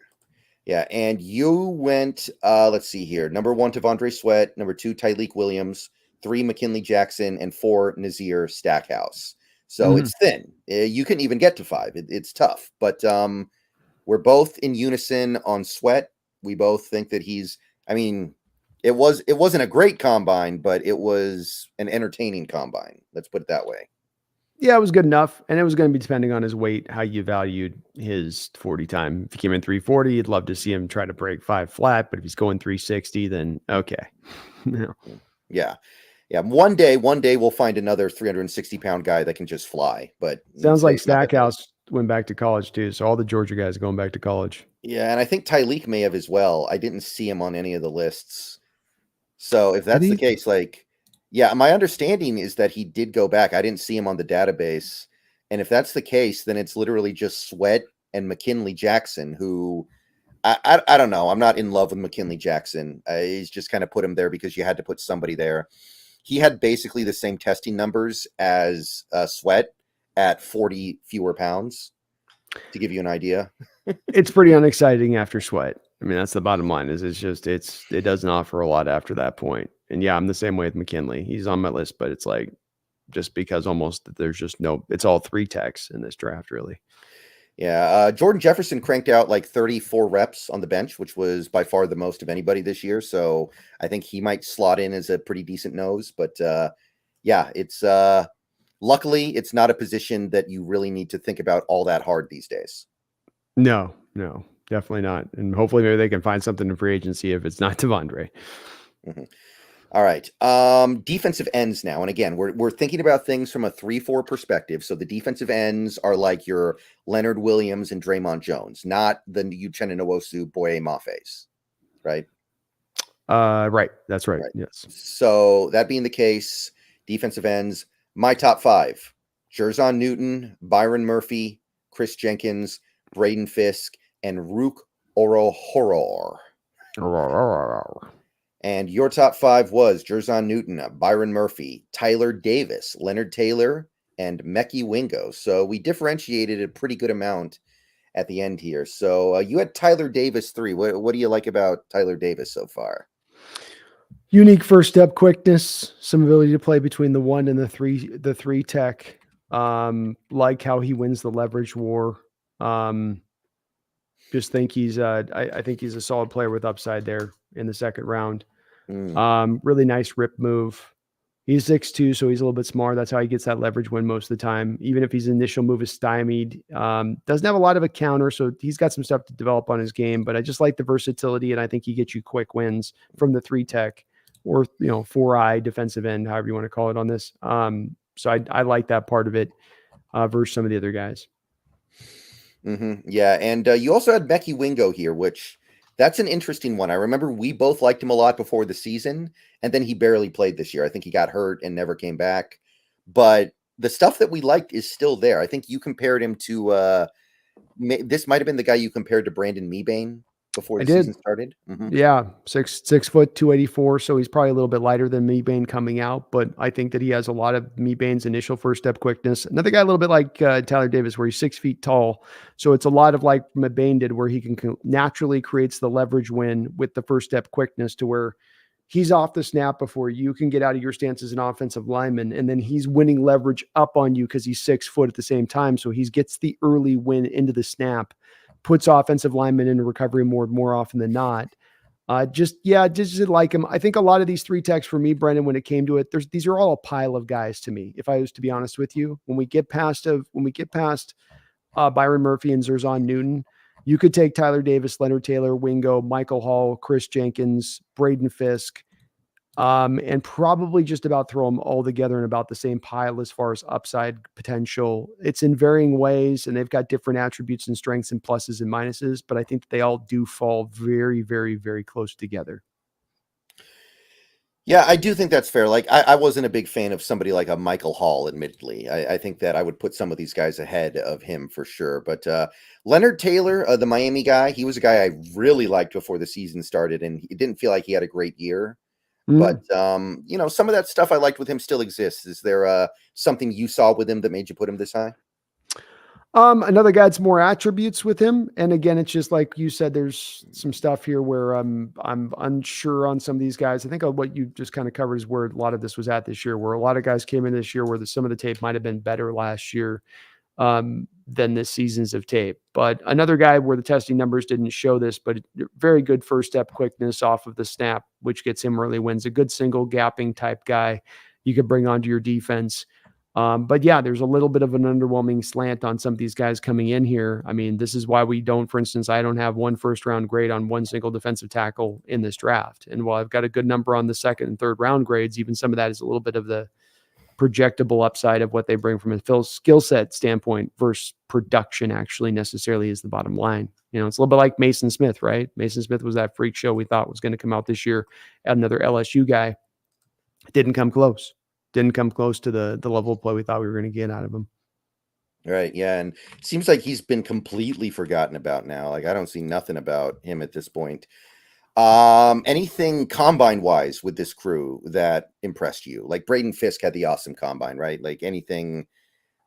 Yeah, and you went, let's see here. Number 1, T'Vondre Sweat. Number 2, Tyleik Williams. 3, McKinley Jackson. And 4, Nazir Stackhouse. So it's thin. You couldn't even get to 5. It's tough. But we're both in unison on Sweat. We both think that it wasn't a great combine, but it was an entertaining combine. Let's put it that way. Yeah, it was good enough. And it was going to be depending on his weight, how you valued his 40 time. If he came in 340, you'd love to see him try to break 5 flat. But if he's going 360, then okay. No. Yeah. One day we'll find another 360-pound guy that can just fly. But sounds like Stackhouse went back to college too. So all the Georgia guys are going back to college. Yeah, and I think Tyleik may have as well. I didn't see him on any of the lists. So if that's the case, yeah, my understanding is that he did go back. I didn't see him on the database. And if that's the case, then it's literally just Sweat and McKinley Jackson, who I don't know. I'm not in love with McKinley Jackson. He's just kind of put him there because you had to put somebody there. He had basically the same testing numbers as Sweat at 40 fewer pounds, to give you an idea. It's pretty unexciting after Sweat. I mean, that's the bottom line. It doesn't offer a lot after that point. And yeah, I'm the same way with McKinley. He's on my list, but it's like just because almost there's just no. It's all 3 techs in this draft, really. Yeah, Jordan Jefferson cranked out like 34 reps on the bench, which was by far the most of anybody this year. So I think he might slot in as a pretty decent nose. But yeah, it's luckily it's not a position that you really need to think about all that hard these days. No, definitely not. And hopefully maybe they can find something in free agency if it's not Devondre. Mm-hmm. All right. Defensive ends now. And again, we're thinking about things from a 3-4 perspective. So the defensive ends are like your Leonard Williams and Dre'Mont Jones, not the Uchenna Nwosu, Boye Mafes, right? Right. That's right. Right. Yes. So that being the case, defensive ends, my top 5: Jerzon Newton, Byron Murphy, Chris Jenkins, Braden Fisk, and Rook Orohoror. And your top 5 was Jerzon Newton, Byron Murphy, Tyler Davis, Leonard Taylor, and Mekhi Wingo. So we differentiated a pretty good amount at the end here. So you had Tyler Davis 3. What do you like about Tyler Davis so far? Unique first step quickness, some ability to play between the 1 and the 3 tech. Like how he wins the leverage war. Just think he's I think he's a solid player with upside there in the second round. Really nice rip move. He's 6'2", so he's a little bit smaller. That's how he gets that leverage win most of the time. Even if his initial move is stymied, doesn't have a lot of a counter, so he's got some stuff to develop on his game. But I just like the versatility, and I think he gets you quick wins from the 3 tech or 4-eye defensive end, however you want to call it on this. So I like that part of it versus some of the other guys. Yeah, and you also had Mekhi Wingo here, which that's an interesting one. I remember we both liked him a lot before the season, and then he barely played this year. I think he got hurt and never came back. But the stuff that we liked is still there. I think you compared him to this might have been the guy you compared to Brandon Mebane before the season started. Yeah, 6 foot 284. So he's probably a little bit lighter than Mebane coming out, but I think that he has a lot of Mebane's initial first step quickness. Another guy a little bit like Tyler Davis, where he's 6 feet tall. So it's a lot of like Mebane did, where he can naturally creates the leverage win with the first step quickness to where he's off the snap before you can get out of your stance as an offensive lineman. And then he's winning leverage up on you because he's 6 foot at the same time. So he gets the early win into the snap, puts offensive linemen into recovery more often than not. Just like him. I think a lot of these 3 techs for me, Brendon, when it came to it, these are all a pile of guys to me. If I was to be honest with you, when we get past Byron Murphy and Jerzon Newton, you could take Tyler Davis, Leonard Taylor, Wingo, Michael Hall, Chris Jenkins, Braden Fisk, and probably just about throw them all together in about the same pile as far as upside potential. It's in varying ways, and they've got different attributes and strengths and pluses and minuses, but I think they all do fall very, very, very close together. Yeah, I do think that's fair. Like, I wasn't a big fan of somebody like a Michael Hall, admittedly. I think that I would put some of these guys ahead of him for sure. But Leonard Taylor, the Miami guy, he was a guy I really liked before the season started, and it didn't feel like he had a great year. But, some of that stuff I liked with him still exists. Is there something you saw with him that made you put him this high? Another guy that's more attributes with him. And again, it's just like you said, there's some stuff here where I'm unsure on some of these guys. I think what you just kind of covered is where a lot of this was at this year, where a lot of guys came in this year where some of the tape might have been better last year than this seasons of tape. But another guy where the testing numbers didn't show this, but very good first step quickness off of the snap, which gets him early wins. A good single gapping type guy you could bring onto your defense. But yeah, there's a little bit of an underwhelming slant on some of these guys coming in here. I mean, this is why we don't, for instance, I don't have one first round grade on one single defensive tackle in this draft. And while I've got a good number on the second and third round grades, even some of that is a little bit of the projectable upside of what they bring from a skill set standpoint versus production actually necessarily is the bottom line. It's a little bit like Mason Smith, right? Mason Smith was that freak show we thought was going to come out this year. Another LSU guy. Didn't come close to the level of play we thought we were going to get out of him. Right. Yeah. And it seems like he's been completely forgotten about now. Like, I don't see nothing about him at this point. Anything combine wise with this crew that impressed you? Like Braden Fisk had the awesome combine, right? Like anything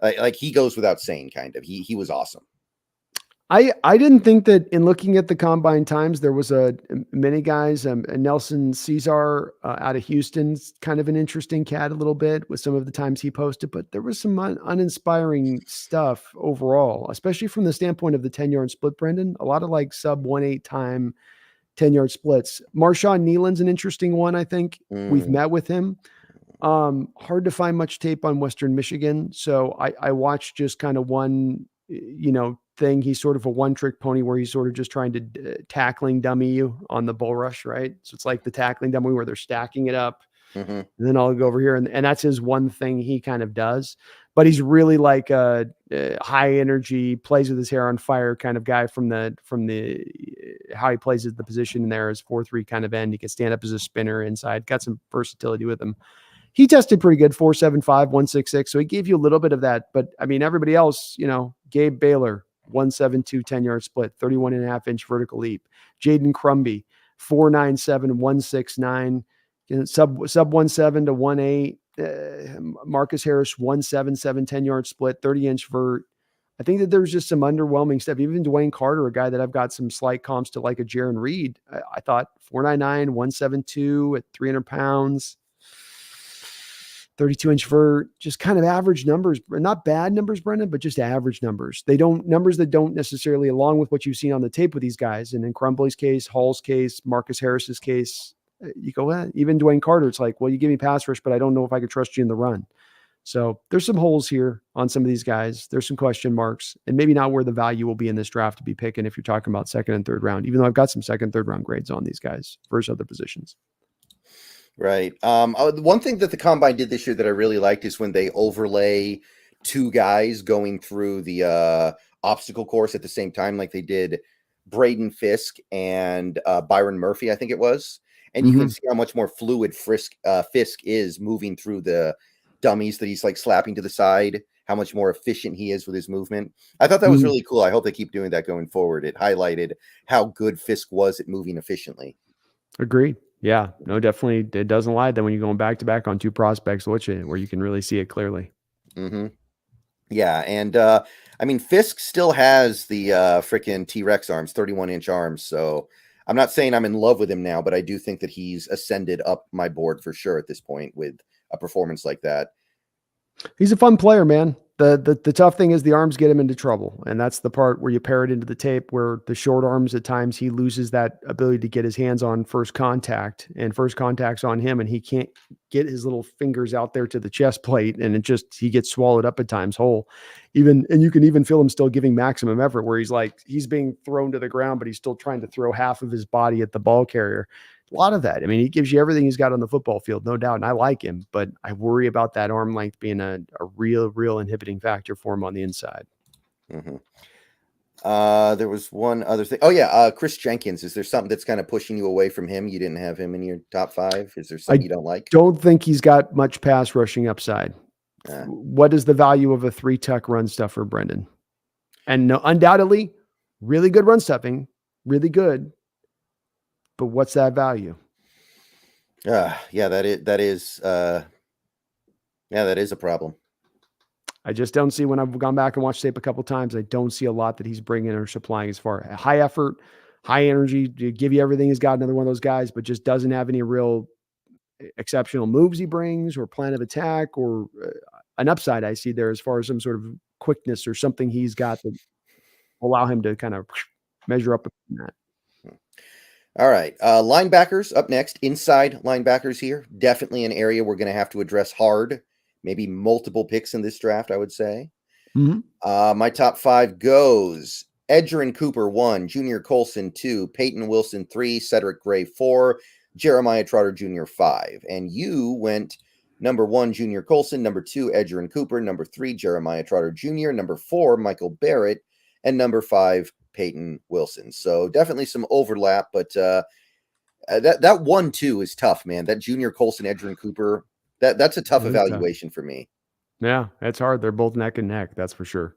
like he goes without saying, kind of. He was awesome. I didn't think that in looking at the combine times, there was many guys, Nelson Caesar out of Houston's kind of an interesting cat a little bit with some of the times he posted, but there was some uninspiring stuff overall, especially from the standpoint of the 10-yard split, Brendan. A lot of like sub 1.8 time 10-yard splits. Marshawn Nealon's an interesting one, I think. We've met with him. Hard to find much tape on Western Michigan. So I watched just kind of one, thing. He's sort of a one-trick pony where he's sort of just trying to tackling dummy you on the bull rush, right? So it's like the tackling dummy where they're stacking it up. And then I'll go over here, and that's his one thing he kind of does. But he's really like a high energy, plays with his hair on fire kind of guy from the how he plays at the position in there as 4-3 kind of end. He can stand up as a spinner inside, got some versatility with him. He tested pretty good, 4.75, 1.66. So he gave you a little bit of that. But I mean, everybody else, Gabe Baylor, 1.72, 10-yard split, 31.5-inch vertical leap. Jaden Crumby, 4.97, 1.69, sub 1.7 to 1.8. Marcus Harris, 1.77, 10-yard split, 30-inch vert. I think that there's just some underwhelming stuff. Even Dwayne Carter, a guy that I've got some slight comps to, like a Jaron Reed. I thought 4.99, 1.72 at 300 pounds. 32-inch vert, just kind of average numbers, not bad numbers, Brendan, but just average numbers. Numbers that don't necessarily, along with what you've seen on the tape with these guys. And in Crumbly's case, Hall's case, Marcus Harris's case, you go, even Dwayne Carter, it's like, well, you give me pass rush, but I don't know if I could trust you in the run. So there's some holes here on some of these guys. There's some question marks, and maybe not where the value will be in this draft to be picking if you're talking about second and third round, even though I've got some second, third round grades on these guys versus other positions. Right. One thing that the combine did this year that I really liked is when they overlay two guys going through the obstacle course at the same time, like they did Braden Fisk and Byron Murphy, I think it was. And you can see how much more fluid Fisk is moving through the dummies that he's like slapping to the side, how much more efficient he is with his movement. I thought that was really cool. I hope they keep doing that going forward. It highlighted how good Fisk was at moving efficiently. Agreed. Yeah, no, definitely. It doesn't lie then when you're going back to back on two prospects, where you can really see it clearly. Yeah. And I mean, Fisk still has the freaking T-Rex arms, 31-inch arms. So I'm not saying I'm in love with him now, but I do think that he's ascended up my board for sure at this point with a performance like that. He's a fun player, man. The tough thing is the arms get him into trouble. And that's the part where you pair it into the tape where the short arms, at times he loses that ability to get his hands on first contact, and first contact's on him, and he can't get his little fingers out there to the chest plate. And he gets swallowed up at times whole. And you can even feel him still giving maximum effort where he's being thrown to the ground, but he's still trying to throw half of his body at the ball carrier. A lot of that. I mean, he gives you everything he's got on the football field, no doubt. And I like him, but I worry about that arm length being a real inhibiting factor for him on the inside. There was one other thing. Oh yeah. Chris Jenkins. Is there something that's kind of pushing you away from him? You didn't have him in your top 5. Is there something you don't like? Don't think he's got much pass rushing upside. What is the value of a 3-tuck run stuffer, Brendan? And no, undoubtedly really good run stuffing, really good. But what's that value? Yeah, that is a problem. I just don't see, when I've gone back and watched tape a couple times, I don't see a lot that he's bringing or supplying as far high effort, high energy, to give you everything. He's got another one of those guys, but just doesn't have any real exceptional moves he brings or plan of attack or an upside I see there as far as some sort of quickness or something he's got that allow him to kind of measure up in that. All right. Linebackers up next. Inside linebackers here. Definitely an area we're going to have to address hard. Maybe multiple picks in this draft, I would say. My top 5 goes Edgerrin Cooper 1, Junior Colson 2, Peyton Wilson 3, Cedric Gray 4, Jeremiah Trotter Jr. 5. And you went number 1, Junior Colson, number 2, Edgerrin Cooper, number 3, Jeremiah Trotter Jr., number 4, Michael Barrett, and number 5, Peyton Wilson. So definitely some overlap, but that 1-2 is tough, man. That Junior Colson, Edgerrin Cooper, that's a tough evaluation for me. Yeah, it's hard. They're both neck and neck, that's for sure.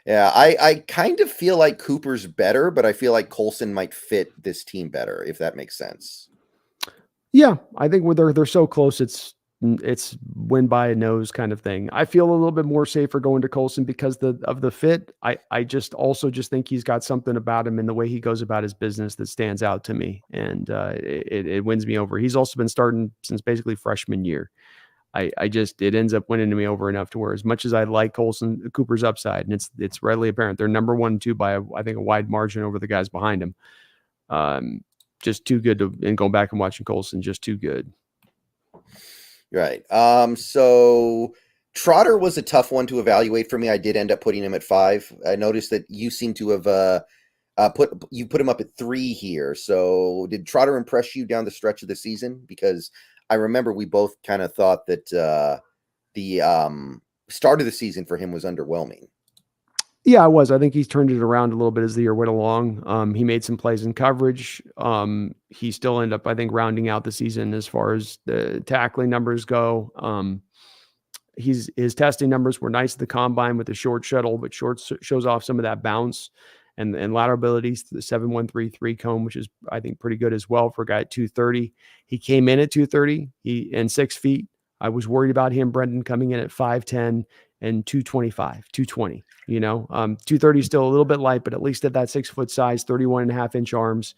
Yeah, I kind of feel like Cooper's better, but I feel like Colson might fit this team better, if that makes sense. Yeah, I think they're so close, it's it's win by a nose kind of thing. I feel a little bit more safer going to Colson because of the fit. I just also just think he's got something about him and the way he goes about his business that stands out to me, and it wins me over. He's also been starting since basically freshman year. I just it ends up winning me over enough to where, as much as I like Cooper's upside, and it's readily apparent, they're number 1 and 2 by I think a wide margin over the guys behind him. Just too good and going back and watching Colson, just too good. Right. So Trotter was a tough one to evaluate for me. I did end up putting him at 5. I noticed that you seem to have put him up at 3 here. So did Trotter impress you down the stretch of the season? Because I remember we both kind of thought that the start of the season for him was underwhelming. Yeah, I was. I think he's turned it around a little bit as the year went along. He made some plays in coverage. He still ended up, I think, rounding out the season as far as the tackling numbers go. His testing numbers were nice at the combine with the short shuttle, but short shows off some of that bounce and lateral abilities. The 7.133 cone, which is, I think, pretty good as well for a guy at 230. He came in at 230 and 6 feet. I was worried about him, Brendon, coming in at 5'10" and 225, 220. 230 is still a little bit light, but at least at that 6 foot size, 31.5-inch arms,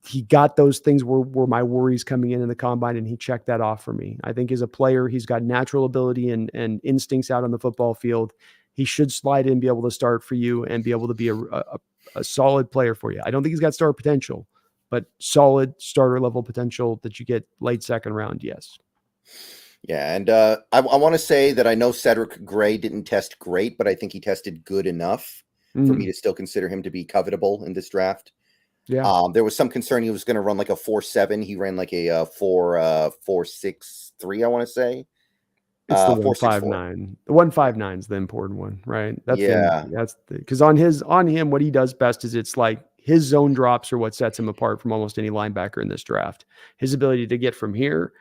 he got those things were my worries coming in the combine, and he checked that off for me. I think as a player, he's got natural ability and instincts out on the football field. He should slide in, be able to start for you, and be able to be a solid player for you. I don't think he's got star potential, but solid starter level potential that you get late second round. Yes. Yeah, and I want to say that I know Cedric Gray didn't test great, but I think he tested good enough for me to still consider him to be covetable in this draft. Yeah. There was some concern he was going to run like a 4.7. He ran like a 4.63, I want to say. It's the 4.64. 159. The 159 is the important one, right? Yeah. That's because on him, what he does best is it's like his zone drops are what sets him apart from almost any linebacker in this draft. His ability to get from here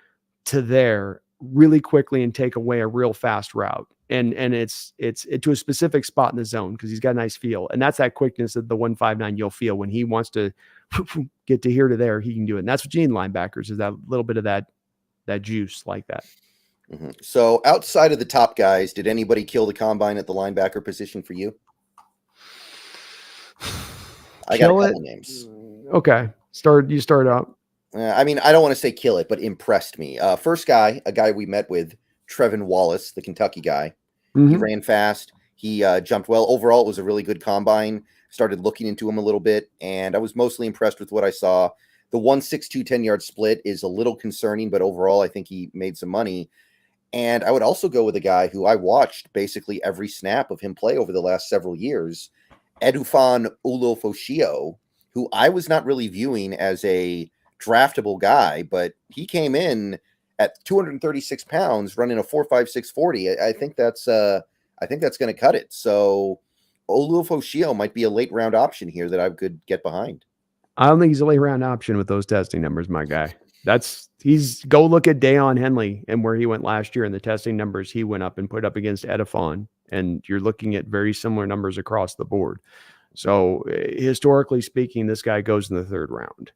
to there really quickly and take away a real fast route. And it's to a specific spot in the zone because he's got a nice feel. And that's that quickness of the 159 you'll feel when he wants to get to here to there, he can do it. And that's what you need in linebackers, is that little bit of that juice like that. Mm-hmm. So outside of the top guys, did anybody kill the combine at the linebacker position for you? I got a couple names. Okay. Start out. I mean, I don't want to say kill it, but impressed me. First guy, a guy we met with, Trevin Wallace, the Kentucky guy. He ran fast. He jumped well. Overall, it was a really good combine. Started looking into him a little bit, and I was mostly impressed with what I saw. The 1.62 10-yard split is a little concerning, but overall, I think he made some money. And I would also go with a guy who I watched basically every snap of him play over the last several years, Edufan Ulofoshio, who I was not really viewing as a draftable guy, but he came in at 236 pounds running a 4.56 40. I think that's going to cut it. So Ulofoshio might be a late round option here that I could get behind. I don't think he's a late round option with those testing numbers, my guy. Go look at Dayon Henley and where he went last year and the testing numbers he went up and put up against Edufan, and you're looking at very similar numbers across the board. So historically speaking, this guy goes in the 3rd round,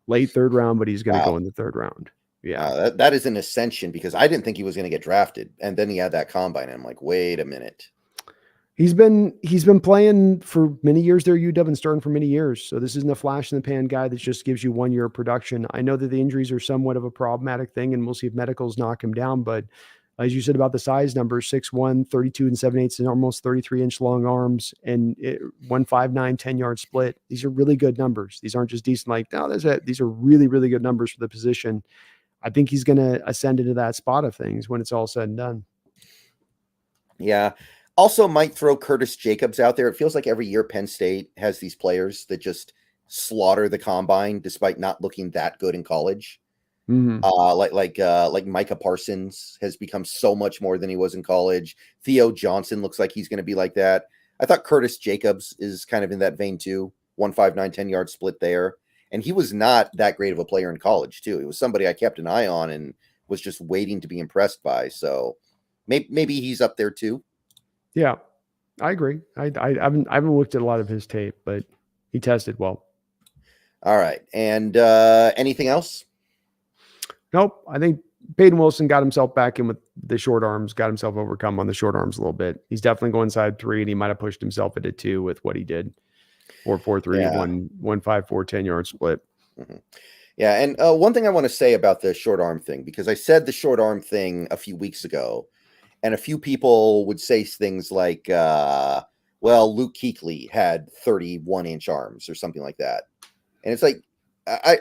late 3rd round, but he's going to go in the 3rd round. Yeah, that is an ascension because I didn't think he was going to get drafted, and then he had that combine. And I'm like, wait a minute. He's been playing for many years there, UW, and starting for many years. So this isn't a flash in the pan guy that just gives you 1 year of production. I know that the injuries are somewhat of a problematic thing, and we'll see if medicals knock him down. But as you said about the size numbers, 6'1", 32 7/8, and almost 33-inch long arms, and 159 10-yard split. These are really good numbers. These aren't just decent like, no, these are really, really good numbers for the position. I think he's going to ascend into that spot of things when it's all said and done. Yeah. Also might throw Curtis Jacobs out there. It feels like every year Penn State has these players that just slaughter the combine despite not looking that good in college. Like Micah Parsons has become so much more than he was in college. Theo Johnson looks like he's going to be like that. I thought Curtis Jacobs is kind of in that vein too. 159 10-yard split there. And he was not that great of a player in college too. He was somebody I kept an eye on and was just waiting to be impressed by. So maybe he's up there too. Yeah, I agree. I haven't looked at a lot of his tape, but he tested well. All right. And anything else? Nope. I think Peyton Wilson got himself back in with the short arms, got himself overcome on the short arms a little bit. He's definitely going side 3, and he might have pushed himself into 2 with what he did. 4-4-3, Yeah. 1-5-4, 10-yard split. Mm-hmm. Yeah, and one thing I want to say about the short arm thing, because I said the short arm thing a few weeks ago, and a few people would say things like, well, Luke Kuechly had 31-inch arms or something like that. And it's like,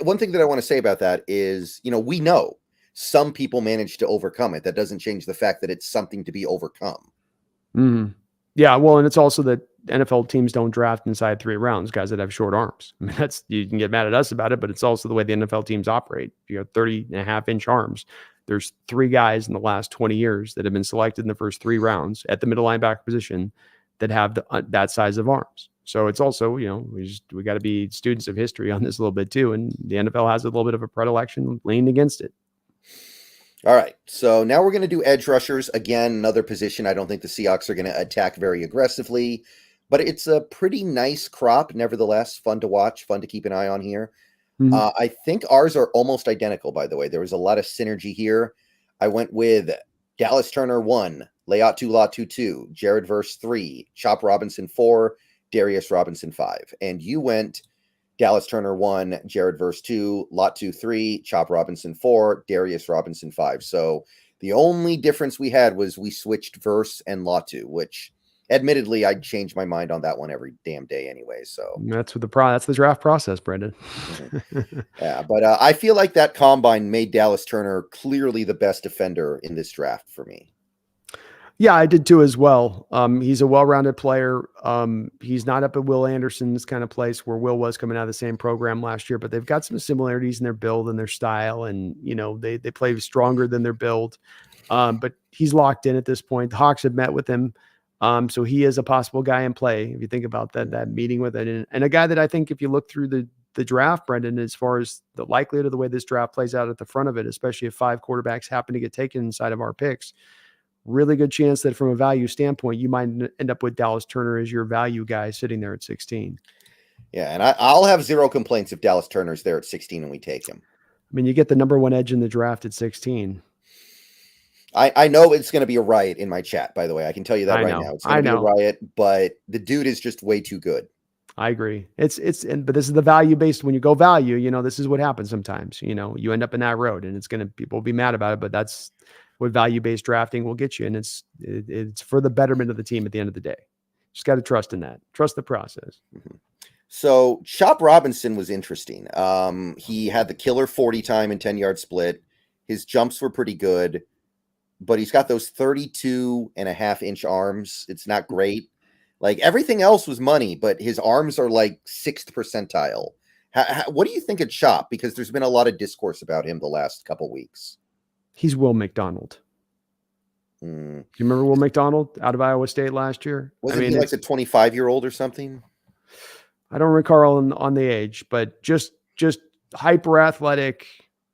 one thing that I want to say about that is, we know some people manage to overcome it. That doesn't change the fact that it's something to be overcome. Mm-hmm. Yeah, well, and it's also that NFL teams don't draft inside 3 rounds guys that have short arms. I mean, you can get mad at us about it, but it's also the way the NFL teams operate. You have 30.5-inch arms. There's 3 guys in the last 20 years that have been selected in the first 3 rounds at the middle linebacker position that have that size of arms. So it's also, we got to be students of history on this a little bit too. And the NFL has a little bit of a predilection leaning against it. All right, so now we're going to do edge rushers. Again, another position I don't think the Seahawks are going to attack very aggressively, but it's a pretty nice crop, nevertheless. Fun to watch, fun to keep an eye on here. Mm-hmm. I think ours are almost identical, by the way. There was a lot of synergy here. I went with Dallas Turner 1, Leatu Latu 2, Jared Verse 3, Chop Robinson 4, Darius Robinson 5. And you went Dallas Turner 1, Jared Verse 2, Latu 3, Chop Robinson 4, Darius Robinson 5. So the only difference we had was we switched Verse and Latu, which admittedly I'd change my mind on that one every damn day anyway. So that's what that's the draft process, Brendon. Mm-hmm. Yeah, but I feel like that combine made Dallas Turner clearly the best defender in this draft for me. Yeah, I did too as well. He's a well-rounded player. He's not up at Will Anderson's kind of place where Will was coming out of the same program last year, but they've got some similarities in their build and their style, and they play stronger than their build. But he's locked in at this point. The Hawks have met with him, so he is a possible guy in play if you think about that meeting with it, and a guy that I think if you look through the draft, Brendon, as far as the likelihood of the way this draft plays out at the front of it, especially if 5 quarterbacks happen to get taken inside of our picks. Really good chance that from a value standpoint, you might end up with Dallas Turner as your value guy sitting there at 16. Yeah, and I'll have zero complaints if Dallas Turner's there at 16 and we take him. I mean, you get the number 1 edge in the draft at 16. I know it's going to be a riot in my chat, by the way. I can tell you that now. It's going to be a riot, but the dude is just way too good. I agree. But this is the value based. When you go value, this is what happens sometimes. You end up in that road, and people will be mad about it, but that's what value-based drafting will get you. And it's for the betterment of the team at the end of the day. Just got to trust in that. Trust the process. Mm-hmm. So Chop Robinson was interesting. He had the killer 40 time and 10-yard split. His jumps were pretty good, but he's got those 32.5-inch arms. It's not great. Like everything else was money, but his arms are like 6th percentile. What do you think of Chop? Because there's been a lot of discourse about him the last couple weeks. He's Will McDonald. Do you remember Will McDonald out of Iowa State last year? Wasn't he like a 25-year-old or something? I don't recall on the age, but just hyper athletic,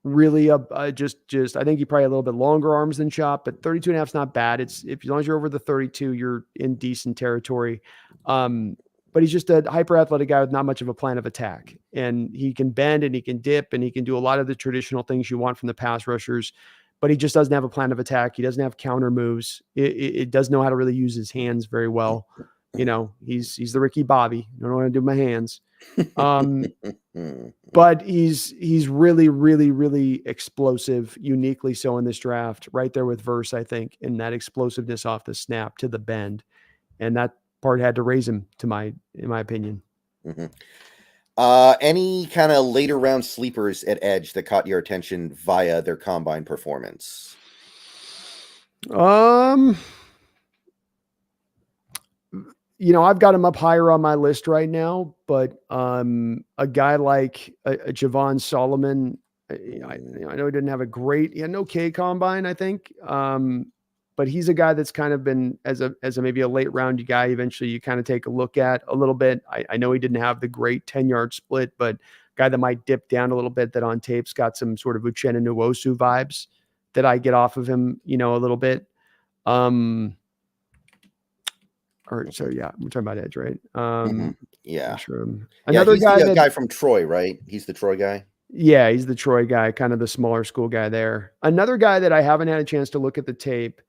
really just I think he probably had a little bit longer arms than Chop, but 32.5 is not bad. As long as you're over the 32, you're in decent territory. But he's just a hyper athletic guy with not much of a plan of attack, and he can bend and he can dip and he can do a lot of the traditional things you want from the pass rushers. But he just doesn't have a plan of attack. He doesn't have counter moves. It does know how to really use his hands very well. He's the Ricky Bobby. I don't know what to do with my hands. But he's really, really, really explosive, uniquely so in this draft, right there with Verse, I think, in that explosiveness off the snap to the bend. And that part had to raise him in my opinion. Mm-hmm. Any kind of later round sleepers at edge that caught your attention via their combine performance? I've got him up higher on my list right now, but a guy like a Javon Solomon, I know he didn't have he had an okay combine, I think. But he's a guy that's kind of been as a maybe a late round guy. Eventually you kind of take a look at a little bit. I know he didn't have the great 10-yard split, but guy that might dip down a little bit, that on tape's got some sort of Uchenna Nwosu vibes that I get off of him, a little bit. We're talking about edge, right? Yeah. Sure. Another guy from Troy, right? He's the Troy guy. Yeah, he's the Troy guy, kind of the smaller school guy there. Another guy that I haven't had a chance to look at the tape,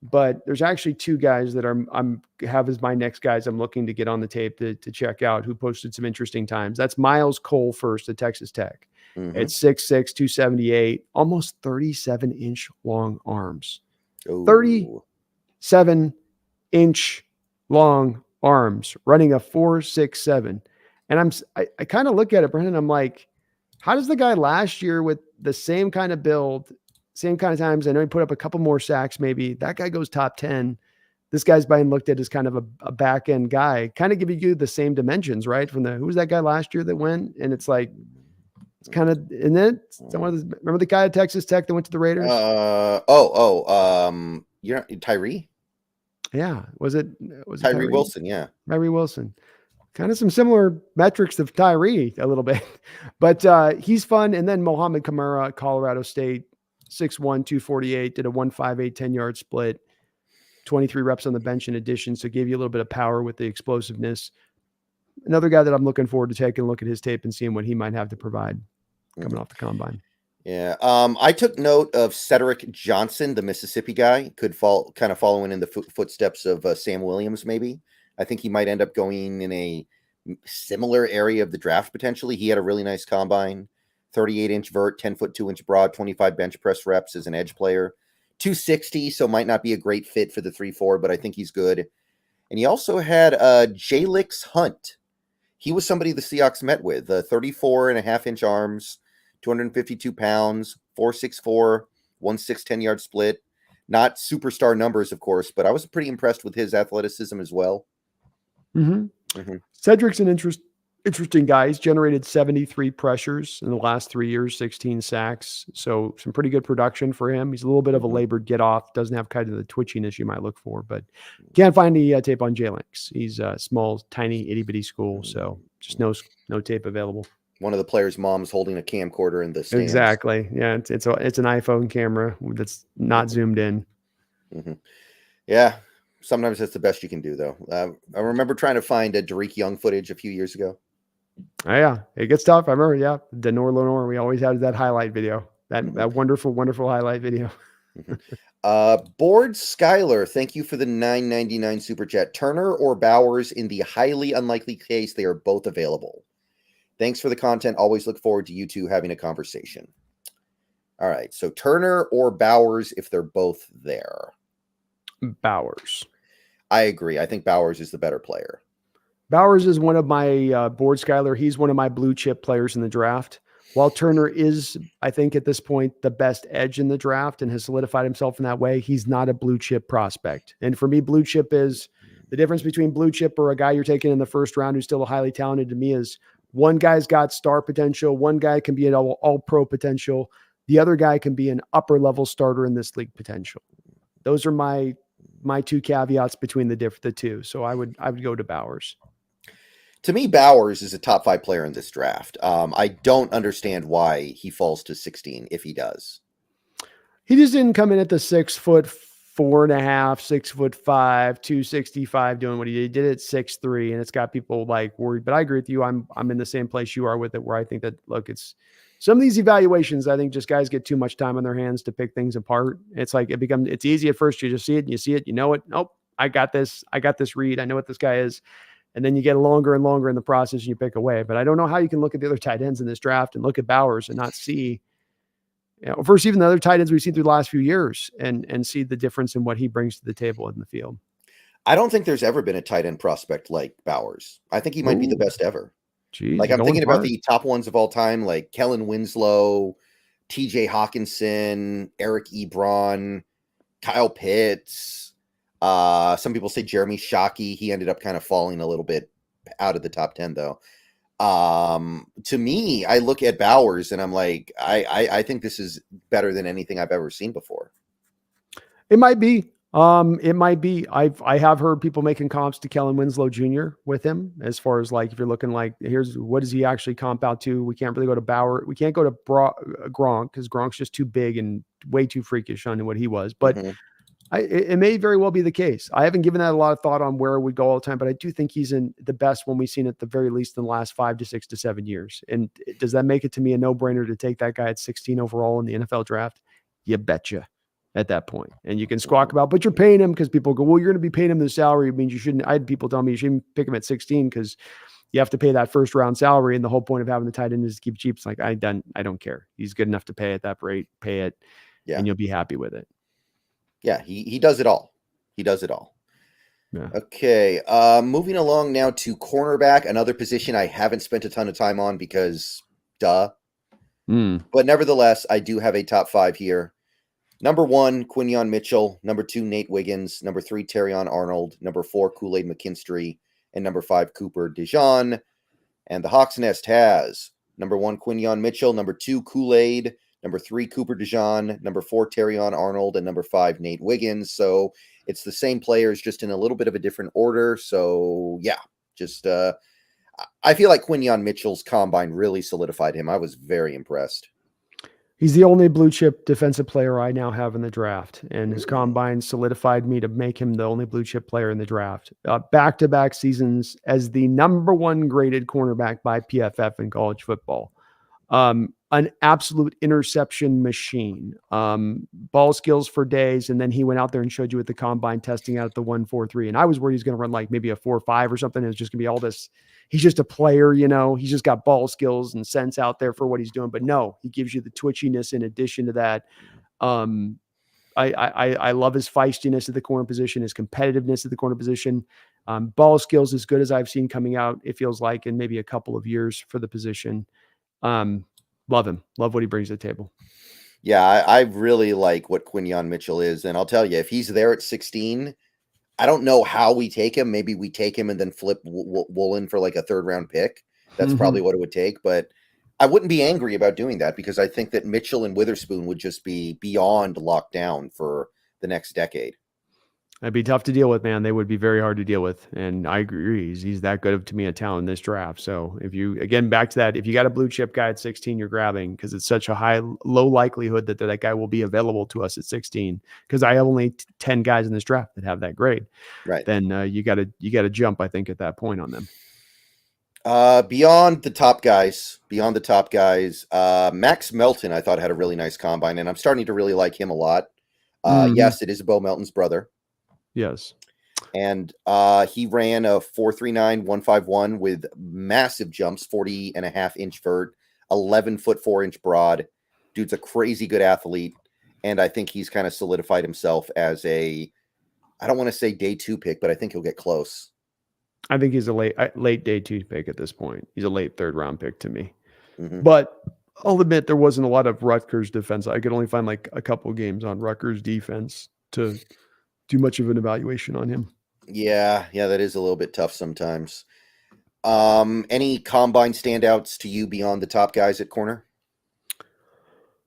but there's actually two guys that I'm have as my next guys I'm looking to get on the tape to check out who posted some interesting times. That's Miles Cole first at Texas Tech. Mm-hmm. At 6'6", 278, almost 37-inch long arms. Ooh. 37-inch long arms, running a 4.67. And I kind of look at it, Brendon, I'm like, how does the guy last year with the same kind of build, same kind of times, I know he put up a couple more sacks maybe, that guy goes top 10. This guy's being looked at as kind of a back end guy, kind of giving you the same dimensions, right? From who was that guy last year that went? And it's like, it's kind of, and then remember the guy at Texas Tech that went to the Raiders? You're not Tyree? Yeah. Was it Tyree Wilson? Yeah. Tyree Wilson. Kind of some similar metrics of Tyree a little bit, but he's fun. And then Mohamed Kamara at Colorado State, 6'1", 248, did a 1.58 10-yard split, 23 reps on the bench in addition. So gave you a little bit of power with the explosiveness. Another guy that I'm looking forward to taking a look at his tape and seeing what he might have to provide coming off the combine. Yeah. I took note of Cedric Johnson, the Mississippi guy, could kind of following in the footsteps of Sam Williams, maybe. I think he might end up going in a similar area of the draft potentially. He had a really nice combine, 38-inch vert, 10-foot 2-inch broad, 25 bench press reps as an edge player, 260, so might not be a great fit for the 3-4, but I think he's good. And he also had Jalix Hunt. He was somebody the Seahawks met with, 34.5-inch arms, 252 pounds, 4.64, 1.6 10-yard split. Not superstar numbers, of course, but I was pretty impressed with his athleticism as well. Mm-hmm. Mm-hmm. Cedric's an interesting guy. He's generated 73 pressures in the last 3 years, 16 sacks. So some pretty good production for him. He's a little bit of a labored get off. Doesn't have kind of the twitchiness you might look for, but can't find the tape on Jalix. He's a small, tiny, itty bitty school. So just no tape available. One of the players' moms holding a camcorder in the stands. Exactly. Yeah. It's an iPhone camera that's not zoomed in. Mm-hmm. Yeah. Sometimes that's the best you can do, though. I remember trying to find a Derek Young footage a few years ago. Oh, yeah. It gets tough. I remember, yeah. Denor Lenore, we always had that highlight video, that wonderful, wonderful highlight video. Board Skylar, thank you for the $9.99 super chat. Turner or Bowers, in the highly unlikely case they are both available. Thanks for the content. Always look forward to you two having a conversation. All right. So Turner or Bowers if they're both there. Bowers. I agree. I think Bowers is the better player. Bowers is one of my board Skylar. He's one of my blue chip players in the draft. While Turner is, I think at this point, the best edge in the draft and has solidified himself in that way, he's not a blue chip prospect. And for me, blue chip is the difference between blue chip or a guy you're taking in the first round who's still a highly talented to me is one guy's got star potential. One guy can be an all pro potential. The other guy can be an upper level starter in this league potential. Those are my two caveats between the two. So I would go to Bowers. To me, Bowers is a top 5 player in this draft. I don't understand why he falls to 16 if he does. He just didn't come in at the 6'4.5", 6'5", 265 doing what he did. He did it at 6'3", and it's got people like worried. But I agree with you. I'm in the same place you are with it, where I think that it's some of these evaluations. I think just guys get too much time on their hands to pick things apart. It's like it's easy at first. You just see it, you know it. Nope, I got this read. I know what this guy is. And then you get longer and longer in the process and you pick away. But I don't know how you can look at the other tight ends in this draft and look at Bowers and not see, first, even the other tight ends we've seen through the last few years and see the difference in what he brings to the table in the field. I don't think there's ever been a tight end prospect like Bowers. I think he might be the best ever. Geez, like I'm thinking about the top ones of all time, like Kellen Winslow, TJ Hawkinson, Eric Ebron, Kyle Pitts. Some people say Jeremy Shockey. He ended up kind of falling a little bit out of the top 10 though. To me, I look at Bowers and I'm like, I think this is better than anything I've ever seen before. It might be. I have heard people making comps to Kellen Winslow Jr. with him, as far as like, if you're looking like, here's what does he actually comp out to? We can't really go to Bauer. We can't go to Gronk because Gronk's just too big and way too freakish on what he was. But It may very well be the case. I haven't given that a lot of thought on where it would go all the time, but I do think he's in the best one we've seen at the very least in the last 5 to 6 to 7 years. And does that make it to me a no-brainer to take that guy at 16 overall in the NFL draft? You betcha at that point. And you can squawk about, but you're paying him because people go, well, you're going to be paying him the salary. It means you shouldn't. I had people tell me you shouldn't pick him at 16 because you have to pay that first round salary. And the whole point of having the tight end is to keep cheap. It's like, I don't care. He's good enough to pay at that rate, pay it, and you'll be happy with it. Yeah, he does it all. He does it all. Yeah. Okay, moving along now to cornerback, another position I haven't spent a ton of time on because duh. But nevertheless, I do have a top 5 here. Number 1, Quinyon Mitchell. Number 2, Nate Wiggins. Number 3, Terrion Arnold. Number 4, Kool-Aid McKinstry. And number 5, Cooper DeJean. And the Hawks Nest has number 1, Quinyon Mitchell. Number 2, Kool-Aid. Number 3, Cooper DeJean. Number 4, Terrion Arnold. And number 5, Nate Wiggins. So it's the same players, just in a little bit of a different order. So, yeah, just I feel like Quinyon Mitchell's combine really solidified him. I was very impressed. He's the only blue chip defensive player I now have in the draft, and his combine solidified me to make him the only blue chip player in the draft. Back-to-back seasons as the number 1 graded cornerback by PFF in college football. An absolute interception machine, ball skills for days. And then he went out there and showed you at the combine testing out at the 1.43. And I was worried he's going to run like maybe a 4.5 or something. It's just gonna be all this. He's just a player, he's just got ball skills and sense out there for what he's doing. But no, he gives you the twitchiness in addition to that. I love his feistiness at the corner position, his competitiveness at the corner position. Ball skills as good as I've seen coming out, it feels like, in maybe a couple of years for the position. Love him. Love what he brings to the table. Yeah, I really like what Quinyon Mitchell is. And I'll tell you, if he's there at 16, I don't know how we take him. Maybe we take him and then flip Woolen for like a 3rd round pick. That's probably what it would take. But I wouldn't be angry about doing that because I think that Mitchell and Witherspoon would just be beyond locked down for the next decade. That'd be tough to deal with, man. They would be very hard to deal with. And I agree. He's that good to me a talent in this draft. So if you, again, back to that, if you got a blue chip guy at 16, you're grabbing because it's such a low likelihood that that guy will be available to us at 16. Because I have only 10 guys in this draft that have that grade. Right. Then you got to jump, I think, at that point on them. Beyond the top guys, Max Melton, I thought had a really nice combine, and I'm starting to really like him a lot. Yes, it is Bo Melton's brother. Yes. And he ran a 4.39, 151 with massive jumps, 40.5-inch vert, 11-foot-4-inch broad. Dude's a crazy good athlete. And I think he's kind of solidified himself as I don't want to say day 2 pick, but I think he'll get close. I think he's a late day 2 pick at this point. He's a late 3rd round pick to me. But I'll admit there wasn't a lot of Rutgers defense. I could only find like a couple games on Rutgers defense to do much of an evaluation on him. Yeah, that is a little bit tough sometimes. Any combine standouts to you beyond the top guys at corner?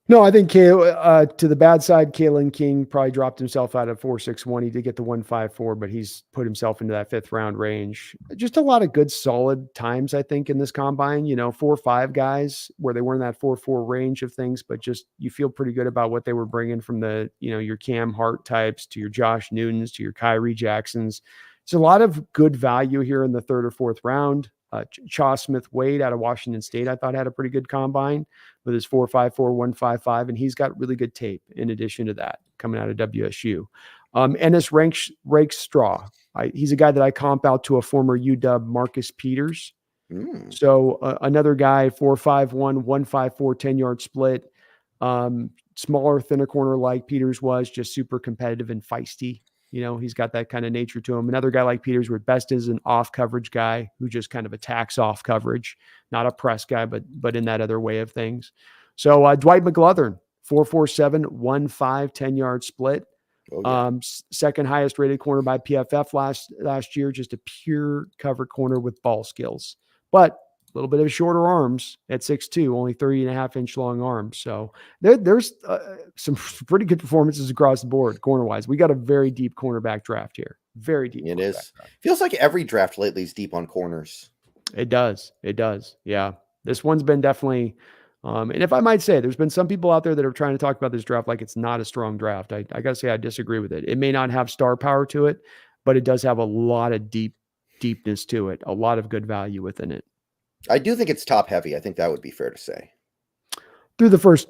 No, I think to the bad side, Kalen King probably dropped himself out of 4.61. He did get the 1.54, but he's put himself into that 5th round range. Just a lot of good, solid times, I think, in this combine. 4.5 guys where they were in that 4.4 range of things, but just you feel pretty good about what they were bringing from the, your Cam Hart types to your Josh Newtons to your Kyrie Jacksons. It's a lot of good value here in the 3rd or 4th round. Chaw Smith-Wade out of Washington State, I thought had a pretty good combine with his 4.54, 1.55, and he's got really good tape in addition to that coming out of WSU. Ennis Rakestraw, he's a guy that I comp out to a former UW Marcus Peters. So another guy, 4.51, 1.54, 10-yard split, smaller, thinner corner like Peters was, just super competitive and feisty. He's got that kind of nature to him. Another guy like Peters, where best is an off coverage guy who just kind of attacks off coverage, not a press guy, but in that other way of things. So Dwight McGlothern, 4.47, 1.5, 10-yard split. Oh, yeah. Second highest rated corner by PFF last year, just a pure cover corner with ball skills, but a little bit of shorter arms at 6'2", only 30.5-inch long arms. So there's some pretty good performances across the board corner-wise. We got a very deep cornerback draft here. Very deep. It is. Draft. Feels like every draft lately is deep on corners. It does. Yeah. This one's been definitely And if I might say, there's been some people out there that are trying to talk about this draft like it's not a strong draft. I got to say, I disagree with it. It may not have star power to it, but it does have a lot of deepness to it, a lot of good value within it. I do think it's top heavy. I think that would be fair to say. Through the first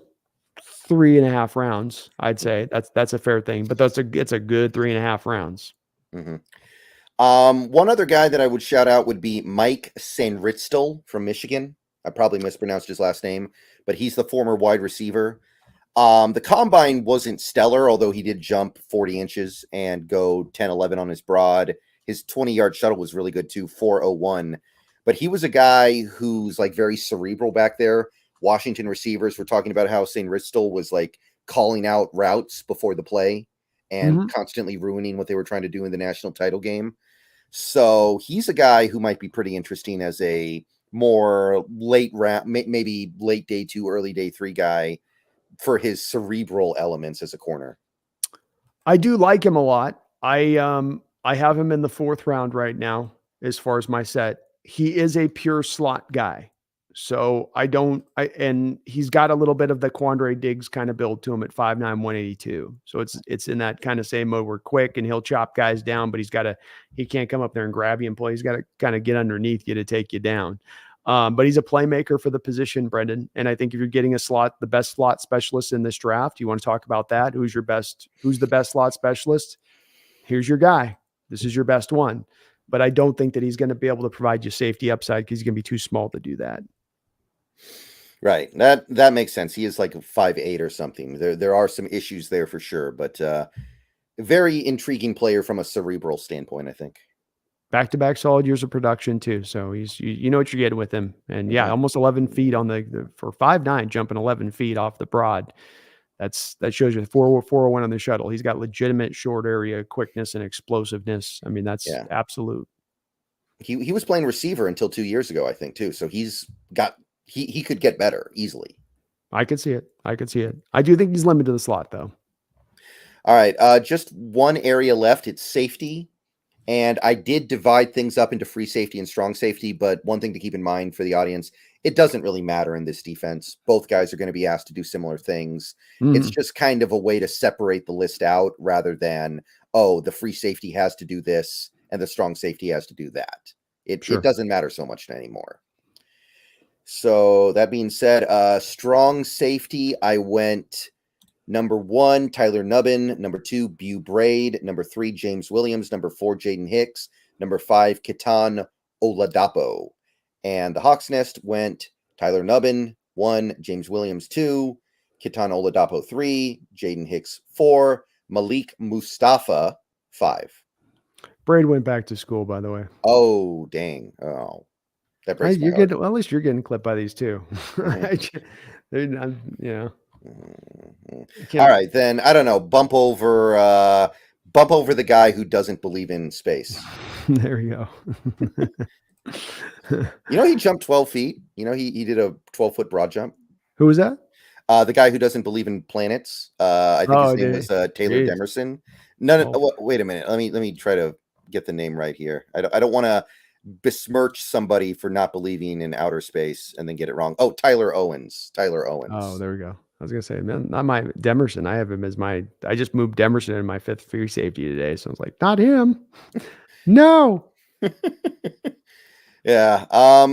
3.5 rounds, I'd say that's a fair thing, but it's a good 3.5 rounds. Mm-hmm. One other guy that I would shout out would be Mike Sanritzel from Michigan. I probably mispronounced his last name, but he's the former wide receiver. The combine wasn't stellar, although he did jump 40 inches and go 10-11 on his broad. His 20-yard shuttle was really good too, 4.01. But he was a guy who's like very cerebral back there. Washington receivers were talking about how Sanritzel was like calling out routes before the play and constantly ruining what they were trying to do in the national title game. So he's a guy who might be pretty interesting as a more late round, maybe late day 2, early day 3 guy for his cerebral elements as a corner. I do like him a lot. I have him in the 4th round right now as far as my set. He is a pure slot guy. So and he's got a little bit of the Quandre Diggs kind of build to him at 5'9", 182. So it's in that kind of same mode. We're quick and he'll chop guys down, but he can't come up there and grab you and play. He's got to kind of get underneath you to take you down. But he's a playmaker for the position, Brendon. And I think if you're getting the best slot specialist in this draft, you want to talk about that. Who's the best slot specialist? Here's your guy. This is your best one. But I don't think that he's going to be able to provide you safety upside because he's going to be too small to do that. Right. That makes sense. He is like 5'8" or something. There are some issues there for sure, but very intriguing player from a cerebral standpoint, I think. Back-to-back solid years of production too. So you know what you're getting with him. And yeah, almost 11 feet on for 5'9", jumping 11 feet off the broad. That shows you 401 on the shuttle. He's got legitimate short area quickness and explosiveness. I mean, that's absolute. He was playing receiver until 2 years ago, I think, too. So he could get better easily. I could see it. I do think he's limited to the slot, though. All right. Just one area left. It's safety. And I did divide things up into free safety and strong safety. But one thing to keep in mind for the audience, it doesn't really matter in this defense. Both guys are going to be asked to do similar things. It's just kind of a way to separate the list out rather than, the free safety has to do this and the strong safety has to do that. It doesn't matter so much anymore. So that being said, strong safety, I went number 1, Tyler Nubbin, number 2, Bew Braid, number 3, James Williams, number 4, Jaden Hicks, number 5, Ketan Oladapo. And the Hawks Nest went Tyler Nubbin, 1, James Williams, 2, Ketan Oladapo, 3, Jaden Hicks, 4, Malik Mustafa, 5. Braid went back to school, by the way. Oh, dang. Oh. That breaks my heart. At least you're getting clipped by these too. All right, then I don't know. Bump over the guy who doesn't believe in space. There you go. He jumped 12 feet. He did a 12-foot broad jump. Who was that? The guy who doesn't believe in planets. I think his name was Taylor Demerson. Wait a minute. Let me try to get the name right here. I don't want to besmirch somebody for not believing in outer space and then get it wrong. Oh, Tyler Owens. Oh, there we go. I was gonna say, man, not my Demerson. I have him as I just moved Demerson in my 5th free safety today, so I was like, not him. No. Yeah.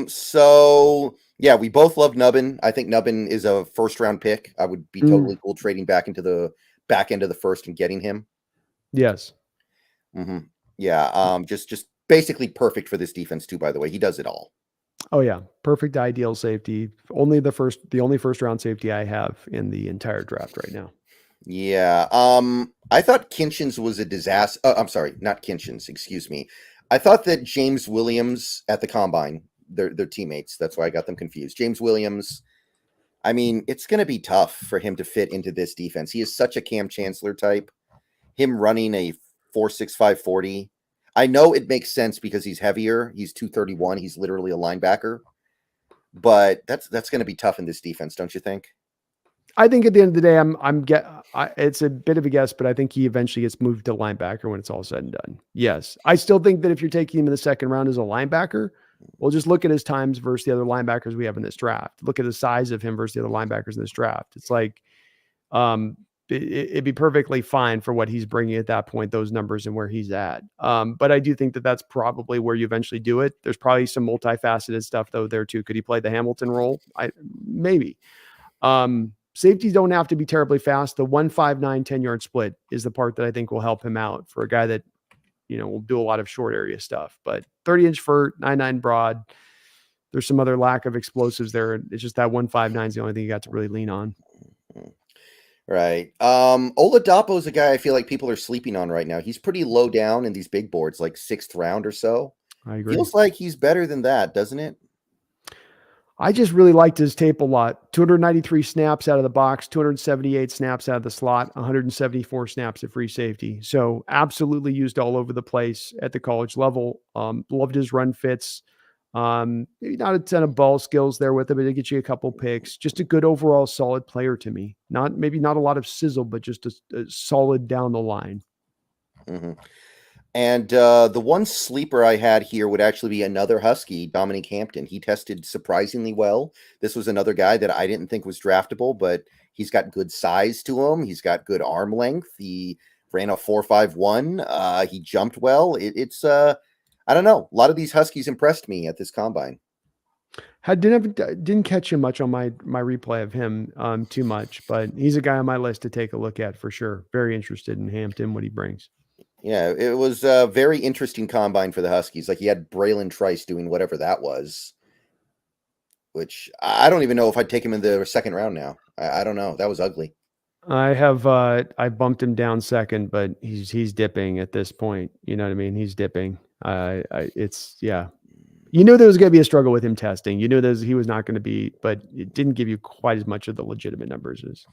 So yeah, we both love Nubbin. I think Nubbin is a 1st-round pick. I would be totally cool trading back into the back end of the 1st and getting him. Yes. Mm-hmm. Yeah. Just basically perfect for this defense too, by the way. He does it all. Oh yeah. Perfect ideal safety. The only 1st-round safety I have in the entire draft right now. Yeah. I thought Kinchins was a disaster. I'm sorry, not Kinchins, excuse me. I thought that James Williams at the combine, they're teammates. That's why I got them confused. James Williams, I mean, it's going to be tough for him to fit into this defense. He is such a Cam Chancellor type. Him running a 4.65 40. I know it makes sense because he's heavier. He's 231. He's literally a linebacker. But that's going to be tough in this defense, don't you think? I think at the end of the day, it's a bit of a guess, but I think he eventually gets moved to linebacker when it's all said and done. Yes. I still think that if you're taking him in the 2nd round as a linebacker, Well, just look at his times versus the other linebackers we have in this draft. Look at the size of him versus the other linebackers in this draft. It's like, um, it'd be perfectly fine for what he's bringing at that point, those numbers and where he's at. But I do think that that's probably where you eventually do it. There's probably some multifaceted stuff though there too. Could he play the Hamilton role? Maybe. Safeties don't have to be terribly fast. The 1.59 10-yard split is the part that I think will help him out for a guy that, will do a lot of short area stuff. But 30-inch vert, 9.9 broad. There's some other lack of explosives there. It's just that 1.59 is the only thing you got to really lean on. Right. Oladapo is a guy I feel like people are sleeping on right now. He's pretty low down in these big boards, like 6th round or so. I agree. Feels like he's better than that, doesn't it? I just really liked his tape a lot. 293 snaps out of the box, 278 snaps out of the slot, 174 snaps at free safety. So absolutely used all over the place at the college level. Loved his run fits. Maybe not a ton of ball skills there with him, but it gets you a couple picks. Just a good overall solid player to me. Maybe not a lot of sizzle, but just a solid down the line. Mm-hmm. And the one sleeper I had here would actually be another Husky, Dominic Hampton. He tested surprisingly well. This was another guy that I didn't think was draftable, but he's got good size to him. He's got good arm length. He ran a 4.51. He jumped well. It's I don't know. A lot of these Huskies impressed me at this combine. Didn't catch him much on my replay of him too much, but he's a guy on my list to take a look at for sure. Very interested in Hampton, what he brings. Yeah, it was a very interesting combine for the Huskies. Like, you had Braylon Trice doing whatever that was, which I don't even know if I'd take him in the 2nd round now. I don't know. That was ugly. I bumped him down 2nd, but he's dipping at this point. You know what I mean? He's dipping. It's, yeah. You knew there was going to be a struggle with him testing. You knew he was not going to be, but it didn't give you quite as much of the legitimate numbers as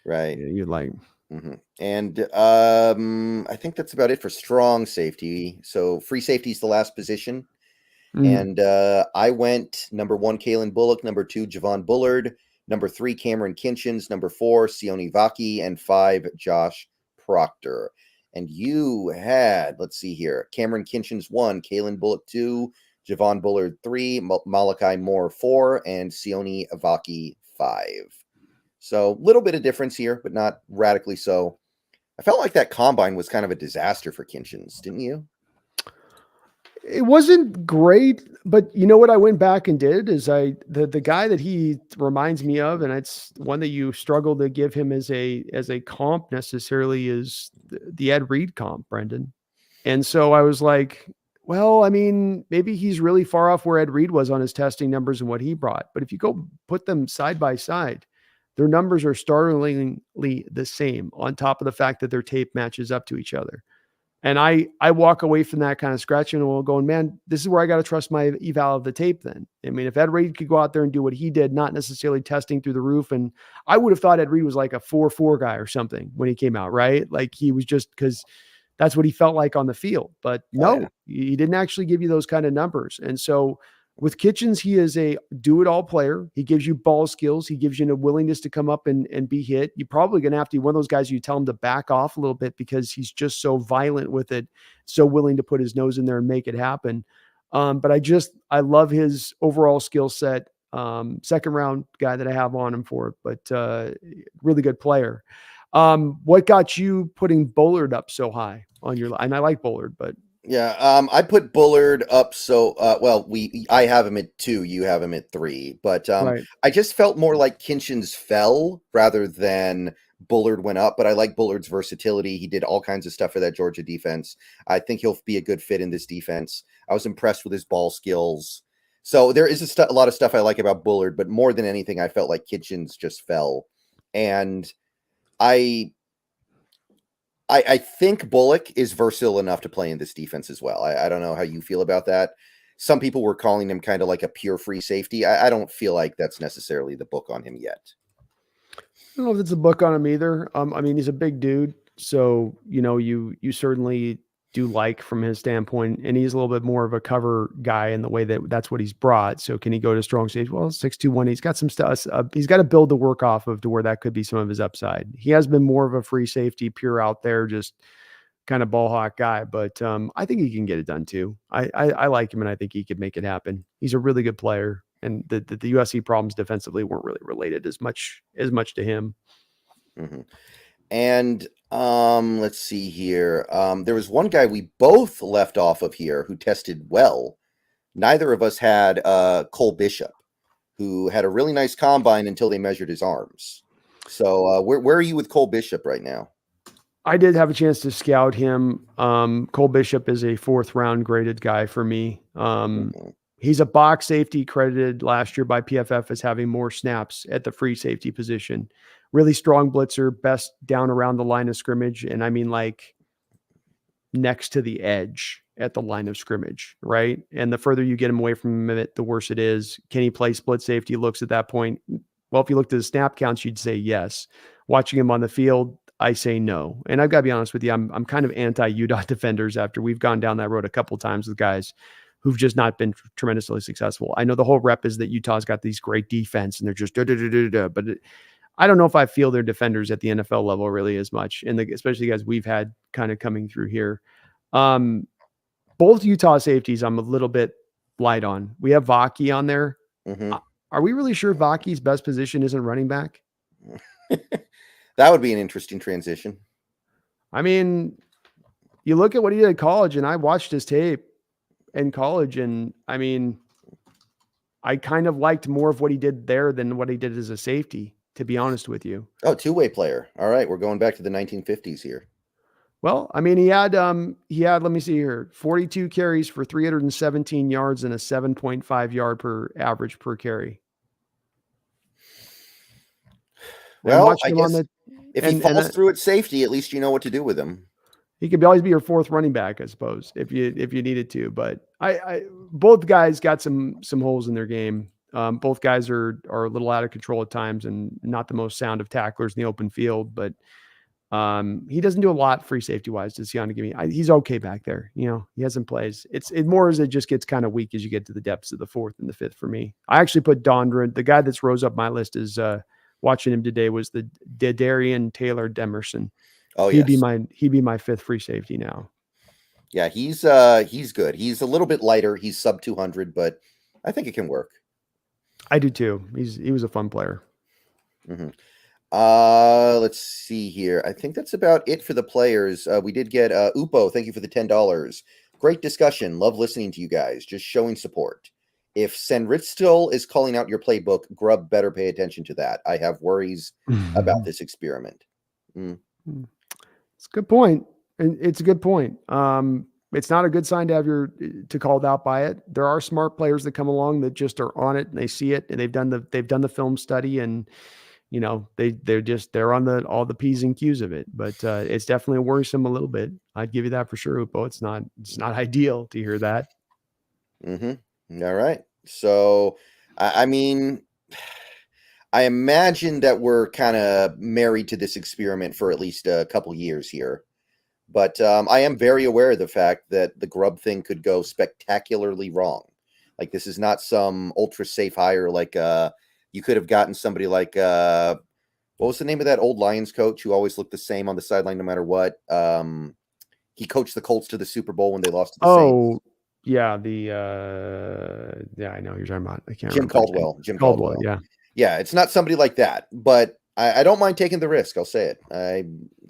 right. You'd like. Mm-hmm. And I think that's about it for strong safety. So free safety is the last position. Mm-hmm. And I went number 1, Kalen Bullock, number 2, Javon Bullard, number 3, Cameron Kinchins, number 4, Sione Vaki, and 5, Josh Proctor. And you had, let's see here, Cameron Kinchins 1, Kalen Bullock 2, Javon Bullard 3, Malachi Moore 4, and Sione Vaki 5. So a little bit of difference here, but not radically so. I felt like that combine was kind of a disaster for Kinchins, didn't you? It wasn't great, but you know what I went back and did is the guy that he reminds me of, and it's one that you struggle to give him as a comp necessarily, is the Ed Reed comp, Brendon. And so I was like, well, I mean, maybe he's really far off where Ed Reed was on his testing numbers and what he brought. But if you go put them side by side, their numbers are startlingly the same, on top of the fact that their tape matches up to each other. And I walk away from that kind of scratching and going, man, this is where I got to trust my eval of the tape then. I mean, if Ed Reed could go out there and do what he did, not necessarily testing through the roof, and I would have thought Ed Reed was like a 4.4 guy or something when he came out, right? Like he was just, because that's what he felt like on the field. But no, he didn't actually give you those kind of numbers. And so with Kitchens, he is a do-it-all player. He gives you ball skills. He gives you a willingness to come up and be hit. You're probably going to have to be one of those guys you tell him to back off a little bit because he's just so violent with it, so willing to put his nose in there and make it happen. But I love his overall skill set. 2nd round guy that I have on him for it, but really good player. What got you putting Bullard up so high on your line? And I like Bullard, but yeah, I put Bullard up so I have him at 2, you have him at 3, but right. I just felt more like Kinchins fell rather than Bullard went up, but I like Bullard's versatility. He did all kinds of stuff for that Georgia defense. I think he'll be a good fit in this defense. I was impressed with his ball skills. So there is a lot of stuff I like about Bullard, but more than anything, I felt like Kinchins just fell. And I think Bullock is versatile enough to play in this defense as well. I don't know how you feel about that. Some people were calling him kind of like a pure free safety. I don't feel like that's necessarily the book on him yet. I don't know if it's a book on him either. I mean, he's a big dude. So, you certainly do like from his standpoint, and he's a little bit more of a cover guy in the way that's what he's brought. So can he go to strong safety? Well, 6'2", he's got some stuff. He's got to build the work off of to where that could be some of his upside. He has been more of a free safety, pure out there, just kind of ball hawk guy, but I think he can get it done too. I like him, and I think he could make it happen. He's a really good player, and the USC problems defensively weren't really related as much to him. Mm-hmm. And let's see here. There was one guy we both left off of here who tested well. Neither of us had Cole Bishop, who had a really nice combine until they measured his arms. So where are you with Cole Bishop right now? I did have a chance to scout him. Cole Bishop is a 4th round graded guy for me. He's a box safety, credited last year by PFF as having more snaps at the free safety position. Really strong blitzer, best down around the line of scrimmage. And I mean, like, next to the edge at the line of scrimmage, right? And the further you get him away from it, the worse it is. Can he play split safety? Looks at that point. Well, if you looked at the snap counts, you'd say yes. Watching him on the field, I say no. And I've got to be honest with you, I'm kind of anti UDOT defenders after we've gone down that road a couple times with guys who've just not been tremendously successful. I know the whole rep is that Utah's got these great defense and they're just but I don't know if I feel they're defenders at the NFL level really as much, and especially guys we've had kind of coming through here. Both Utah safeties I'm a little bit light on. We have Vaki on there. Mm-hmm. Are we really sure Vaki's best position isn't running back? That would be an interesting transition. I mean, you look at what he did at college, and I watched his tape in college, and I mean, I kind of liked more of what he did there than what he did as a safety, to be honest with you. Oh, two-way player. All right, we're going back to the 1950s here. Well, I mean, he had, let me see here, 42 carries for 317 yards and a 7.5 yard per average per carry. Well, I guess if he falls through at safety, at least you know what to do with him. He could always be your 4th running back, I suppose, if you needed to. But both guys got some holes in their game. Both guys are a little out of control at times and not the most sound of tacklers in the open field. But he doesn't do a lot free safety wise. Does he? He's okay back there. You know, he has some plays. It more as it just gets kind of weak as you get to the depths of the 4th and the 5th for me. I actually put Dondren. The guy that's rose up my list is watching him today was the Darian Taylor Demerson. Oh, he'd be my 5th free safety now. Yeah, he's good. He's a little bit lighter. He's sub 200, but I think it can work. I do too. He was a fun player. Mm-hmm. Let's see here. I think that's about it for the players. We did get Upo. Thank you for the $10. Great discussion. Love listening to you guys. Just showing support. If Senritzel is calling out your playbook, Grubb better pay attention to that. I have worries about this experiment. It's a good point. And it's a good point. It's not a good sign to have called out by it. There are smart players that come along that just are on it and they see it and they've done the film study and you know, they're on all the P's and Q's of it, but it's definitely worrisome a little bit. I'd give you that for sure, Upo. It's not ideal to hear that. Mm-hmm. All right. So, I mean, I imagine that we're kind of married to this experiment for at least a couple years here. But I am very aware of the fact that the Grubb thing could go spectacularly wrong. Like, this is not some ultra safe hire. Like, you could have gotten somebody like, what was the name of that old Lions coach who always looked the same on the sideline no matter what? He coached the Colts to the Super Bowl when they lost to the Saints. Yeah, I know who you're talking about. I can't remember. Jim Caldwell. Yeah, it's not somebody like that, but I don't mind taking the risk. I'll say it.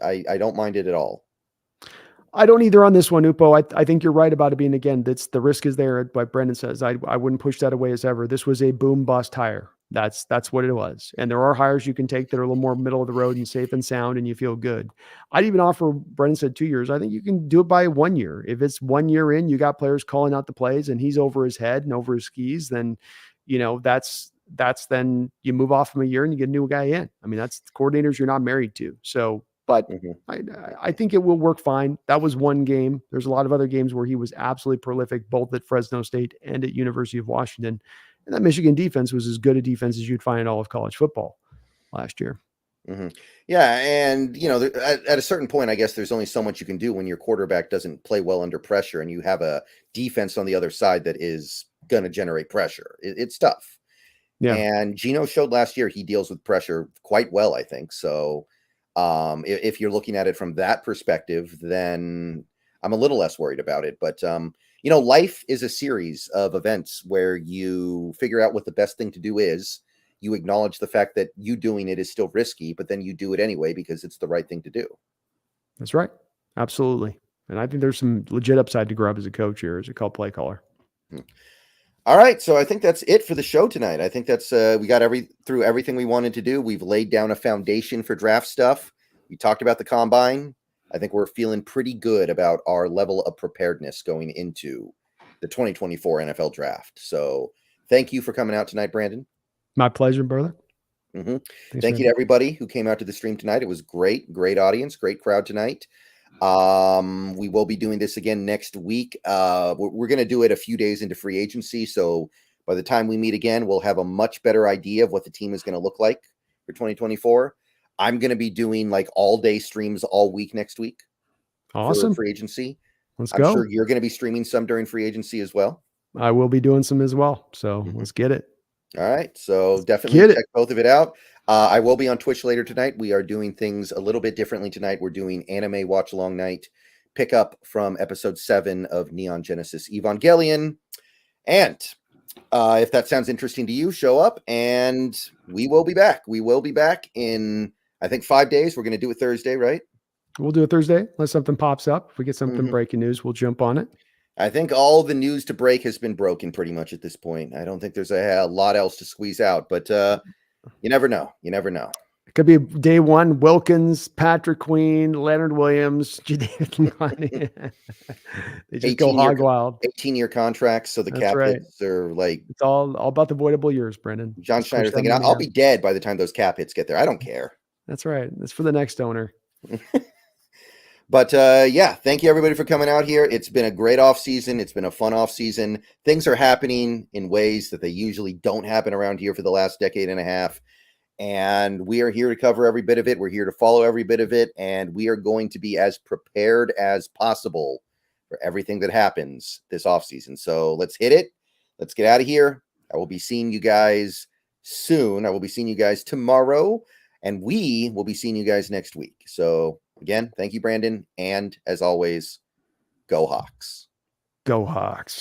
I don't mind it at all. I don't either on this one, Upo. I think you're right about it being, again, the risk is there. Like Brendon says, I wouldn't push that away as ever. This was a boom bust hire. That's what it was. And there are hires you can take that are a little more middle of the road and safe and sound and you feel good. I'd even offer, Brendon said 2 years. I think you can do it by 1 year. If it's 1 year in, you got players calling out the plays and he's over his head and over his skis, then, you know, that's then you move off from a year and you get a new guy in. I mean, that's coordinators you're not married to. So, but I think it will work fine. That was one game. There's a lot of other games where he was absolutely prolific, both at Fresno State and at University of Washington. And that Michigan defense was as good a defense as you'd find in all of college football last year. Mm-hmm. Yeah. And, you know, at a certain point, I guess there's only so much you can do when your quarterback doesn't play well under pressure and you have a defense on the other side that is going to generate pressure. It's tough. Yeah. And Gino showed last year he deals with pressure quite well, I think. So If you're looking at it from that perspective, then I'm a little less worried about it. But life is a series of events where you figure out what the best thing to do is. You acknowledge the fact that you doing it is still risky, but then you do it anyway because it's the right thing to do. That's right. Absolutely. And I think there's some legit upside to grab as a coach here, as a play caller. All right, so I think that's it for the show tonight. I think that's we got through everything we wanted to do. We've laid down a foundation for draft stuff. We talked about the combine. I think we're feeling pretty good about our level of preparedness going into the 2024 NFL draft. So thank you for coming out tonight, Brandon. My pleasure, brother. Mm-hmm. Thank you to everybody who came out to the stream tonight. It was great audience, great crowd tonight. We will be doing this again next week. We're going to do it a few days into free agency. So by the time we meet again, we'll have a much better idea of what the team is going to look like for 2024. I'm going to be doing like all day streams all week next week. Awesome. For free agency. Let's go. I'm sure you're going to be streaming some during free agency as well. I will be doing some as well. So let's get it. All right. So definitely check both of it out. I will be on Twitch later tonight. We are doing things a little bit differently tonight. We're doing anime watch along night, pick up from episode 7 of Neon Genesis Evangelion. And if that sounds interesting to you, show up and we will be back. We will be back in, I think, 5 days. We're going to do it Thursday, right? We'll do it Thursday unless something pops up. If we get something breaking news, we'll jump on it. I think all the news to break has been broken pretty much at this point. I don't think there's a lot else to squeeze out, but you never know. You never know. It could be day one, Wilkins, Patrick Queen, Leonard Williams, they just go hog wild. 18-year contracts, so the cap hits are like... It's all about the voidable years, Brandon. John Schneider thinking, I'll be dead by the time those cap hits get there. I don't care. That's right. That's for the next owner. But thank you everybody for coming out here. It's been a great off season. It's been a fun off season. Things are happening in ways that they usually don't happen around here for the last decade and a half. And we are here to cover every bit of it. We're here to follow every bit of it. And we are going to be as prepared as possible for everything that happens this off season. So let's hit it. Let's get out of here. I will be seeing you guys soon. I will be seeing you guys tomorrow. And we will be seeing you guys next week. So again, thank you, Brandon. And as always, go Hawks. Go Hawks.